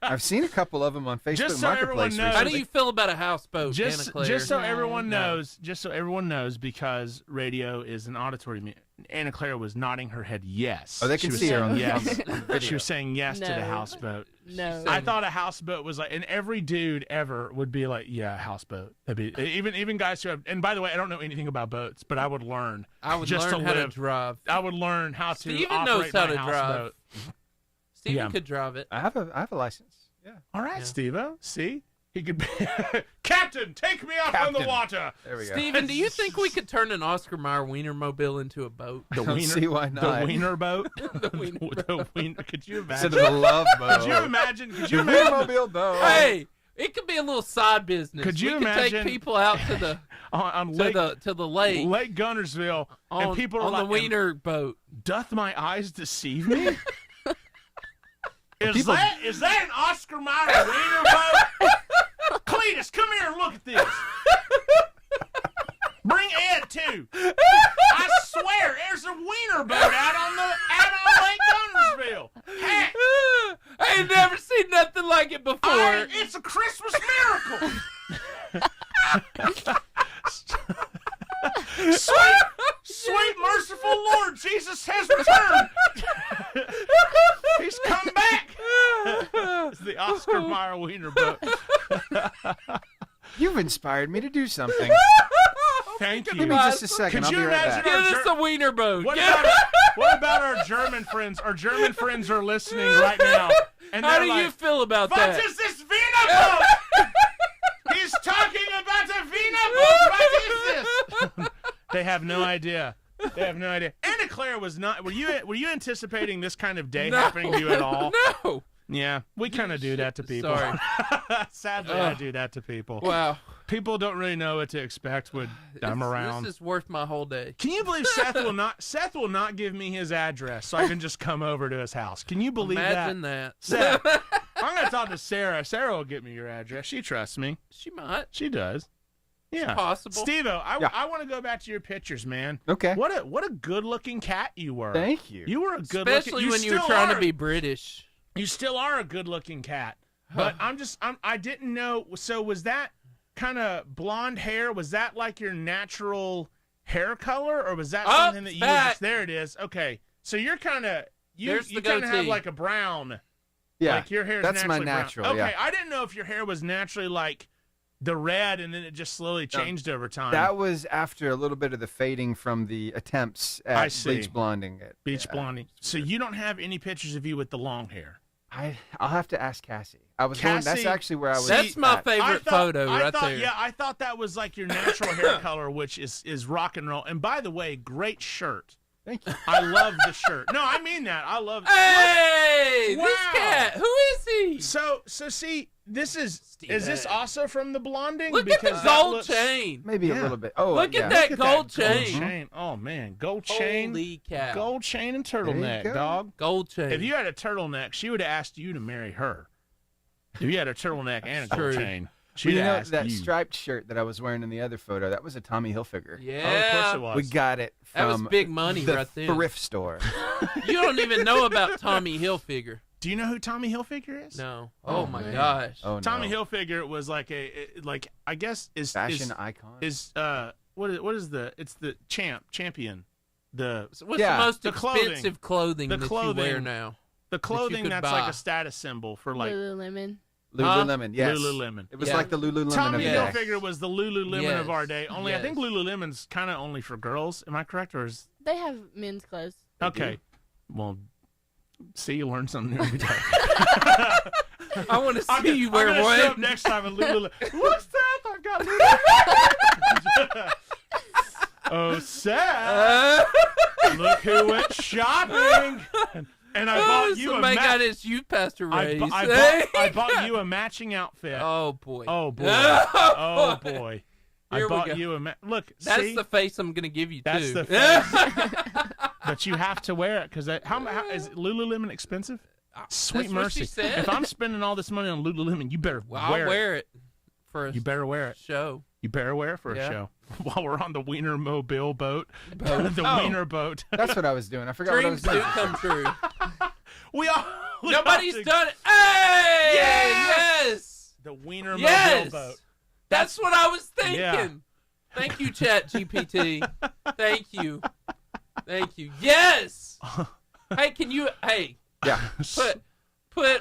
I've seen a couple of them on Facebook Just so everyone Marketplace knows- How recently. do you feel about a houseboat, Anna Claire? Just so No. everyone No. knows, because radio is an auditory medium. Anna Claire was nodding her head yes. Oh, they can She was see her saying on the yes. video. She was saying yes to the No. houseboat. No. I thought a houseboat was like, and every dude ever would be like, yeah, houseboat. That'd be even guys who have. And by the way, I don't know anything about boats, but I would learn. I would just learn to how live. to drive. I would learn how to Steven knows operate how my to drive. houseboat. Steven Yeah. could drive it. I have a license. Yeah. All right, Yeah. Steve-O. See, he could be Captain. Take me out on the Captain. water. There we go. Steven, do you think we could turn an Oscar Mayer Wienermobile into a boat? The I don't see why not. The wiener boat. The wiener the wiener. Could you Instead imagine? of a love boat. Could you imagine? Could you The imagine? Wienermobile boat. Hey, It could be a little side business. Could you we imagine could take people out to the to the lake, Lake Gunnersville, and people are on like, the wiener boat. Doth my eyes deceive me? Is that an Oscar Mayer wiener boat? Cletus, come here and look at this. Bring Ed too. I swear, there's a wiener boat out on Lake Gunnersville. Heck. I ain't never seen nothing like it before. It's a Christmas miracle. Sweet, merciful Lord Jesus has returned. He's come back. It's the Oscar Mayer wiener boat. You've inspired me to do something. Thank you. Give me just a second. I'll be right back. Get us a wiener boat. What about our German friends? Our German friends are listening right now. And how do you feel about that? What is this wiener boat? He's talking about a wiener boat. What is this? They have no idea. Anna Claire was not. Were you anticipating this kind of day happening to you at all? No. Yeah, we kind of do that to people. Sorry. Sadly, I do that to people. Wow. People don't really know what to expect when I'm around. This is worth my whole day. Can you believe Seth will not give me his address so I can just come over to his house? Can you believe Imagine that? Seth, I'm going to talk to Sarah. Sarah will get me your address. She trusts me. She might. She does. Yeah. It's possible. Steve-O, I want to go back to your pictures, man. Okay. What a good-looking cat you were. Thank you. You were a good-looking. Especially when you were trying to be British. You still are a good-looking cat. But I didn't know. So was that kind of blonde hair? Was that like your natural hair color, or was that something that you just? There it is. Okay. So you're kind of you kind of have like a brown. Yeah. Like your hair is that's my naturally natural. brown. Okay. Yeah. I didn't know if your hair was naturally like the red, and then it just slowly changed over time. That was after a little bit of the fading from the attempts at bleach blonding it. Beach blonding. So you don't have any pictures of you with the long hair. I'll have to ask Cassie. That's actually where I was. That's my favorite photo right there. Yeah, I thought that was like your natural hair color, which is rock and roll. And by the way, great shirt. Thank you. I love the shirt. No, I mean that. I love. Hey, wow. This cat. Who is he? So see, this is this also from the blonding? Look at the gold chain. Maybe a little bit. Oh, look at that gold chain. Oh man, gold chain. Holy cow. Gold chain and turtleneck, dog. Gold chain. If you had a turtleneck, she would have asked you to marry her. If you had a turtleneck and a gold chain. You know that striped shirt that I was wearing in the other photo? That was a Tommy Hilfiger. Yeah, of course it was. We got it from that was big money the right there. thrift store. You don't even know about Tommy Hilfiger. Do you know who Tommy Hilfiger is? No. Oh my gosh. Oh, Tommy Hilfiger was like I guess is fashion icon. What is it's the champion. What's the most expensive clothing that you wear now? The clothing that's like a status symbol for like Lululemon. Lululemon, yes. Lululemon. It was like the Lululemon Tommy of the day. Hilfiger was the Lululemon of our day. Only I think Lululemon's kind of only for girls. Am I correct, or is They have men's clothes. Okay. Well, see, you learn something new every day. I want to see you wear one. one. Show up next time in Lululemon. Look, Seth, I got Lululemon. Oh, Seth. Look who went shopping. And I bought you somebody got his youth pastor raised. I bought you a matching outfit. Oh boy. Oh boy. Oh boy. Here I bought you a look. That's the face I'm gonna give you That's too. The face. But you have to wear it because how is Lululemon expensive? Sweet That's mercy! What she said. If I'm spending all this money on Lululemon, you better I'll wear it for a you better wear it. Show. You better wear it for a show. While we're on the Wiener Mobile boat. The Wiener boat. That's what I was doing. I forgot what I was doing. doing. Dreams do come true. We all. Nobody's done it. Hey! Yes! The Wiener Mobile boat. That's what I was thinking. Yeah. Thank you, Chat GPT. Thank you. Thank you. Yes! Hey, can you... Hey. Yeah. Put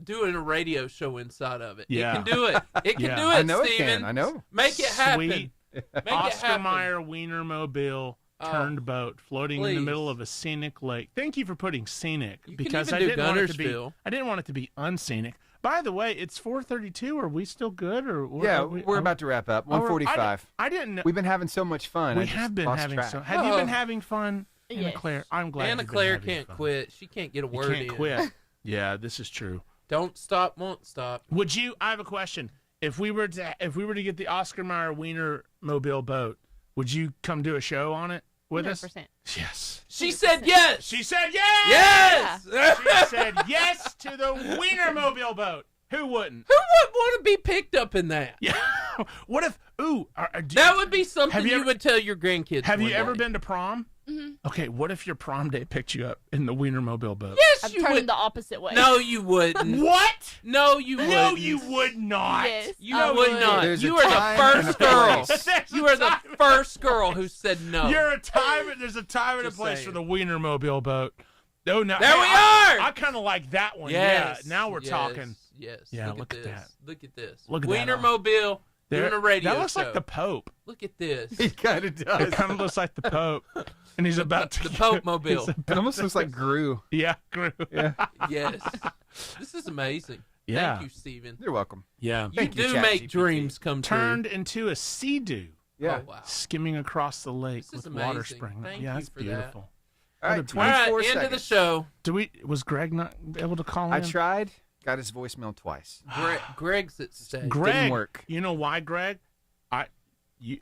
doing a radio show inside of it. Yeah. It can do it. It can do it, I know Steven. it can. I know. Make it happen. Sweet. Make Oscar it happen. Mayer Wiener Mobile turned boat floating in the please. middle of a scenic lake. Thank you for putting scenic You because can I even didn't want it to be. Gunnersville. I didn't want it to be unscenic. By the way, it's 4:32. Are we still good? Or We're about to wrap up. 1:45. I didn't know. We've been having so much fun. We have been having track. so. Have you been having fun, Anna Yes. Claire? I'm glad. Anna you've been Claire having can't fun. quit. She can't get a You word can't in. quit. Yeah, this is true. Don't stop, won't stop. Would you? I have a question. If we were to get the Oscar Mayer Wiener Mobile boat, would you come do a show on it with 100%. us? Yes. She said yes. She said yes. Yes. She said yes to the Wiener Mobile boat. Who wouldn't? Who would want to be picked up in that? Yeah. What if? Ooh, that would be something you would tell your grandkids. Have you one ever day. been to prom? Mm-hmm. Okay, what if your prom day picked you up in the Wiener Mobile boat? Yes, I'm you turning would. the opposite way. No, you wouldn't. What? No, you wouldn't. No, you would not. Yes, You I would not. There's You a are time the and a first girl. place. You are the first girl who said no. There's a time and a Just place saying. for the Wiener Mobile boat. No, no. There we are. I kind of like that one. Yes. Yeah. Now we're yes, talking. Yes. Yeah, Look at at that. this. Look at this. Look at Wiener that. Mobile There- doing a radio That looks show. like the Pope. Look at this. He kind of does. It kind of looks like the Pope, and he's about to. The Pope Mobile. It almost looks like Gru. Yeah, Gru. Yeah. Yes. This is amazing. Yeah. Thank you, Steven. You're welcome. Yeah. You Thank you, do make ChatGPT. dreams come true. Turned into a sea-dew, Yeah. Oh, wow. skimming across the lake This is with water amazing. spring. Thank yeah, you that's for that. beautiful. All right, What a 24 All right, end of the seconds. show. Was Greg not able to call in? I tried. Got his voicemail twice. Greg's at stake. Greg, Didn't work. You know why, Greg? I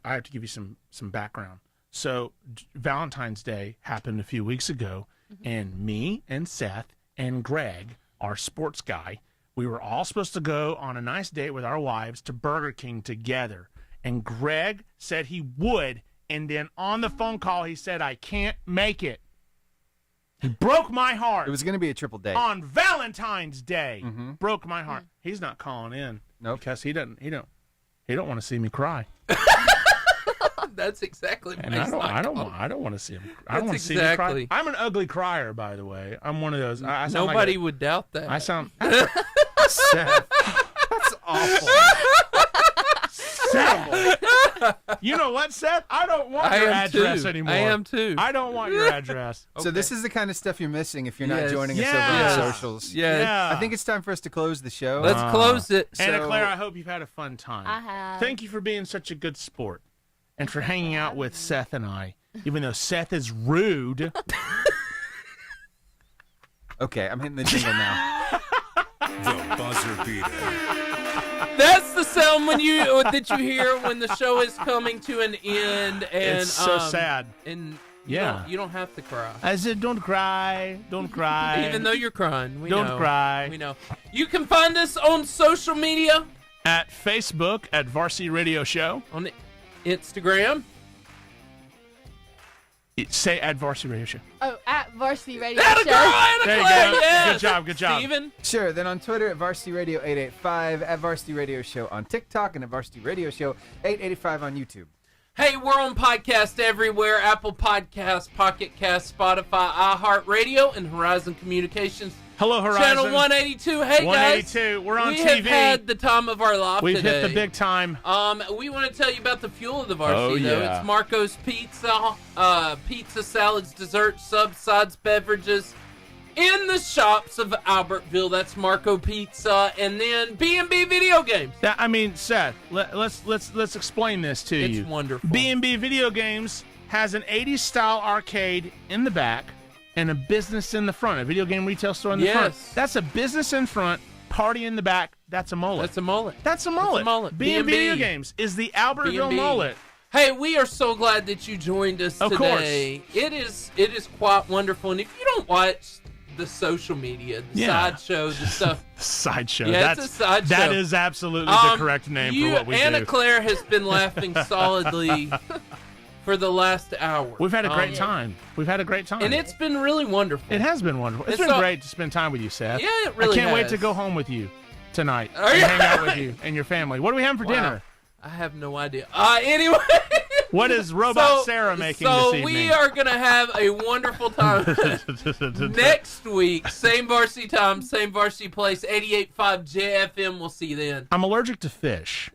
have to give you some background. So Valentine's Day happened a few weeks ago, and me and Seth and Greg, our sports guy, we were all supposed to go on a nice date with our wives to Burger King together. And Greg said he would, and then on the phone call he said, I can't make it. He broke my heart. It was going to be a triple date. On Valentine's Day. Mhm. Broke my heart. He's not calling in. Nope. Because he don't want to see me cry. That's exactly what And I don't want to see him. I don't want to see me exactly. cry. I'm an ugly crier, by the way. I'm one of those. I sound Nobody like would doubt that. I sound. Seth. That's awful. Seth. You know what, Seth? I don't want your address too. anymore. I am too. I don't want your address. So this is the kind of stuff you're missing if you're not Yes. joining us Yes. over on socials. Yes. Yeah. I think it's time for us to close the show. Let's close it. Anna So- Claire, I hope you've had a fun time. I have. Thank you for being such a good sport and for hanging out with Seth and I, even though Seth is rude. Okay, I'm hitting the jingle now. The buzzer beater. That's the sound that you hear when the show is coming to an end, and It's so sad. And Yeah. you don't have to cry. I said, don't cry. Don't cry. Even though you're crying, we Don't know. cry. We know. You can find us on social media. At Facebook at Varsity Radio Show. On Instagram. Say at Varsity Radio Show. Oh, at Varsity Radio That Show. girl, Anna There you Claire, go. yes. Good job. Good job. Steven. Sure. Then on Twitter at Varsity Radio 885, at Varsity Radio Show on TikTok, and at Varsity Radio Show 885 on YouTube. Hey, we're on podcast everywhere. Apple Podcasts, Pocket Cast, Spotify, iHeartRadio, and Horizon Communications. Hello, Horizon. Channel 182. Hey, 182. guys. We're on we TV. have had the time of our life We've today. hit the big time. We want to tell you about the fuel of the varsity, though. yeah. It's Marco's Pizza, pizza, salads, desserts, subs, sides, beverages in the shops of Albertville. That's Marco Pizza, and then B&B Video Games. Yeah, I mean, Seth, let's explain this to you. It's wonderful. B&B Video Games has an 80s style arcade in the back and a business in the front, a video game retail store in the front. Yes. That's a business in front, party in the back. That's a mullet. That's a mullet. That's a mullet. That's a mullet. B&B Video B&B. Games is the Albertville B&B. mullet. Hey, we are so glad that you joined us Of today. It is quite wonderful, and if you don't watch the social media, the sideshow, the stuff. Sideshow. Yeah, it's a sideshow. That is absolutely the correct name for what we Anna do. Claire has been laughing solidly for the last hour. We've had a great time. We've had a great time. And it's been really wonderful. It has been wonderful. It's And been so- great to spend time with you, Seth. Yeah, it really I can't wait has. to go home with you tonight Are and you? hang out with you and your family. What are we having for Wow. dinner? I have no idea. Anyway. What is Robot Sarah making this evening? So we are going to have a wonderful time next week. Same varsity time, same varsity place, 88.5 JFM. We'll see you then. I'm allergic to fish.